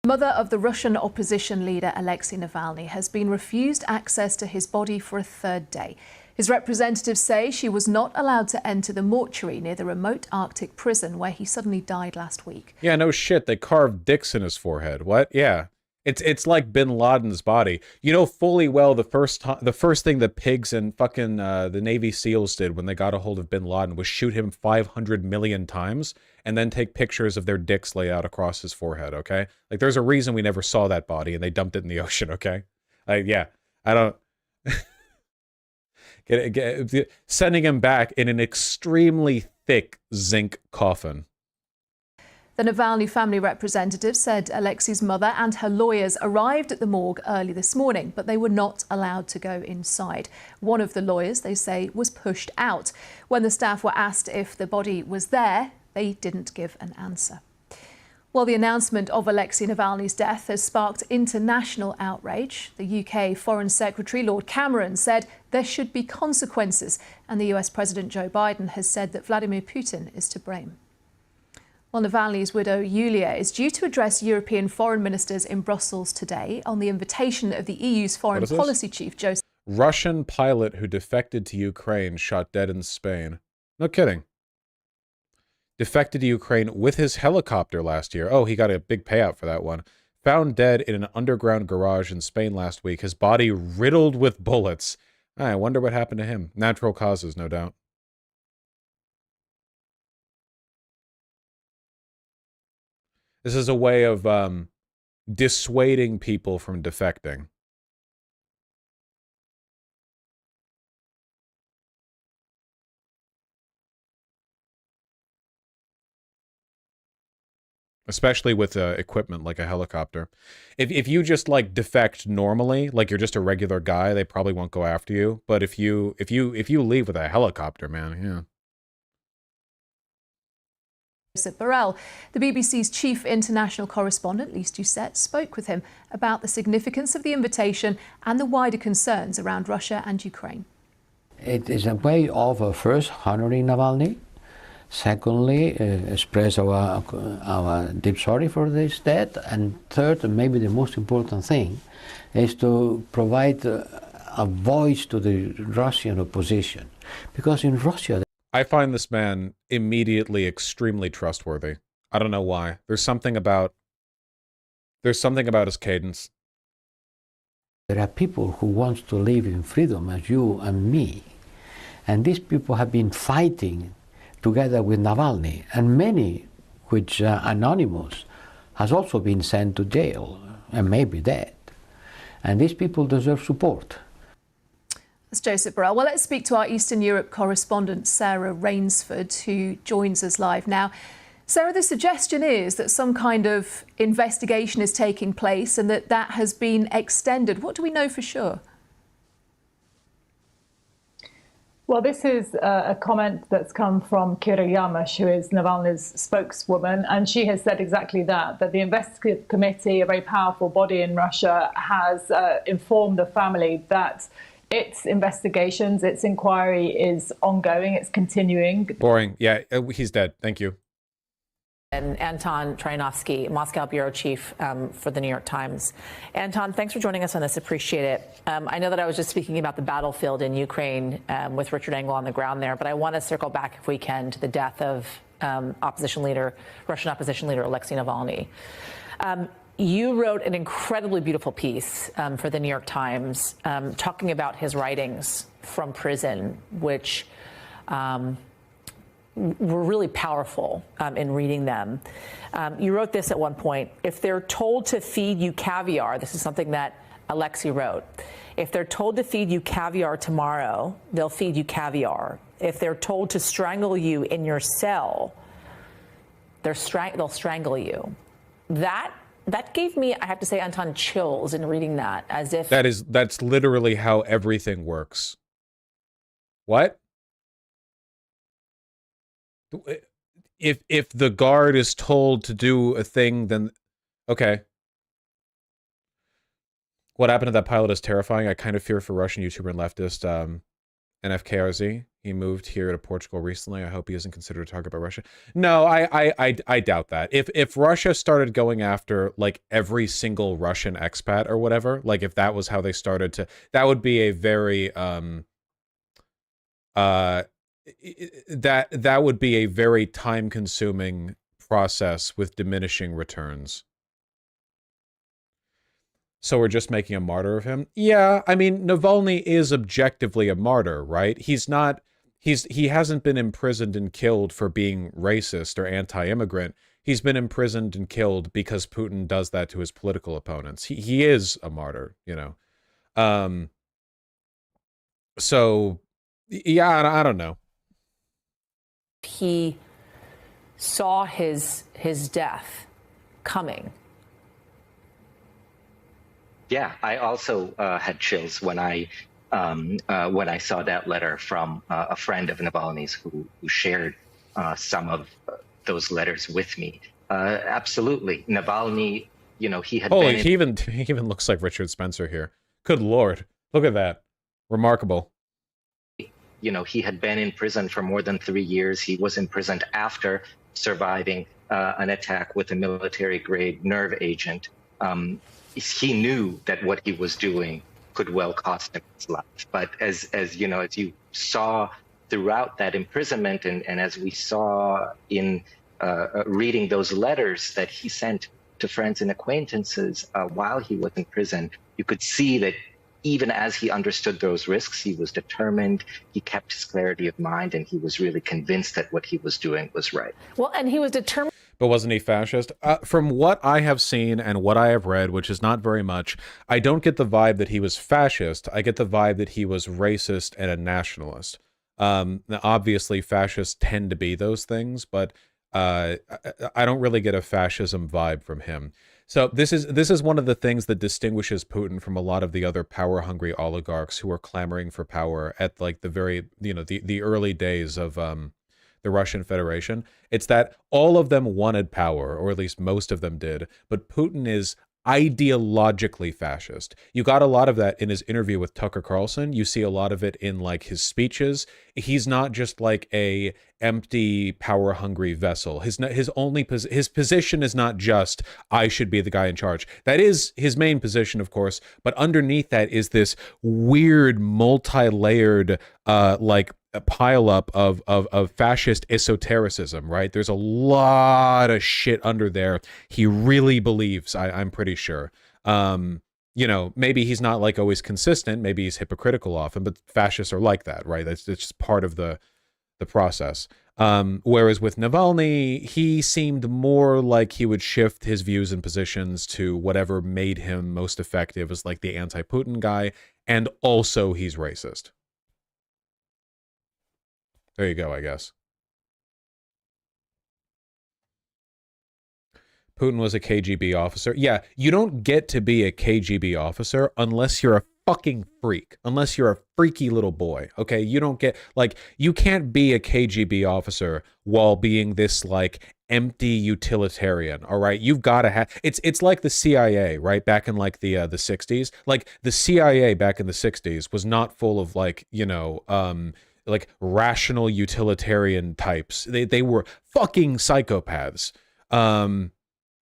Mother of the Russian opposition leader Alexei Navalny has been refused access to his body for a third day. His representatives say she was not allowed to enter the mortuary near the remote Arctic prison where he suddenly died last week. Yeah, no shit. They carved dicks in his forehead. What? Yeah. It's like Bin Laden's body. You know fully well the first thing the pigs and fucking the Navy SEALs did when they got a hold of Bin Laden was shoot him 500 million times and then take pictures of their dicks laid out across his forehead, okay? Like, there's a reason we never saw that body and they dumped it in the ocean, okay? Yeah, I don't... sending him back in an extremely thick zinc coffin. The Navalny family representative said Alexei's mother and her lawyers arrived at the morgue early this morning, but they were not allowed to go inside. One of the lawyers, they say, was pushed out. When the staff were asked if the body was there, they didn't give an answer. Well, the announcement of Alexei Navalny's death has sparked international outrage. The UK Foreign Secretary Lord Cameron said there should be consequences, and the US President Joe Biden has said that Vladimir Putin is to blame. Well, Navalny's widow, Yulia, is due to address European foreign ministers in Brussels today on the invitation of the EU's foreign policy chief, Joseph. Russian pilot who defected to Ukraine shot dead in Spain. No kidding. Defected to Ukraine with his helicopter last year. Oh, he got a big payout for that one. Found dead in an underground garage in Spain last week. His body riddled with bullets. I wonder what happened to him. Natural causes, no doubt. This is a way of dissuading people from defecting. Especially with equipment like a helicopter. If you just like defect normally, like you're just a regular guy, they probably won't go after you. But if you leave with a helicopter, man, yeah. Joseph Borrell. The BBC's chief international correspondent, Lise Doucette, spoke with him about the significance of the invitation and the wider concerns around Russia and Ukraine. It is a way of first honoring Navalny, secondly express our deep sorry for this death, and third, and maybe the most important thing, is to provide a voice to the Russian opposition, because in Russia I find this man immediately extremely trustworthy. I don't know why. There's something about his cadence. There are people who want to live in freedom as you and me. And these people have been fighting together with Navalny. And many, which are anonymous, has also been sent to jail and maybe dead. And these people deserve support. That's Joseph Burrell. Well, let's speak to our Eastern Europe correspondent, Sarah Rainsford, who joins us live now. Sarah, the suggestion is that some kind of investigation is taking place and that has been extended. What do we know for sure? Well, this is a comment that's come from Kira Yarmysh, who is Navalny's spokeswoman, and she has said exactly that the investigative committee, a very powerful body in Russia, has informed the family that its investigations, its inquiry is ongoing, it's continuing. Boring. Yeah, he's dead. Thank you. And Anton Troyanovsky, Moscow bureau chief for the New York Times. Anton, thanks for joining us on this. Appreciate it. I know that I was just speaking about the battlefield in Ukraine with Richard Engel on the ground there, but I want to circle back, if we can, to the death of Russian opposition leader Alexei Navalny. You wrote an incredibly beautiful piece for the New York Times talking about his writings from prison, which were really powerful in reading them. You wrote this at one point: if they're told to feed you caviar, this is something that Alexei wrote, if they're told to feed you caviar tomorrow, they'll feed you caviar. If they're told to strangle you in your cell, they'll strangle you. That gave me, I have to say, Anton, chills in reading that, as if... That's literally how everything works. What? If the guard is told to do a thing, then okay. What happened to that pilot is terrifying. I kind of fear for Russian YouTuber and leftist NFKRZ. He moved here to Portugal recently. I hope he isn't considered a target by Russia. No, I doubt that. If Russia started going after like every single Russian expat or whatever, like if that was how they started to, that would be a very that would be a very time-consuming process with diminishing returns. So we're just making a martyr of him? Yeah, I mean, Navalny is objectively a martyr, right? He hasn't been imprisoned and killed for being racist or anti-immigrant. He's been imprisoned and killed because Putin does that to his political opponents. He is a martyr, you know. So yeah, I don't know. He saw his death coming. Yeah, I also had chills when I saw that letter from a friend of Navalny's who shared some of those letters with me. Absolutely, Navalny. You know, he had. Holy, he even looks like Richard Spencer here. Good Lord, look at that, remarkable. You know, he had been in prison for more than 3 years. He was imprisoned after surviving an attack with a military-grade nerve agent. He knew that what he was doing could well cost him his life. But as you know, as you saw throughout that imprisonment, and as we saw in reading those letters that he sent to friends and acquaintances while he was in prison, you could see that even as he understood those risks, he was determined, he kept his clarity of mind, and he was really convinced that what he was doing was right. Well, and he was determined. But wasn't he fascist? From what I have seen and what I have read, which is not very much, I don't get the vibe that he was fascist. I get the vibe that he was racist and a nationalist. Now, obviously, fascists tend to be those things, but I don't really get a fascism vibe from him. So this is one of the things that distinguishes Putin from a lot of the other power-hungry oligarchs who are clamoring for power at like the very, you know, the early days of the Russian Federation. It's that all of them wanted power, or at least most of them did, but Putin is ideologically fascist. You got a lot of that in his interview with Tucker Carlson. You see a lot of it in like his speeches. He's not just like a empty power hungry vessel. His position is not just I should be the guy in charge. That is his main position, of course, but underneath that is this weird multi-layered like a pileup of fascist esotericism, right? There's a lot of shit under there. He really believes, I'm pretty sure. You know, maybe he's not like always consistent. Maybe he's hypocritical often, but fascists are like that, right? It's just part of the process. Whereas with Navalny, he seemed more like he would shift his views and positions to whatever made him most effective as like the anti-Putin guy. And also he's racist. There you go, I guess. Putin was a KGB officer. Yeah, you don't get to be a KGB officer unless you're a fucking freak, unless you're a freaky little boy, okay? You don't get, like, you can't be a KGB officer while being this, like, empty utilitarian, all right? You've got to have, it's like the CIA, right? Back in, like, the 60s. Like, the CIA back in the 60s was not full of, like, you know, like, rational utilitarian types. They were fucking psychopaths.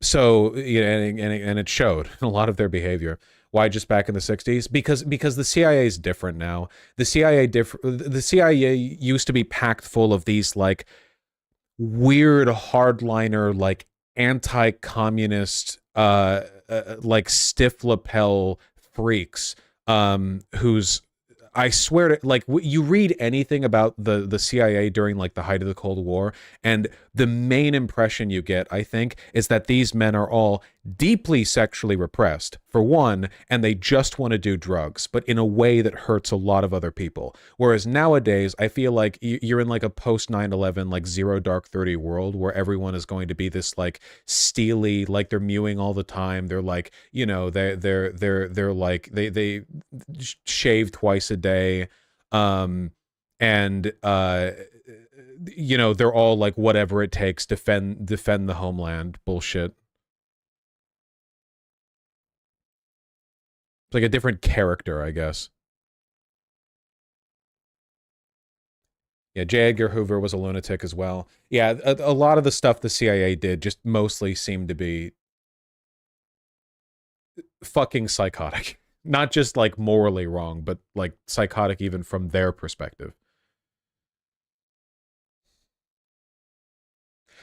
So, you know, and it showed in a lot of their behavior. Why just back in the 60s? Because the CIA is different now. The CIA used to be packed full of these, like, weird hardliner, like, anti-communist, like, stiff lapel freaks, whose, I swear to, like, you read anything about the CIA during, like, the height of the Cold War, and the main impression you get, I think, is that these men are all deeply sexually repressed, for one, and they just want to do drugs, but in a way that hurts a lot of other people. Whereas nowadays, I feel like you're in, like, a post 9/11, like, Zero Dark 30 world where everyone is going to be this, like, steely, like, they're mewing all the time. They're like, you know, they're like, they shave twice a day, and you know, they're all like, whatever it takes, defend the homeland bullshit. It's like a different character, I guess. Yeah, J. Edgar Hoover was a lunatic as well. Yeah, a lot of the stuff the CIA did just mostly seemed to be fucking psychotic. Not just, like, morally wrong, but, like, psychotic even from their perspective.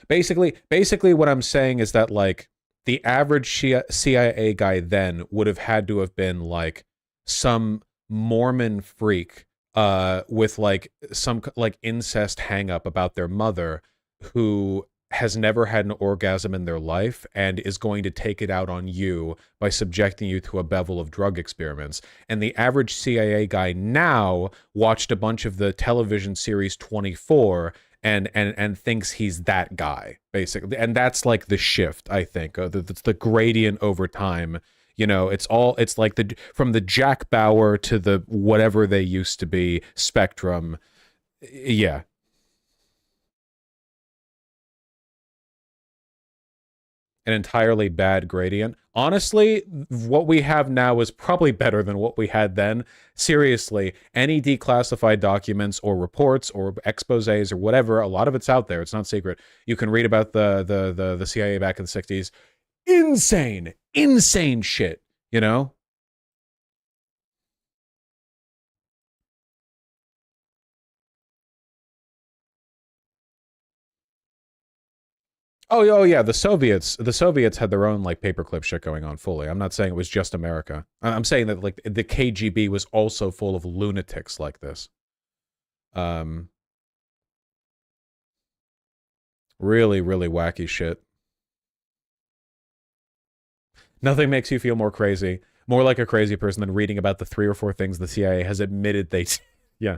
Basically what I'm saying is that, like, the average CIA guy then would have had to have been, like, some Mormon freak with, like, some, like, incest hang-up about their mother who has never had an orgasm in their life and is going to take it out on you by subjecting you to a bevel of drug experiments. And the average CIA guy now watched a bunch of the television series 24 and thinks he's that guy, basically. And that's, like, the shift, I think. The gradient over time. You know, it's like from the Jack Bauer to the whatever they used to be spectrum. Yeah. An entirely bad gradient. Honestly, what we have now is probably better than what we had then. Seriously, any declassified documents or reports or exposés or whatever, a lot of it's out there. It's not secret. You can read about the CIA back in the 60s. Insane shit, you know? Oh yeah, the Soviets had their own, like, paperclip shit going on fully. I'm not saying it was just America. I'm saying that, like, the KGB was also full of lunatics like this. Really, really wacky shit. Nothing makes you feel more crazy, more like a crazy person than reading about the 3 or 4 things the CIA has admitted they... Yeah.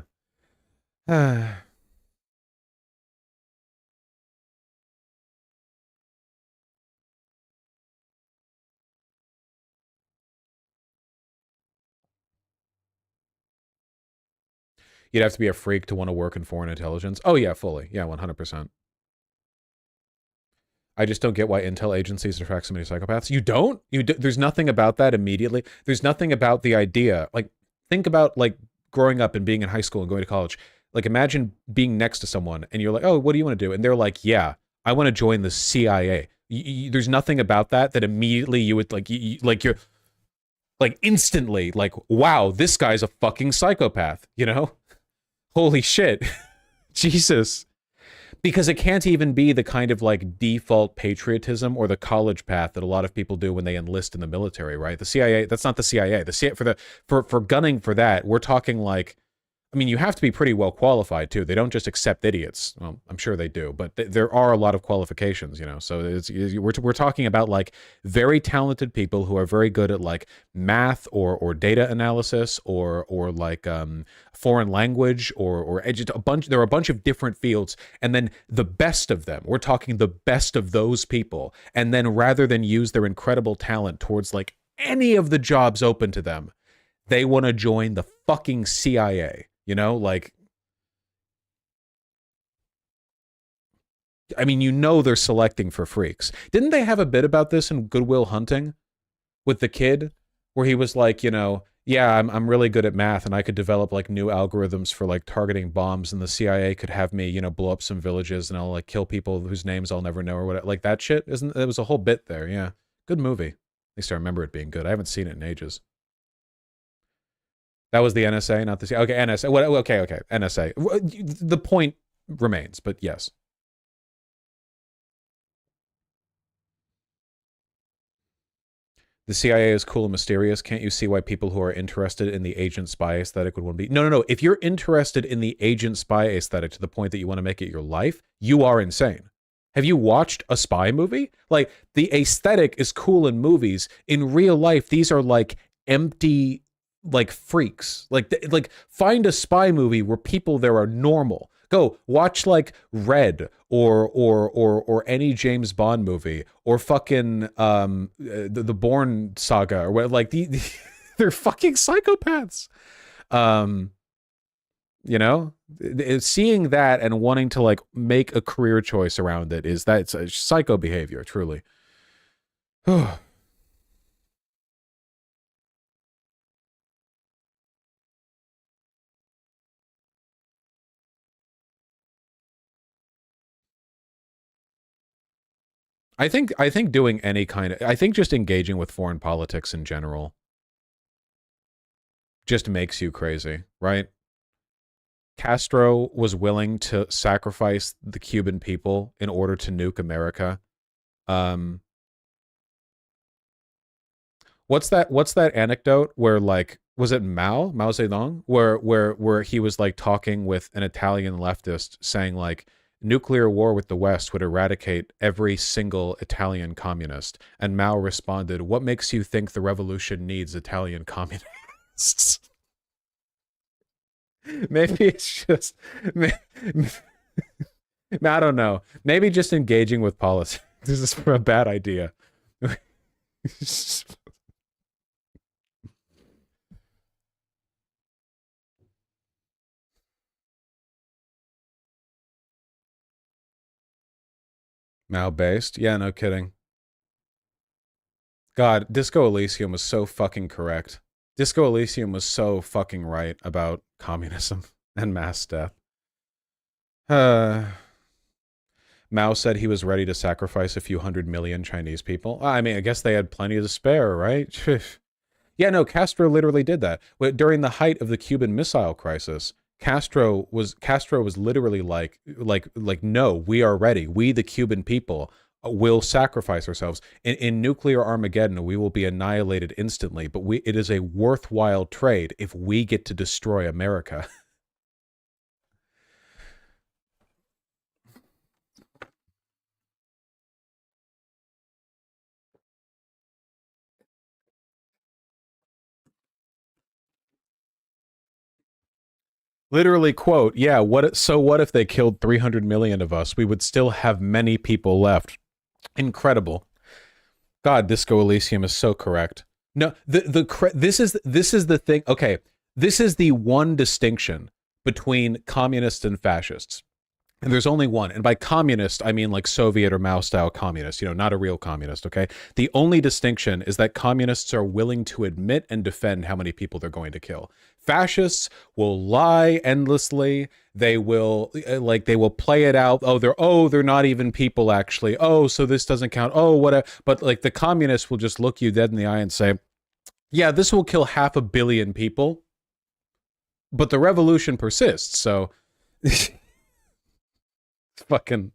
You'd have to be a freak to want to work in foreign intelligence. Oh, yeah, fully. Yeah, 100%. I just don't get why intel agencies attract so many psychopaths. You don't? There's nothing about that immediately. There's nothing about the idea. Like, think about, like, growing up and being in high school and going to college. Like, imagine being next to someone and you're like, oh, what do you want to do? And they're like, yeah, I want to join the CIA. There's nothing about that immediately you would, like, you're, like, instantly, like, wow, this guy's a fucking psychopath, you know? Holy shit. Jesus. Because it can't even be the kind of, like, default patriotism or the college path that a lot of people do when they enlist in the military, right? The CIA, that's not the CIA. The CIA for gunning for that, we're talking, like, I mean, you have to be pretty well qualified too. They don't just accept idiots. Well, I'm sure they do, but there are a lot of qualifications, you know. So we're talking about like very talented people who are very good at like math or data analysis or like foreign language or just a bunch. There are a bunch of different fields, and then the best of them. We're talking the best of those people, and then rather than use their incredible talent towards like any of the jobs open to them, they want to join the fucking CIA. You know, like, I mean, you know, they're selecting for freaks. Didn't they have a bit about this in Good Will Hunting with the kid where he was like, you know, yeah, I'm really good at math and I could develop like new algorithms for like targeting bombs and the CIA could have me, you know, blow up some villages and I'll like kill people whose names I'll never know or whatever. Like that shit. There was a whole bit there. Yeah. Good movie. At least I remember it being good. I haven't seen it in ages. That was the NSA, not the CIA. Okay, NSA. Okay, NSA. The point remains, but yes. The CIA is cool and mysterious. Can't you see why people who are interested in the agent spy aesthetic would want to be? No. If you're interested in the agent spy aesthetic to the point that you want to make it your life, you are insane. Have you watched a spy movie? Like, the aesthetic is cool in movies. In real life, these are like empty, like freaks. Like find a spy movie where people there are normal. Go watch like Red or any James Bond movie or fucking the Bourne Saga or what. Like they're fucking psychopaths. You know, seeing that and wanting to like make a career choice around it it's a psycho behavior, truly. I think doing any kind of, I think just engaging with foreign politics in general just makes you crazy, right? Castro was willing to sacrifice the Cuban people in order to nuke America. What's that anecdote where like, was it Mao Zedong, where he was like talking with an Italian leftist saying like, nuclear war with the West would eradicate every single Italian communist. And Mao responded, what makes you think the revolution needs Italian communists? Maybe it's just, I don't know. Maybe just engaging with politics. This is a bad idea. Mao based? Yeah, no kidding. God, Disco Elysium was so fucking correct. Disco Elysium was so fucking right about communism and mass death. Mao said he was ready to sacrifice a few 100 million Chinese people. I mean, I guess they had plenty to spare, right? Yeah, no, Castro literally did that. During the height of the Cuban Missile Crisis, Castro was literally like, no, we are ready. We, the Cuban people, will sacrifice ourselves. In nuclear Armageddon, we will be annihilated instantly, but it is a worthwhile trade if we get to destroy America. Literally, quote, yeah, what if they killed 300 million of us? We would still have many people left. Incredible. God, Disco Elysium is so correct. No, this is the thing. Okay, this is the one distinction between communists and fascists. And there's only one. And by communist, I mean like Soviet or Mao style communist, you know, not a real communist, okay? The only distinction is that communists are willing to admit and defend how many people they're going to kill. Fascists will lie endlessly. They will play it out. They're not even people actually. Oh, so this doesn't count. Oh, whatever. But like the communists will just look you dead in the eye and say, yeah, this will kill 500 million people. But the revolution persists, so fucking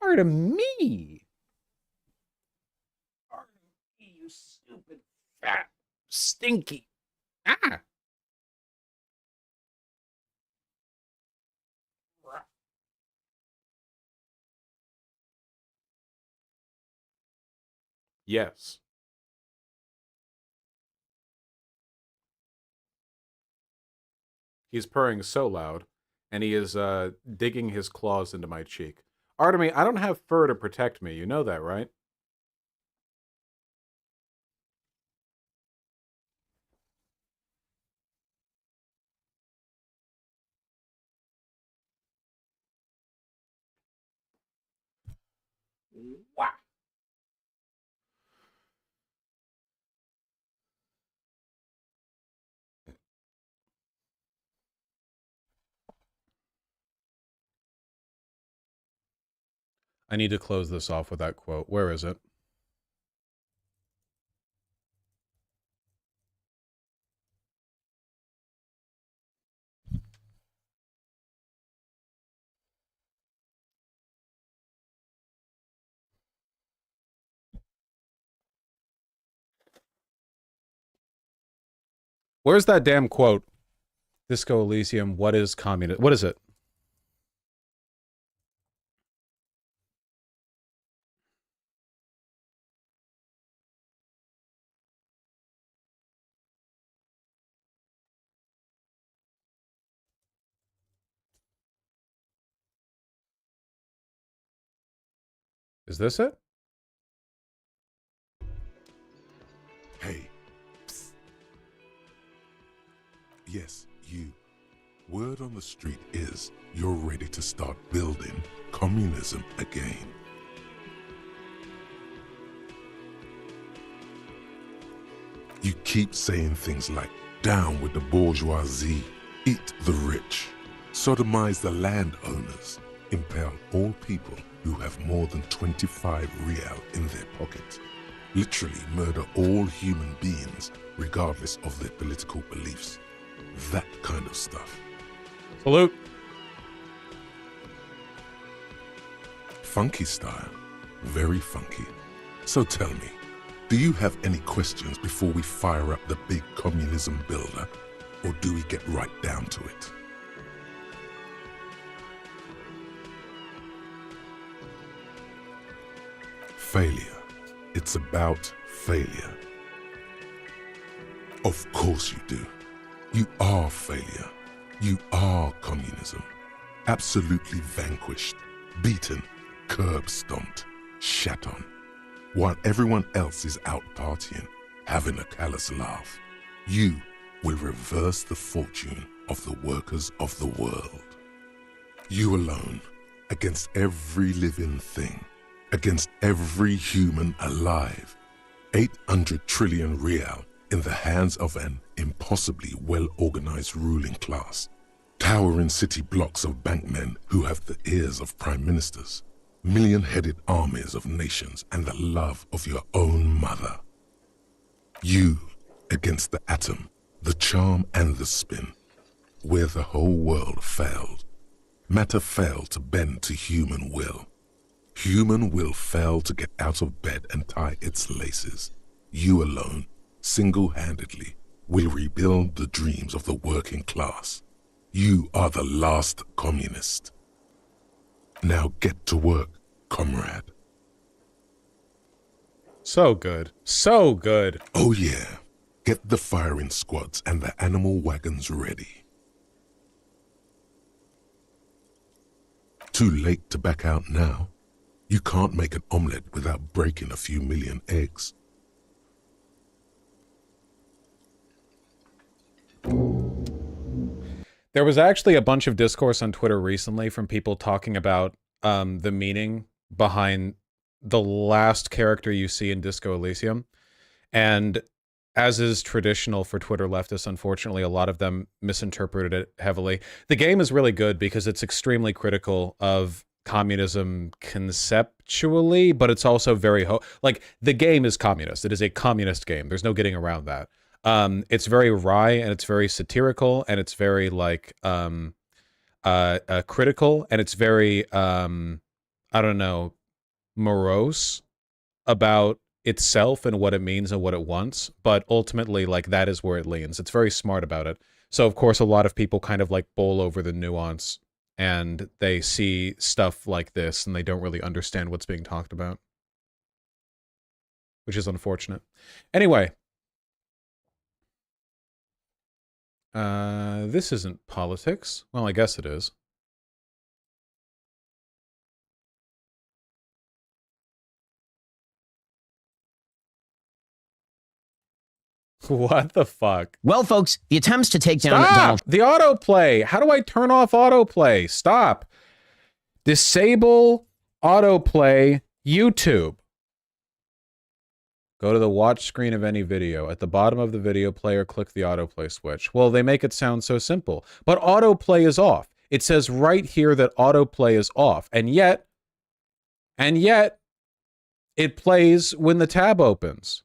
Artemie, you stupid fat stinky Yes. He's purring so loud, and he is digging his claws into my cheek. Artemy, I don't have fur to protect me. You know that, right? Wow. I need to close this off with that quote. Where is it? Where's that damn quote? Disco Elysium, what is communism? What is it? Is this it? Hey. Psst. Yes, you. Word on the street is you're ready to start building communism again. You keep saying things like, down with the bourgeoisie, eat the rich, sodomize the landowners, impale all people who have more than 25 real in their pockets, literally murder all human beings regardless of their political beliefs. That kind of stuff. Salute. Funky style. Very funky. So tell me, do you have any questions before we fire up the big communism builder? Or do we get right down to it? Failure. It's about failure. Of course you do. You are failure. You are communism. Absolutely vanquished, beaten, curb-stomped, shat on. While everyone else is out partying, having a callous laugh, you will reverse the fortune of the workers of the world. You alone, against every living thing, against every human alive. 800 trillion real in the hands of an impossibly well-organized ruling class. Towering city blocks of bankmen who have the ears of prime ministers. Million-headed armies of nations and the love of your own mother. You against the atom, the charm and the spin, where the whole world failed. Matter failed to bend to human will. Human will failed to get out of bed and tie its laces. You alone, single-handedly, will rebuild the dreams of the working class. You are the last communist. Now get to work, comrade. So good. So good. Oh yeah. Get the firing squads and the animal wagons ready. Too late to back out now. You can't make an omelette without breaking a few million eggs. There was actually a bunch of discourse on Twitter recently from people talking about the meaning behind the last character you see in Disco Elysium. And as is traditional for Twitter leftists, unfortunately, a lot of them misinterpreted it heavily. The game is really good because it's extremely critical of communism conceptually, but it's also very like the game is communist. It is a communist game. There's no getting around that. It's very wry and it's very satirical and it's very like critical and it's very I don't know, morose about itself and what it means and what it wants, but ultimately like that is where it leans. It's very smart about it. So of course a lot of people kind of like bowl over the nuance and they see stuff like this and they don't really understand what's being talked about. which is unfortunate. Anyway, this isn't politics. Well, I guess it is. What the fuck? Well, folks, the attempts to take down Stop! Donald... The autoplay. How do I turn off autoplay? Stop. Disable autoplay YouTube. Go to the watch screen of any video. At the bottom of the video player, click the autoplay switch. Well, they make it sound so simple. But autoplay is off. It says right here that autoplay is off. And yet, it plays when the tab opens.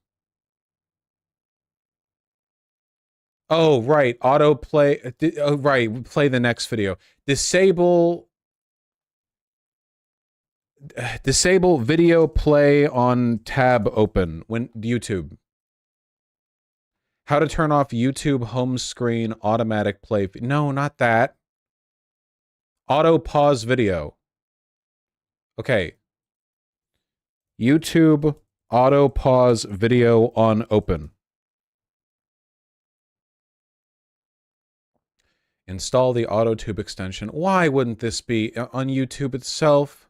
Oh, right. Autoplay. Oh, right. Play the next video. Disable video play on tab open when YouTube. How to turn off YouTube home screen automatic play. No, not that. Auto pause video. Okay. YouTube auto pause video on open. Install the AutoTube extension. Why wouldn't this be on YouTube itself?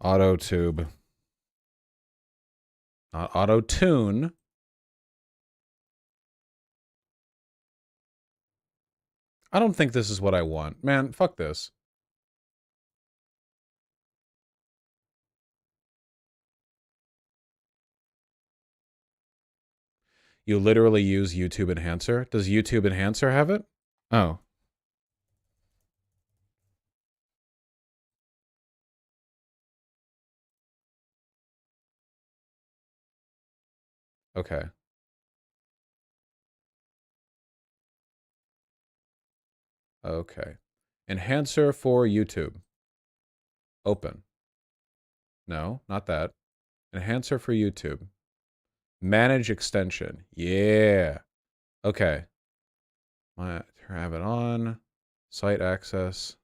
AutoTube. Not AutoTune. I don't think this is what I want. Man, fuck this. You literally use YouTube Enhancer? Does YouTube Enhancer have it? Oh. Okay. Okay. Enhancer for YouTube. Open. No, not that. Enhancer for YouTube. Manage extension. Yeah. Okay. Have it on. Site access.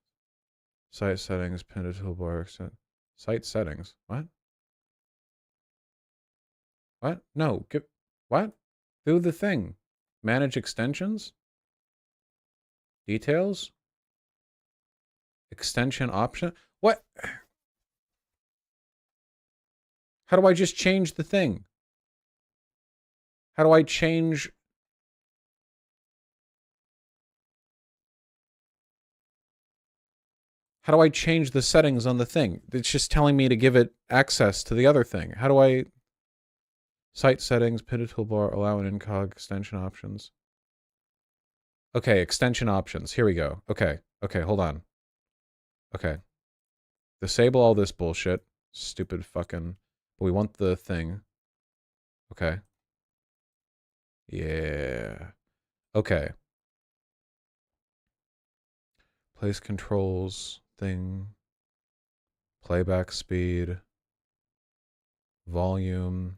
Site settings. Pin to toolbar. Site settings. What? What? No. What? Do the thing. Manage extensions? Details? Extension option? What? How do I just change the thing? How do I change? How do I change the settings on the thing? It's just telling me to give it access to the other thing. How do I? Site settings, pin to toolbar, allow an incog extension options. Okay, extension options. Here we go. Okay, hold on. Okay. Disable all this bullshit. Stupid fucking... But we want the thing. Okay. Yeah. Okay. Place controls, thing. Playback speed. Volume.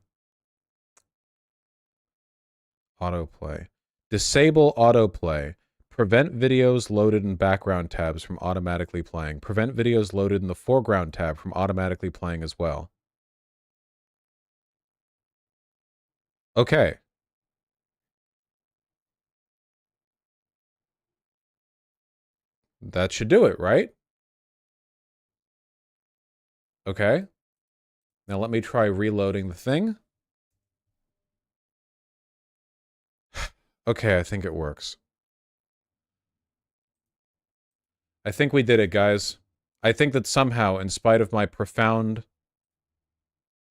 Autoplay. Disable autoplay. Prevent videos loaded in background tabs from automatically playing. Prevent videos loaded in the foreground tab from automatically playing as well. Okay. That should do it, right? Okay. Now let me try reloading the thing. Okay, I think it works. I think we did it, guys. I think that somehow, in spite of my profound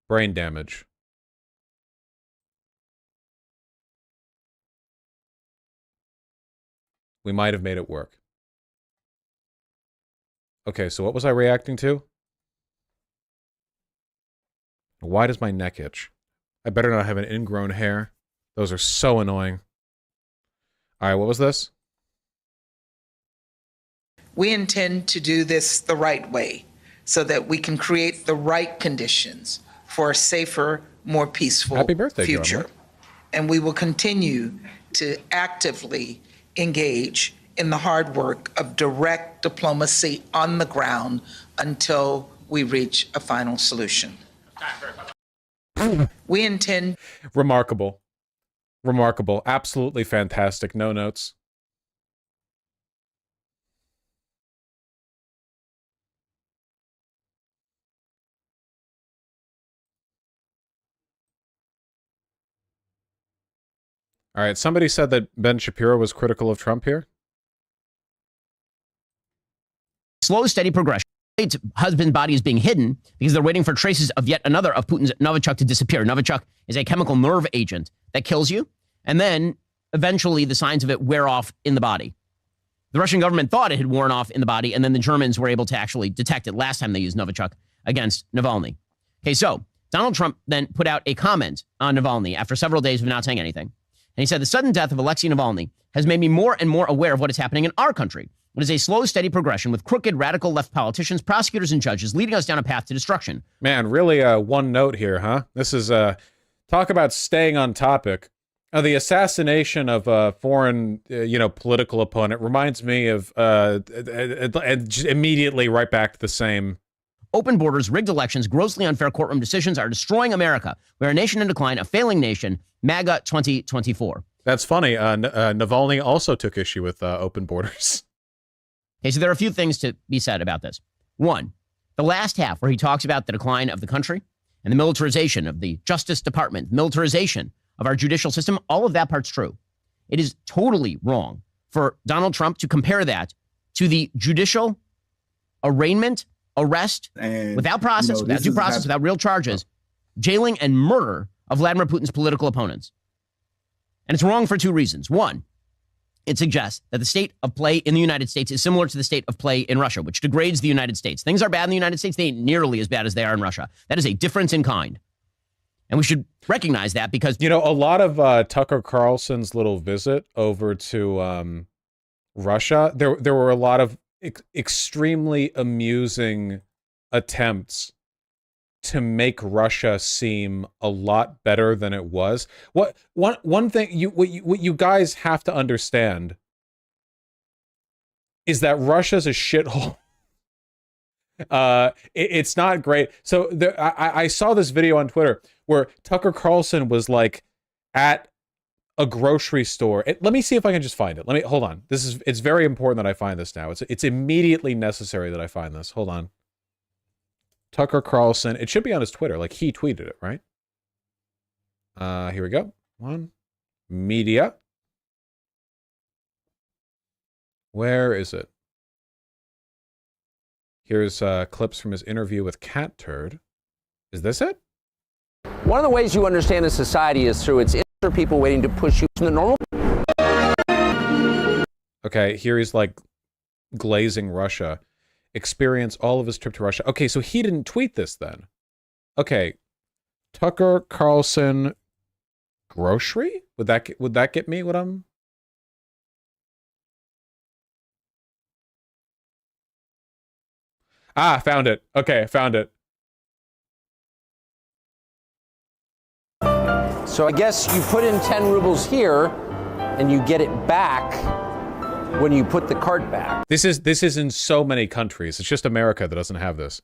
brain damage, we might have made it work. Okay, so what was I reacting to? Why does my neck itch? I better not have an ingrown hair. Those are so annoying. All right, what was this? We intend to do this the right way so that we can create the right conditions for a safer, more peaceful Happy birthday, future. John. And we will continue to actively engage in the hard work of direct diplomacy on the ground until we reach a final solution. We intend. Remarkable. Remarkable. Absolutely fantastic. No notes. All right. Somebody said that Ben Shapiro was critical of Trump here. Slow, steady progression. Husband's body is being hidden because they're waiting for traces of yet another of Putin's Novichok to disappear. Novichok is a chemical nerve agent that kills you, and then eventually the signs of it wear off in the body. The Russian government thought it had worn off in the body, and then the Germans were able to actually detect it last time they used Novichok against Navalny. Okay, so Donald Trump then put out a comment on Navalny after several days of not saying anything. And he said, the sudden death of Alexei Navalny has made me more and more aware of what is happening in our country. It is a slow, steady progression with crooked, radical left politicians, prosecutors, and judges leading us down a path to destruction. Man, really one note here, huh? This is, talk about staying on topic. The assassination of a foreign, political opponent reminds me of, immediately right back to the same. Open borders, rigged elections, grossly unfair courtroom decisions are destroying America. We're a nation in decline, a failing nation, MAGA 2024. That's funny. Navalny also took issue with open borders. Okay, so there are a few things to be said about this. One, the last half where he talks about the decline of the country and the militarization of the Justice Department, militarization of our judicial system, all of that part's true. It is totally wrong for Donald Trump to compare that to the judicial arraignment, arrest, without process, without due process, without real charges, jailing and murder of Vladimir Putin's political opponents. And it's wrong for two reasons. One, it suggests that the state of play in the United States is similar to the state of play in Russia, which degrades the United States. Things are bad in the United States. They ain't nearly as bad as they are in Russia. That is a difference in kind. And we should recognize that because... a lot of Tucker Carlson's little visit over to Russia, there were a lot of extremely amusing attempts to make Russia seem a lot better than it was. One thing what you guys have to understand is that Russia's a shithole. It's not great. So I saw this video on Twitter where Tucker Carlson was like at a grocery store. Let me see if I can just find it. Hold on. It's very important that I find this now. It's immediately necessary that I find this. Hold on. Tucker Carlson. It should be on his Twitter. Like, he tweeted it, right? Here we go. Media. Where is it? Here's clips from his interview with Cat Turd. Is this it? One of the ways you understand a society is through its inner people waiting to push you from the normal. Okay, here he's like glazing Russia. Experience all of his trip to Russia. Okay, so he didn't tweet this then. Okay, Tucker Carlson grocery? Would that get me what I'm... Ah, found it. Okay, found it. So I guess you put in 10 rubles here and you get it back when you put the cart back. This is in so many countries. It's just America that doesn't have this.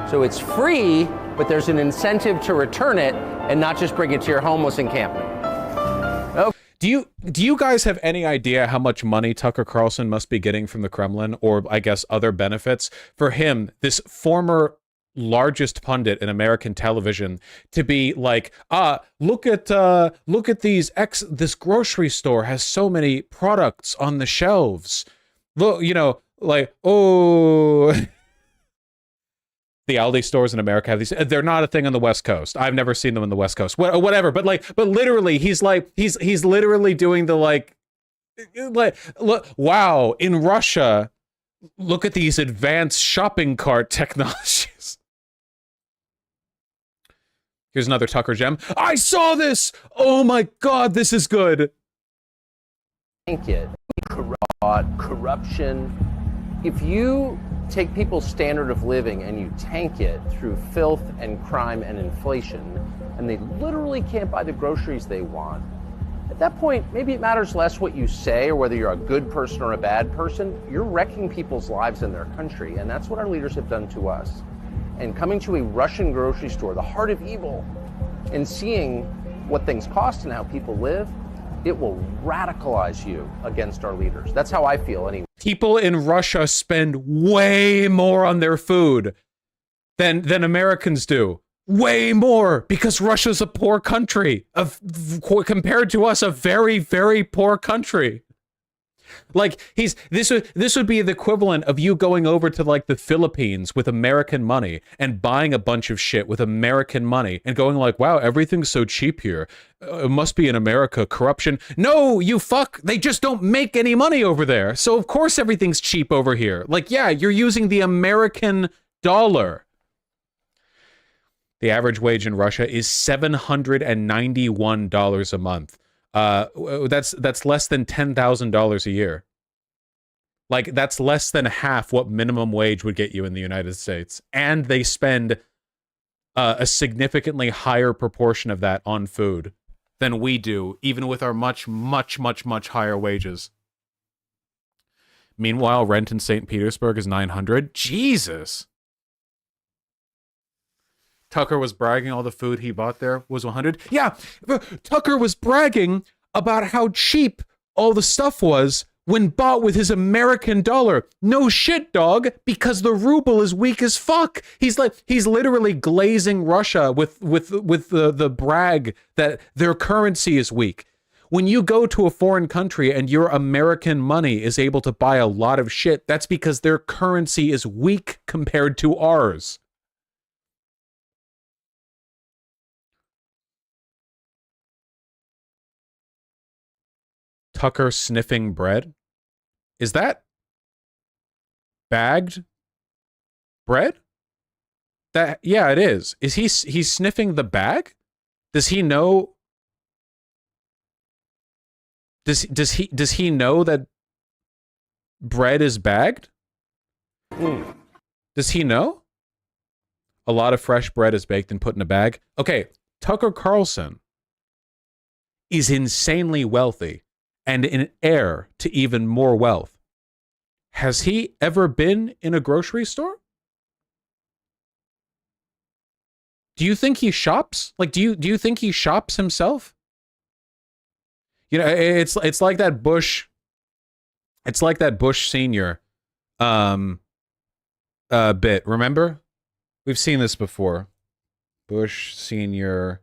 So it's free, but there's an incentive to return it and not just bring it to your homeless encampment. Okay. Do you guys have any idea how much money Tucker Carlson must be getting from the Kremlin, or I guess other benefits? For him, this former largest pundit in American television, to be like, look at this grocery store has so many products on the shelves. Look, like, oh. The Aldi stores in America have these. They're not a thing on the West Coast. I've never seen them on the West Coast. Whatever. But literally, he's literally doing the like, look, wow, in Russia, look at these advanced shopping cart technologies. Here's another Tucker gem. I saw this. Oh my God, this is good. Tank it. Corruption. If you take people's standard of living and you tank it through filth and crime and inflation, and they literally can't buy the groceries they want, At that point, maybe it matters less what you say or whether you're a good person or a bad person. You're wrecking people's lives in their country, and that's what our leaders have done to us. And coming to a Russian grocery store, the heart of evil, and seeing what things cost and how people live, it will radicalize you against our leaders. That's how I feel anyway. People in Russia spend way more on their food than Americans do. Way more, because Russia's a poor country. Compared to us, a very, very poor country. Like, this would be the equivalent of you going over to like the Philippines with American money and buying a bunch of shit with American money and going like, wow, everything's so cheap here. It must be in America, corruption. No, you fuck. They just don't make any money over there. So of course everything's cheap over here. Like, yeah, you're using the American dollar. The average wage in Russia is $791 a month. That's less than $10,000 a year. Like, that's less than half what minimum wage would get you in the United States. And they spend a significantly higher proportion of that on food than we do, even with our much, much, much, much higher wages. Meanwhile, rent in St. Petersburg is $900. Jesus. Tucker was bragging all the food he bought there was $100. Yeah, Tucker was bragging about how cheap all the stuff was when bought with his American dollar. No shit, dog, because the ruble is weak as fuck. He's literally glazing Russia with the brag that their currency is weak. When you go to a foreign country and your American money is able to buy a lot of shit, that's because their currency is weak compared to ours. Tucker sniffing bread? Is that bagged bread? Yeah, it is. Is he's sniffing the bag? Does he know? Does he know that bread is bagged? Does he know? A lot of fresh bread is baked and put in a bag. Okay, Tucker Carlson is insanely wealthy and an heir to even more wealth. Has he ever been in a grocery store? Do you think he shops? Like, do you think he shops himself? You know, it's like that Bush. It's like that Bush Senior bit. Remember? We've seen this before. Bush Senior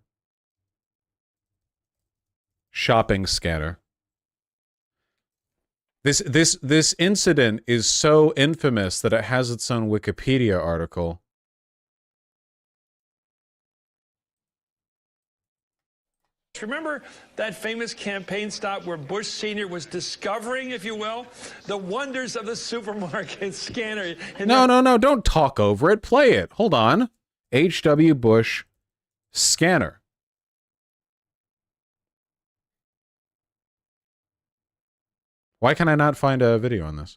shopping scanner. This incident is so infamous that it has its own Wikipedia article. Remember that famous campaign stop where Bush Sr. was discovering, if you will, the wonders of the supermarket scanner? No, don't talk over it. Play it. Hold on. H.W. Bush scanner. Why can I not find a video on this?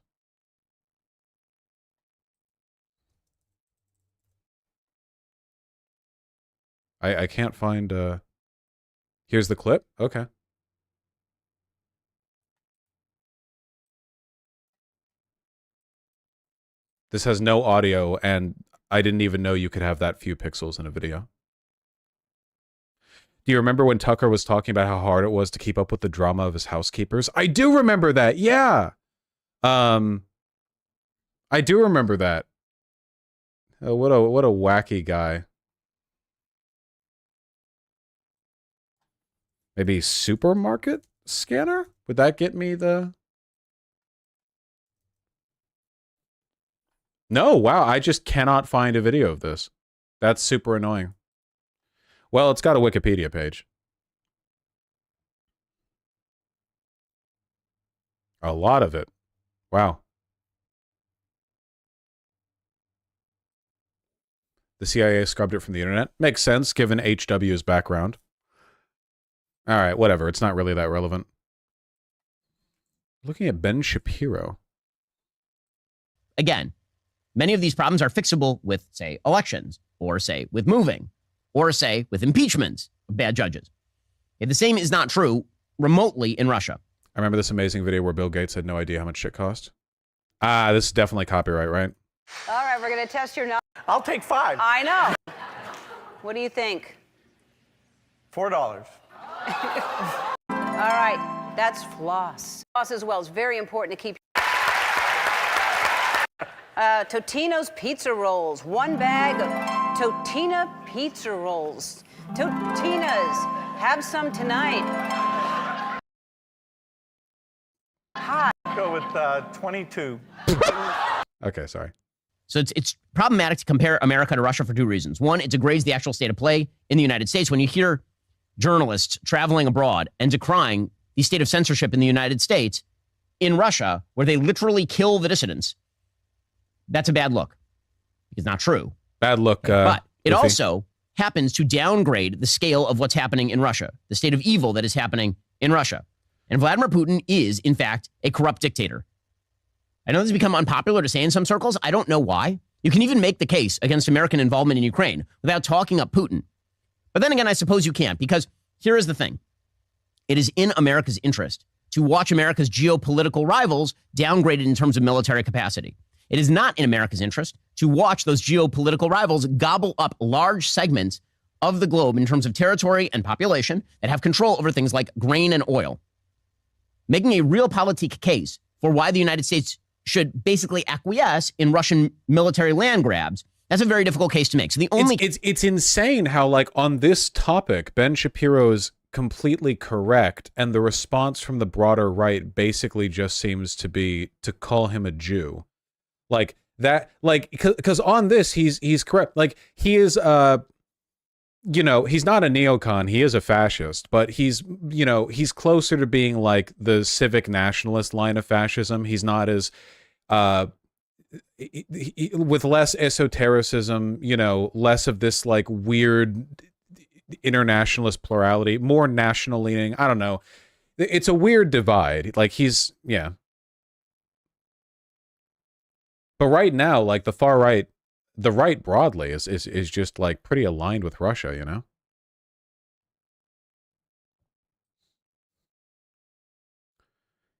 I can't find here's the clip. Okay. This has no audio, and I didn't even know you could have that few pixels in a video. Do you remember when Tucker was talking about how hard it was to keep up with the drama of his housekeepers? I do remember that. Yeah. I do remember that. Oh, what a wacky guy. Maybe supermarket scanner? Would that get me the... No, wow, I just cannot find a video of this. That's super annoying. Well, it's got a Wikipedia page. A lot of it. Wow. The CIA scrubbed it from the internet. Makes sense, given HW's background. All right, whatever. It's not really that relevant. Looking at Ben Shapiro. Again, many of these problems are fixable with, say, elections, or, say, with moving, or, say, with impeachments of bad judges. If the same is not true remotely in Russia. I remember this amazing video where Bill Gates had no idea how much shit cost. This is definitely copyright, right? All right, we're going to test your knowledge. I'll take 5. I know. What do you think? $4. All right, that's floss. Floss as well is very important to keep. Totino's Pizza Rolls. 1 bag of Totina Pizza Rolls. Totina's. Have some tonight. Hi. Go with 22. Okay, sorry. So it's problematic to compare America to Russia for 2 reasons. One, it degrades the actual state of play in the United States. When you hear journalists traveling abroad and decrying the state of censorship in the United States, in Russia, where they literally kill the dissidents, that's a bad look. It's not true. Bad look. But it Goofy. also happens to downgrade the scale of what's happening in Russia, the state of evil that is happening in Russia. And Vladimir Putin is, in fact, a corrupt dictator. I know this has become unpopular to say in some circles. I don't know why. You can even make the case against American involvement in Ukraine without talking up Putin. But then again, I suppose you can't, because here is the thing. It is in America's interest to watch America's geopolitical rivals downgraded in terms of military capacity. It is not in America's interest to watch those geopolitical rivals gobble up large segments of the globe in terms of territory and population that have control over things like grain and oil. Making a realpolitik case for why the United States should basically acquiesce in Russian military land grabs, that's a very difficult case to make. So the only... It's insane how, like, on this topic, Ben Shapiro's completely correct, and the response from the broader right basically just seems to be to call him a Jew. Like that, like, because on this he's correct. Like, he is you know, he's not a neocon, he is a fascist, but he's, you know, he's closer to being like the civic nationalist line of fascism. He's not as with less esotericism, you know, less of this like weird internationalist plurality, more national leaning. I don't know. It's a weird divide. Like, he's, yeah. But right now, like, the far right, the right broadly is just like pretty aligned with Russia, you know?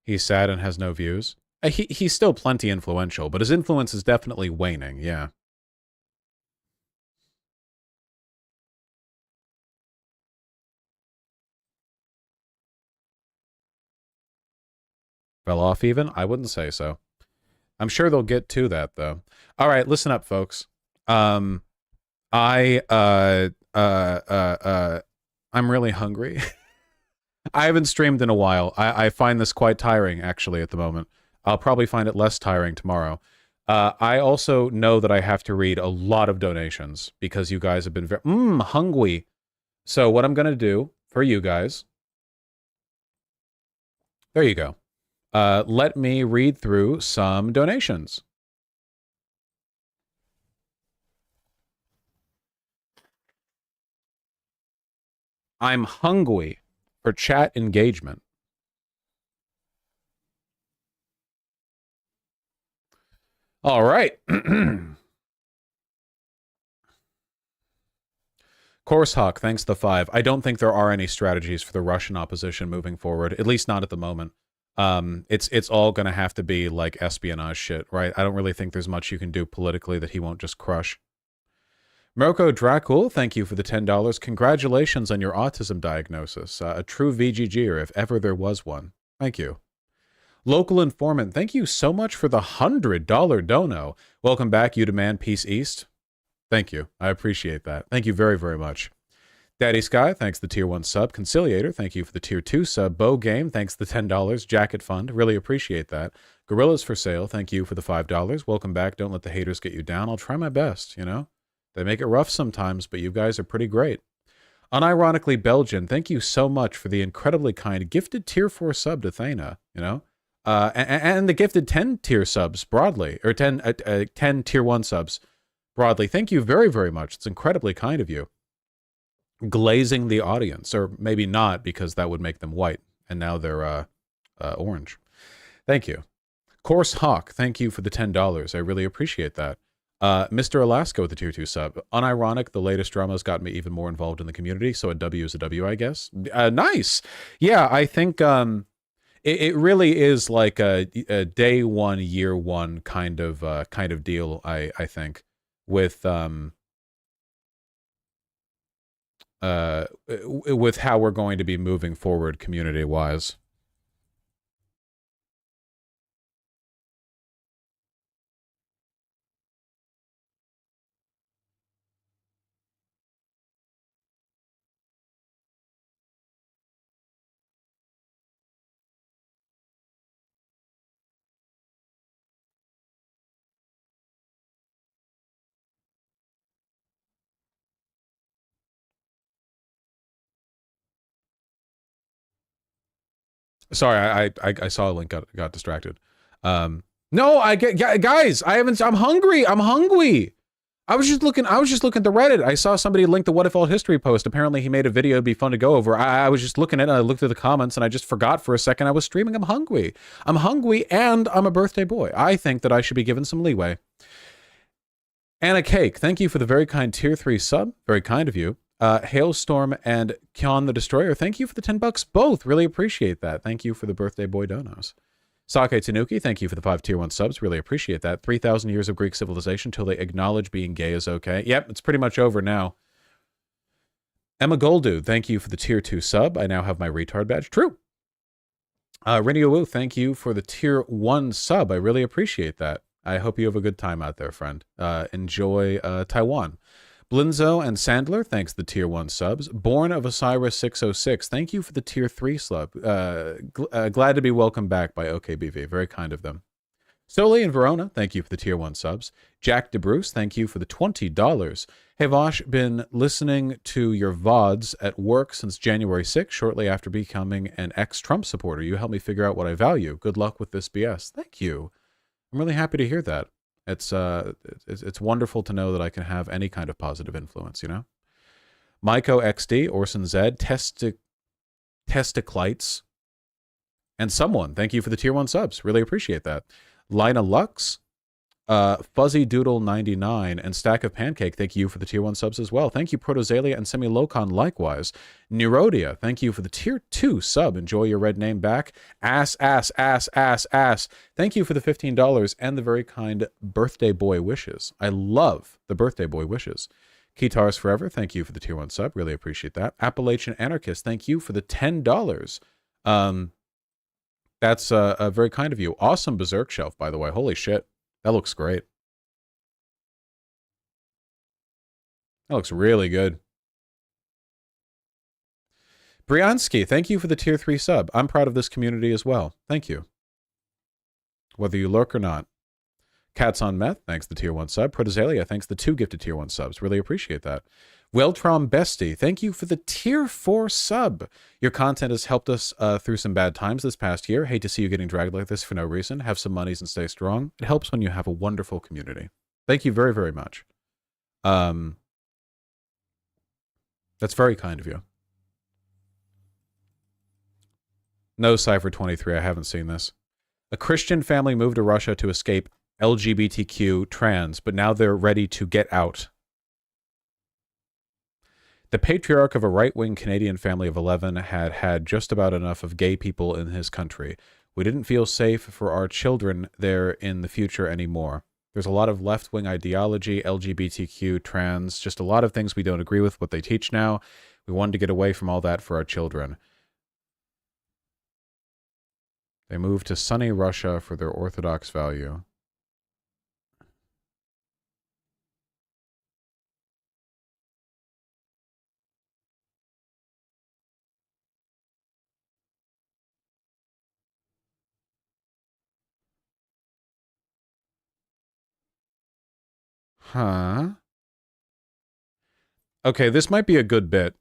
He's sad and has no views. He's still plenty influential, but his influence is definitely waning, yeah. Fell off even? I wouldn't say so. I'm sure they'll get to that, though. All right, listen up, folks. I'm really hungry. I haven't streamed in a while. I find this quite tiring, actually, at the moment. I'll probably find it less tiring tomorrow. I also know that I have to read a lot of donations because you guys have been very hungry. So what I'm going to do for you guys... There you go. Let me read through some donations. I'm hungry for chat engagement. All right. Corsehawk, thanks the 5. I don't think there are any strategies for the Russian opposition moving forward, at least not at the moment. It's all going to have to be like espionage shit, right? I don't really think there's much you can do politically that he won't just crush. Mirko Dracul, thank you for the $10. Congratulations on your autism diagnosis. A true VGGer, if ever there was one. Thank you. Local Informant, thank you so much for the $100 dono. Welcome back, you demand peace east. Thank you. I appreciate that. Thank you very, very much. Daddy Sky, thanks the tier 1 sub. Conciliator, thank you for the tier 2 sub. Bow Game, thanks the $10. Jacket Fund, really appreciate that. Gorillas for Sale, thank you for the $5. Welcome back. Don't let the haters get you down. I'll try my best, you know? They make it rough sometimes, but you guys are pretty great. Unironically Belgian, thank you so much for the incredibly kind gifted tier 4 sub to Thana, you know? And the gifted 10 tier subs broadly, or 10 tier 1 subs broadly. Thank you very, very much. It's incredibly kind of you. Glazing the audience, or maybe not, because that would make them white, and now they're orange. Thank you. Course Hawk, thank you for the $10. I really appreciate that. Mr. Alaska with the tier 2 sub. Unironic, the latest drama has gotten me even more involved in the community, so a W is a W, I guess. Nice. Yeah, I think it really is like a day one, year one kind of deal, I think, with how we're going to be moving forward community-wise. Sorry, I saw a link, got distracted. No, guys, I'm hungry. I was just looking at the Reddit. I saw somebody link the What If All History post. Apparently he made a video, it'd be fun to go over. I was just looking at it, and I looked at the comments, and I just forgot for a second I was streaming. I'm hungry, and I'm a birthday boy. I think that I should be given some leeway. Anna Cake, thank you for the very kind tier 3 sub. Very kind of you. Hailstorm and Kyon the Destroyer, thank you for the $10 both. Really appreciate that. Thank you for the birthday boy donos. Sake Tanuki, thank you for the 5 tier 1 subs. Really appreciate that. 3,000 years of Greek civilization till they acknowledge being gay is okay. Yep, it's pretty much over now. Emma Goldude, thank you for the tier 2 sub. I now have my retard badge. True. Renio Wu, thank you for the tier 1 sub. I really appreciate that. I hope you have a good time out there, friend. Enjoy Taiwan. Blinzo and Sandler, thanks the tier 1 subs. Born of Osiris 606, thank you for the tier 3 sub. Glad to be welcomed back by OKBV. Very kind of them. Soli and Verona, thank you for the tier 1 subs. Jack DeBruce, thank you for the $20. Hey Vosh, been listening to your VODs at work since January 6th, shortly after becoming an ex-Trump supporter. You helped me figure out what I value. Good luck with this BS. Thank you. I'm really happy to hear that. It's wonderful to know that I can have any kind of positive influence, you know? Myco XD, Orson Zed, Testiclites, and someone. Thank you for the tier 1 subs. Really appreciate that. Lina Lux, Fuzzy Doodle 99, and Stack of Pancake, thank you for the tier 1 subs as well. Thank you, Protozalia and Semilocon likewise. Neurodia, thank you for the tier 2 sub. Enjoy your red name back. Ass. Thank you for the $15 and the very kind birthday boy wishes. I love the birthday boy wishes. Guitars Forever, thank you for the tier 1 sub. Really appreciate that. Appalachian Anarchist, thank you for the $10. That's very kind of you. Awesome Berserk Shelf, by the way. Holy shit. That looks great. That looks really good. Briansky, thank you for the tier 3 sub. I'm proud of this community as well. Thank you. Whether you lurk or not. Cats on Meth, thanks the tier 1 sub. Protozalia, thanks the 2 gifted tier 1 subs. Really appreciate that. Weltrom Bestie, thank you for the tier 4 sub. Your content has helped us through some bad times this past year. Hate to see you getting dragged like this for no reason. Have some monies and stay strong. It helps when you have a wonderful community. Thank you very, very much. That's very kind of you. No, Cypher23, I haven't seen this. A Christian family moved to Russia to escape LGBTQ trans, but now they're ready to get out. The patriarch of a right-wing Canadian family of 11 had just about enough of gay people in his country. We didn't feel safe for our children there in the future anymore. There's a lot of left-wing ideology, LGBTQ, trans, just a lot of things we don't agree with what they teach now. We wanted to get away from all that for our children. They moved to sunny Russia for their Orthodox value. Huh? Okay, this might be a good bit.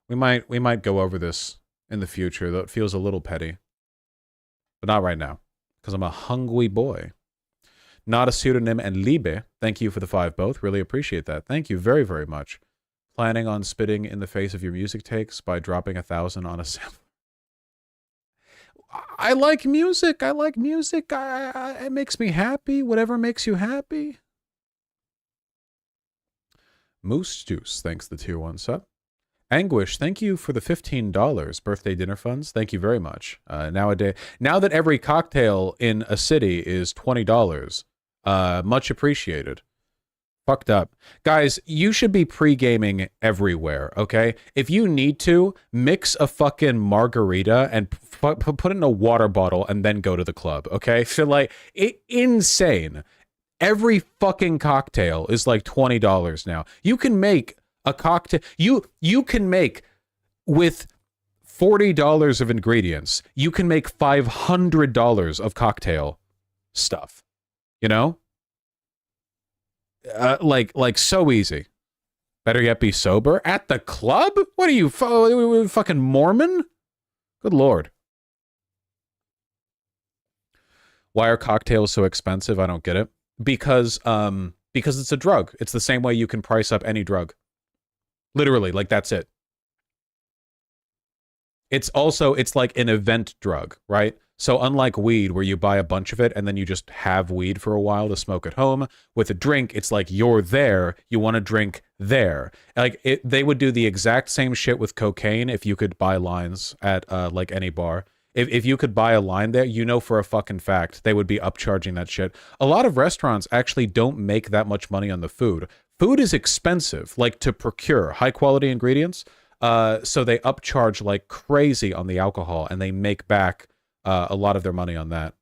We might go over this in the future, though it feels a little petty. But not right now, because I'm a hungry boy. Not a pseudonym and Liebe, thank you for the 5 both. Really appreciate that. Thank you very, very much. Planning on spitting in the face of your music takes by dropping 1,000 on a sample. I like music. I like music. It makes me happy. Whatever makes you happy. Moose Juice, thanks the tier 1 sub. Anguish, thank you for the $15 birthday dinner funds. Thank you very much. Nowadays, now that every cocktail in a city is $20, much appreciated. Fucked up. Guys, you should be pre-gaming everywhere, okay? If you need to, mix a fucking margarita and put it in a water bottle and then go to the club, okay? So, like, insane. Every fucking cocktail is like $20 now. You can make a cocktail. You can make, with $40 of ingredients, you can make $500 of cocktail stuff. You know? Like so easy. Better yet, be sober at the club. What are you, fucking Mormon? Good Lord. Why are cocktails so expensive? I don't get it. Because it's a drug. It's the same way you can price up any drug. Literally, like that's it. It's like an event drug, right? So unlike weed, where you buy a bunch of it and then you just have weed for a while to smoke at home, with a drink, it's like you're there, you want to drink there. Like they would do the exact same shit with cocaine if you could buy lines at like any bar. If you could buy a line there, you know for a fucking fact they would be upcharging that shit. A lot of restaurants actually don't make that much money on the food. Food is expensive, like to procure high quality ingredients. So they upcharge like crazy on the alcohol, and they make back a lot of their money on that.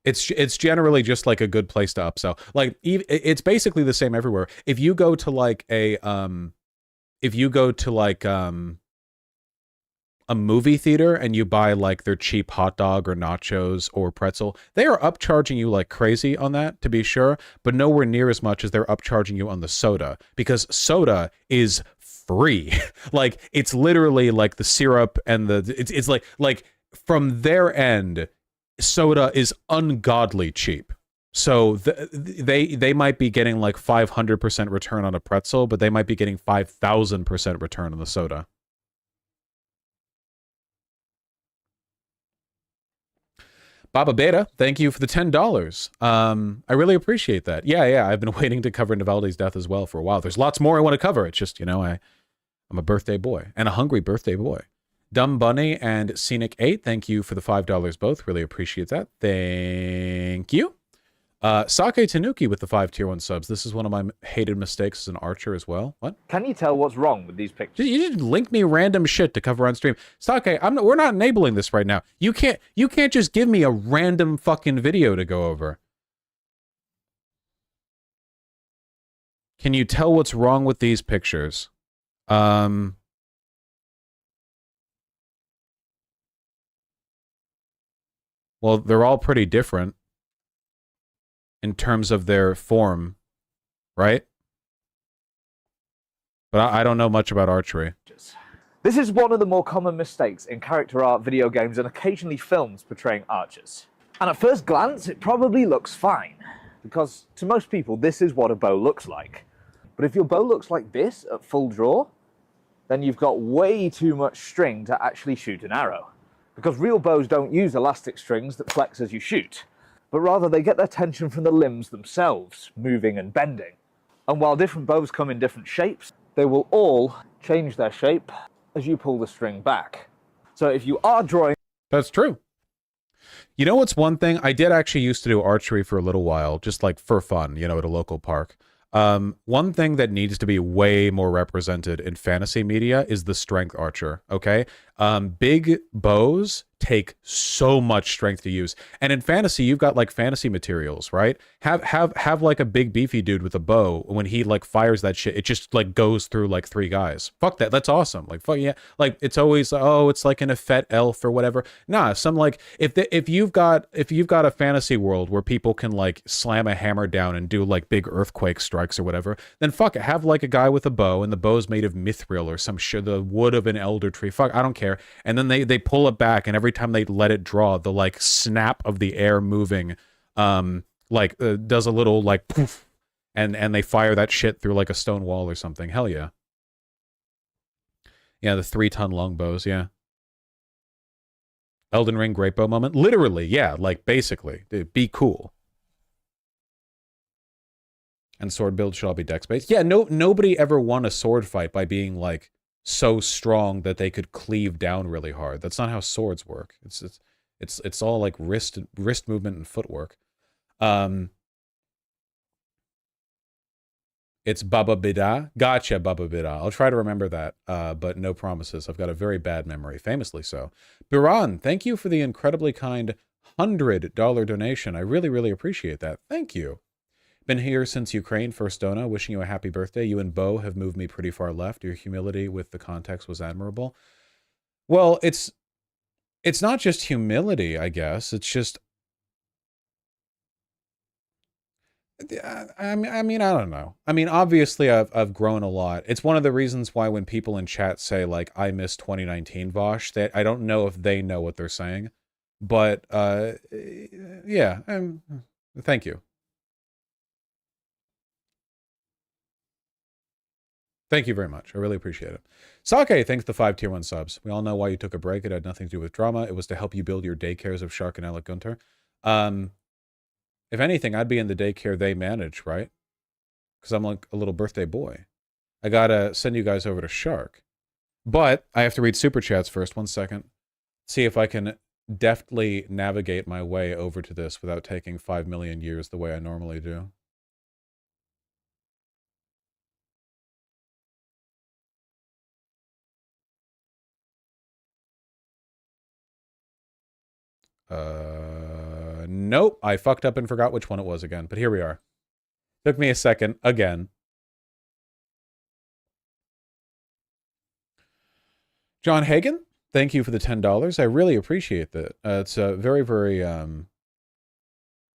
It's generally just like a good place to upsell. Like it's basically the same everywhere. If you go to like a movie theater and you buy like their cheap hot dog or nachos or pretzel, they are upcharging you like crazy on that, to be sure, but nowhere near as much as they're upcharging you on the soda, because soda is free. Like it's literally like the syrup and it's like from their end, soda is ungodly cheap. So they might be getting like 500% return on a pretzel, but they might be getting 5,000% return on the soda. Baba Beta, thank you for the $10. I really appreciate that. Yeah, I've been waiting to cover Navalny's death as well for a while. There's lots more I want to cover. It's just, you know, I'm a birthday boy, and a hungry birthday boy. Dumb Bunny and Scenic 8, thank you for the $5 both. Really appreciate that. Thank you. Sake Tanuki with the 5 tier 1 subs. This is one of my hated mistakes as an archer as well. What? Can you tell what's wrong with these pictures? You just link me random shit to cover on stream. Sake, we're not enabling this right now. You can't just give me a random fucking video to go over. Can you tell what's wrong with these pictures? Well, they're all pretty different in terms of their form, right? But I don't know much about archery. This is one of the more common mistakes in character art, video games, and occasionally films portraying archers. And at first glance, it probably looks fine, because to most people, this is what a bow looks like. But if your bow looks like this at full draw, then you've got way too much string to actually shoot an arrow. Because real bows don't use elastic strings that flex as you shoot, but rather they get their tension from the limbs themselves, moving and bending. And while different bows come in different shapes, they will all change their shape as you pull the string back. So if you are drawing... That's true. You know what's one thing? I did actually used to do archery for a little while, just like for fun, you know, at a local park. One thing that needs to be way more represented in fantasy media is the strength archer, okay? Big bows take so much strength to use. And in fantasy, you've got like fantasy materials, right? Have like a big beefy dude with a bow. When he like fires that shit, it just like goes through like 3 guys. Fuck that. That's awesome. Like, fuck yeah. Like it's always, oh, it's like an effete elf or whatever. Nah, some like if you've got a fantasy world where people can like slam a hammer down and do like big earthquake strikes or whatever, then fuck it. Have like a guy with a bow, and the bow's made of mithril or some shit, the wood of an elder tree. Fuck, I don't care. And then they pull it back, and every time they let it draw, the like snap of the air moving does a little like poof, and they fire that shit through like a stone wall or something. Hell yeah. Yeah, the 3-ton longbows, yeah. Elden Ring great bow moment. Literally, yeah, like basically. Dude, be cool. And sword build should all be dex-based. Yeah, nobody ever won a sword fight by being like so strong that they could cleave down really hard. That's not how swords work. It's all like wrist movement and footwork. It's Baba Bida. Gotcha, Baba Bida. I'll try to remember that, but no promises. I've got a very bad memory, famously so. Biran, thank you for the incredibly kind $100 donation. I really, really appreciate that. Thank you. Been here since Ukraine, first Dona. Wishing you a happy birthday. You and Bo have moved me pretty far left. Your humility with the context was admirable. Well, it's not just humility, I guess. It's just... I mean, I don't know. I mean, obviously, I've grown a lot. It's one of the reasons why when people in chat say, like, I miss 2019 Vosh, that I don't know if they know what they're saying. But, yeah, thank you. Thank you very much. I really appreciate it. Sake, thanks for the 5 tier 1 subs. We all know why you took a break. It had nothing to do with drama. It was to help you build your daycares of Shark and Alec Gunter. If anything, I'd be in the daycare they manage, right? Because I'm like a little birthday boy. I gotta send you guys over to Shark. But I have to read super chats first. 1 second. See if I can deftly navigate my way over to this without taking 5 million years the way I normally do. Nope. I fucked up and forgot which one it was again, but here we are. Took me a second again. John Hagen, thank you for the $10. I really appreciate that. It's very, very,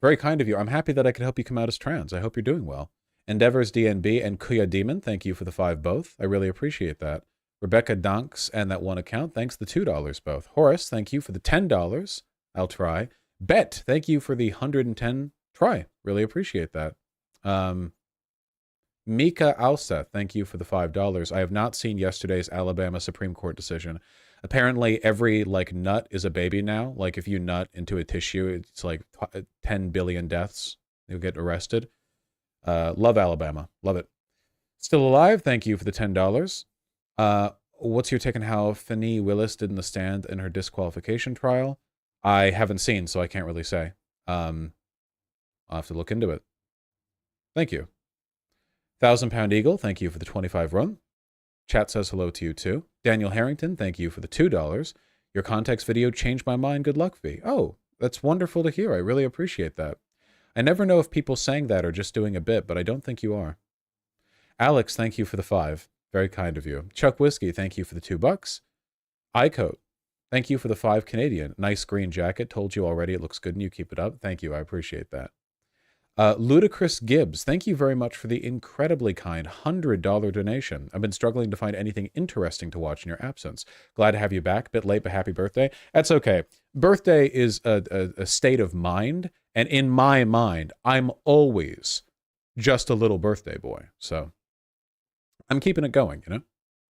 very kind of you. I'm happy that I could help you come out as trans. I hope you're doing well. Endeavors DNB and Kuya Demon, thank you for the 5 both. I really appreciate that. Rebecca Dunks and that 1 account, thanks the $2 both. Horace, thank you for the $10. I'll try. Bet, thank you for the 110 try. Really appreciate that. Mika Alsa, thank you for the $5. I have not seen yesterday's Alabama Supreme Court decision. Apparently, every like nut is a baby now. Like if you nut into a tissue, it's like 10 billion deaths. You'll get arrested. Love Alabama. Love it. Still alive, thank you for the $10. What's your take on how Fani Willis did in the stand in her disqualification trial? I haven't seen, so I can't really say. I'll have to look into it. Thank you. 1,000 Pound Eagle, thank you for the 25 run. Chat says hello to you too. Daniel Harrington, thank you for the $2. Your context video changed my mind. Good luck, V. Oh, that's wonderful to hear. I really appreciate that. I never know if people saying that or just doing a bit, but I don't think you are. Alex, thank you for the 5. Very kind of you. Chuck Whiskey, thank you for the $2. iCoat, thank you for the 5 Canadian. Nice green jacket. Told you already it looks good and you keep it up. Thank you. I appreciate that. Ludacris Gibbs, thank you very much for the incredibly kind $100 donation. I've been struggling to find anything interesting to watch in your absence. Glad to have you back. Bit late, but happy birthday. That's okay. Birthday is a state of mind, and in my mind, I'm always just a little birthday boy. So I'm keeping it going, you know?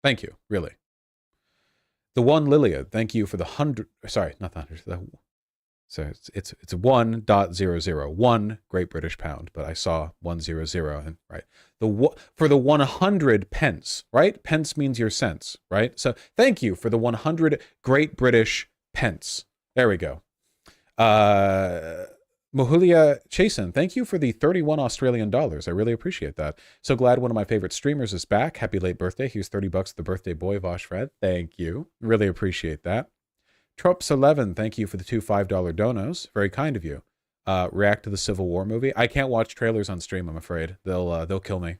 Thank you, really. The one Liliad, thank you for the 100. Sorry, not the 100. So it's 1.00, 1 Great British Pound, but I saw 100 and right. For the 100 pence, right? Pence means your cents, right? So thank you for the 100 Great British pence. There we go. Mohulia Chasen, thank you for the 31 Australian dollars. I really appreciate that. So glad one of my favorite streamers is back. Happy late birthday. Here's $30 to the birthday boy, Vosh Fred. Thank you. Really appreciate that. Trops11, thank you for the 2 $5 donos. Very kind of you. React to the Civil War movie. I can't watch trailers on stream, I'm afraid. They'll kill me.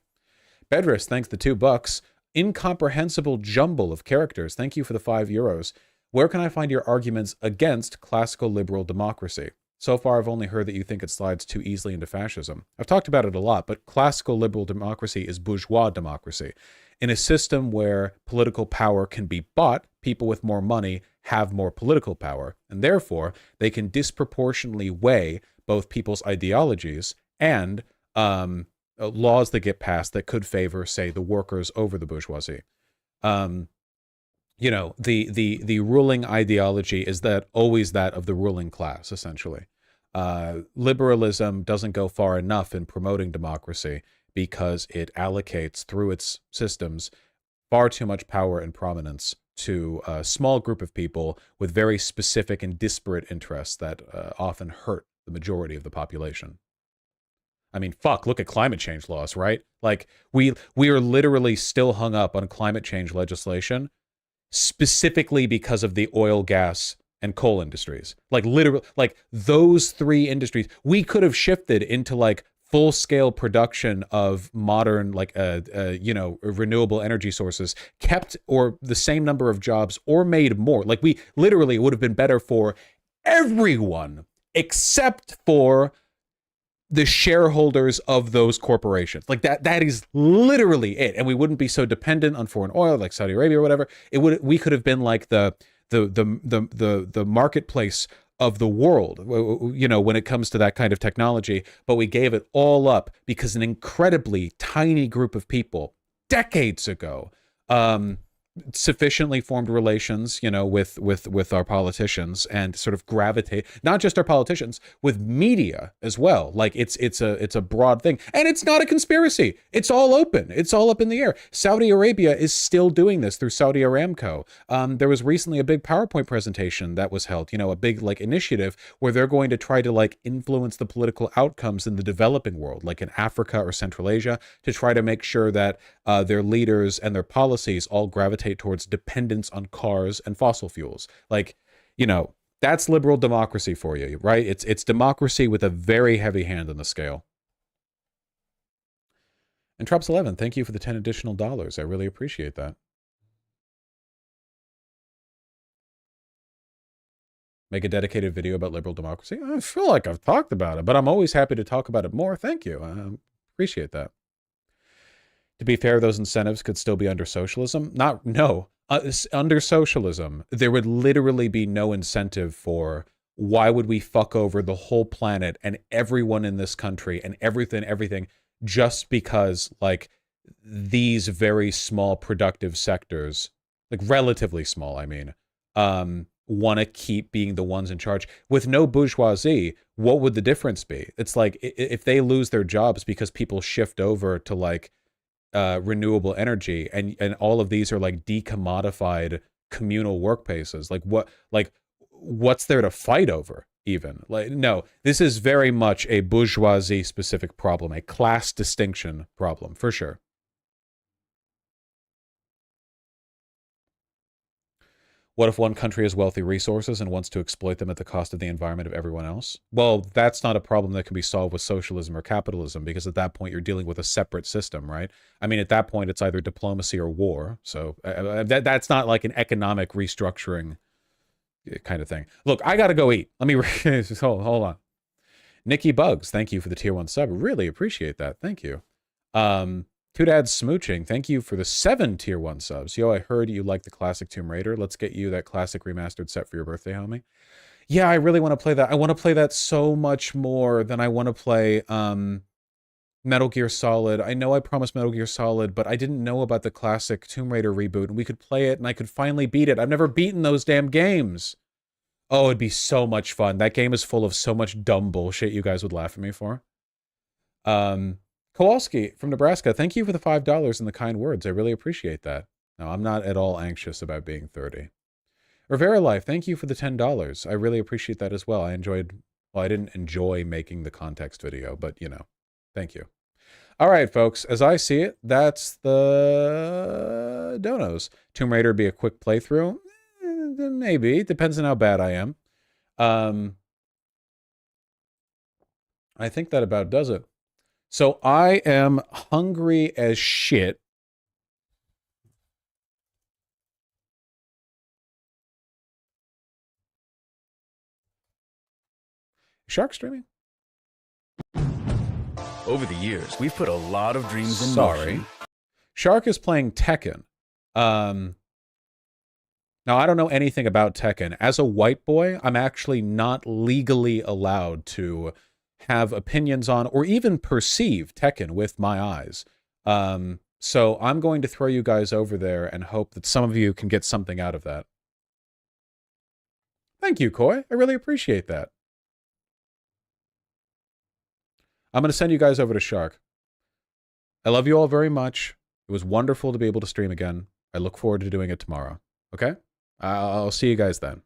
Bedris, thanks the $2. Incomprehensible jumble of characters. Thank you for the €5. Where can I find your arguments against classical liberal democracy? So far, I've only heard that you think it slides too easily into fascism. I've talked about it a lot, but classical liberal democracy is bourgeois democracy. In a system where political power can be bought, people with more money have more political power, and therefore they can disproportionately weigh both people's ideologies and laws that get passed that could favor, say, the workers over the bourgeoisie. You know, the ruling ideology is that always that of the ruling class, essentially. Liberalism doesn't go far enough in promoting democracy because it allocates through its systems far too much power and prominence to a small group of people with very specific and disparate interests that often hurt the majority of the population. I mean, fuck, look at climate change laws, right? Like, we are literally still hung up on climate change legislation specifically because of the oil, gas, and coal industries. Like, literally, like, those three industries, we could have shifted into, like, full-scale production of modern, like, you know, renewable energy sources, kept or the same number of jobs or made more. Like, we literally would have been better for everyone except for the shareholders of those corporations. Like, that is literally it. And we wouldn't be so dependent on foreign oil like Saudi Arabia or whatever. We could have been like the marketplace of the world, you know, when it comes to that kind of technology, but we gave it all up because an incredibly tiny group of people decades ago sufficiently formed relations, you know, with our politicians and sort of gravitate, not just our politicians, with media as well. Like, it's a broad thing, and it's not a conspiracy. It's all open. It's all up in the air. Saudi Arabia is still doing this through Saudi Aramco. There was recently a big PowerPoint presentation that was held, you know, a big, like, initiative where they're going to try to, like, influence the political outcomes in the developing world, like in Africa or Central Asia, to try to make sure that their leaders and their policies all gravitate towards dependence on cars and fossil fuels. Like, you know, that's liberal democracy for you, right? It's democracy with a very heavy hand on the scale. And Trups 11, thank you for the 10 additional dollars. I really appreciate that. Make a dedicated video about liberal democracy. I feel like I've talked about it, but I'm always happy to talk about it more. Thank you. I appreciate that. To be fair, those incentives could still be under socialism. Under socialism, there would literally be no incentive for why would we fuck over the whole planet and everyone in this country and everything just because, like, these very small productive sectors, like relatively small, I mean, want to keep being the ones in charge. With no bourgeoisie, what would the difference be? It's like, if they lose their jobs because people shift over to, like, renewable energy and all of these are like decommodified communal workplaces, what's there to fight over even? Like, no, this is very much a bourgeoisie specific problem, a class distinction problem for sure. What if one country has wealthy resources and wants to exploit them at the cost of the environment of everyone else? Well, that's not a problem that can be solved with socialism or capitalism, because at that point you're dealing with a separate system, right? I mean, at that point it's either diplomacy or war. So that's not like an economic restructuring kind of thing. Look, I got to go eat. Let me hold on. Nikki Bugs, thank you for the tier 1 sub. Really appreciate that. Thank you. Two Dads Smooching, thank you for the 7 tier 1 subs. Yo, I heard you like the classic Tomb Raider. Let's get you that classic remastered set for your birthday, homie. Yeah, I really want to play that. I want to play that so much more than I want to play Metal Gear Solid. I know I promised Metal Gear Solid, but I didn't know about the classic Tomb Raider reboot, and we could play it, and I could finally beat it. I've never beaten those damn games. Oh, it'd be so much fun. That game is full of so much dumb bullshit you guys would laugh at me for. Kowalski from Nebraska, thank you for the $5 and the kind words. I really appreciate that. No, I'm not at all anxious about being 30. Rivera Life, thank you for the $10. I really appreciate that as well. I didn't enjoy making the context video, but, you know, thank you. All right, folks, as I see it, that's the donos. Tomb Raider would be a quick playthrough. Maybe. Depends on how bad I am. I think that about does it. So I am hungry as shit. Shark streaming? Over the years, we've put a lot of dreams in motion. Shark is playing Tekken. Now, I don't know anything about Tekken. As a white boy, I'm actually not legally allowed to have opinions on or even perceive Tekken with my eyes. So I'm going to throw you guys over there and hope that some of you can get something out of that. Thank you, Koi. I really appreciate that. I'm going to send you guys over to Shark. I love you all very much. It was wonderful to be able to stream again. I look forward to doing it tomorrow. Okay? I'll see you guys then.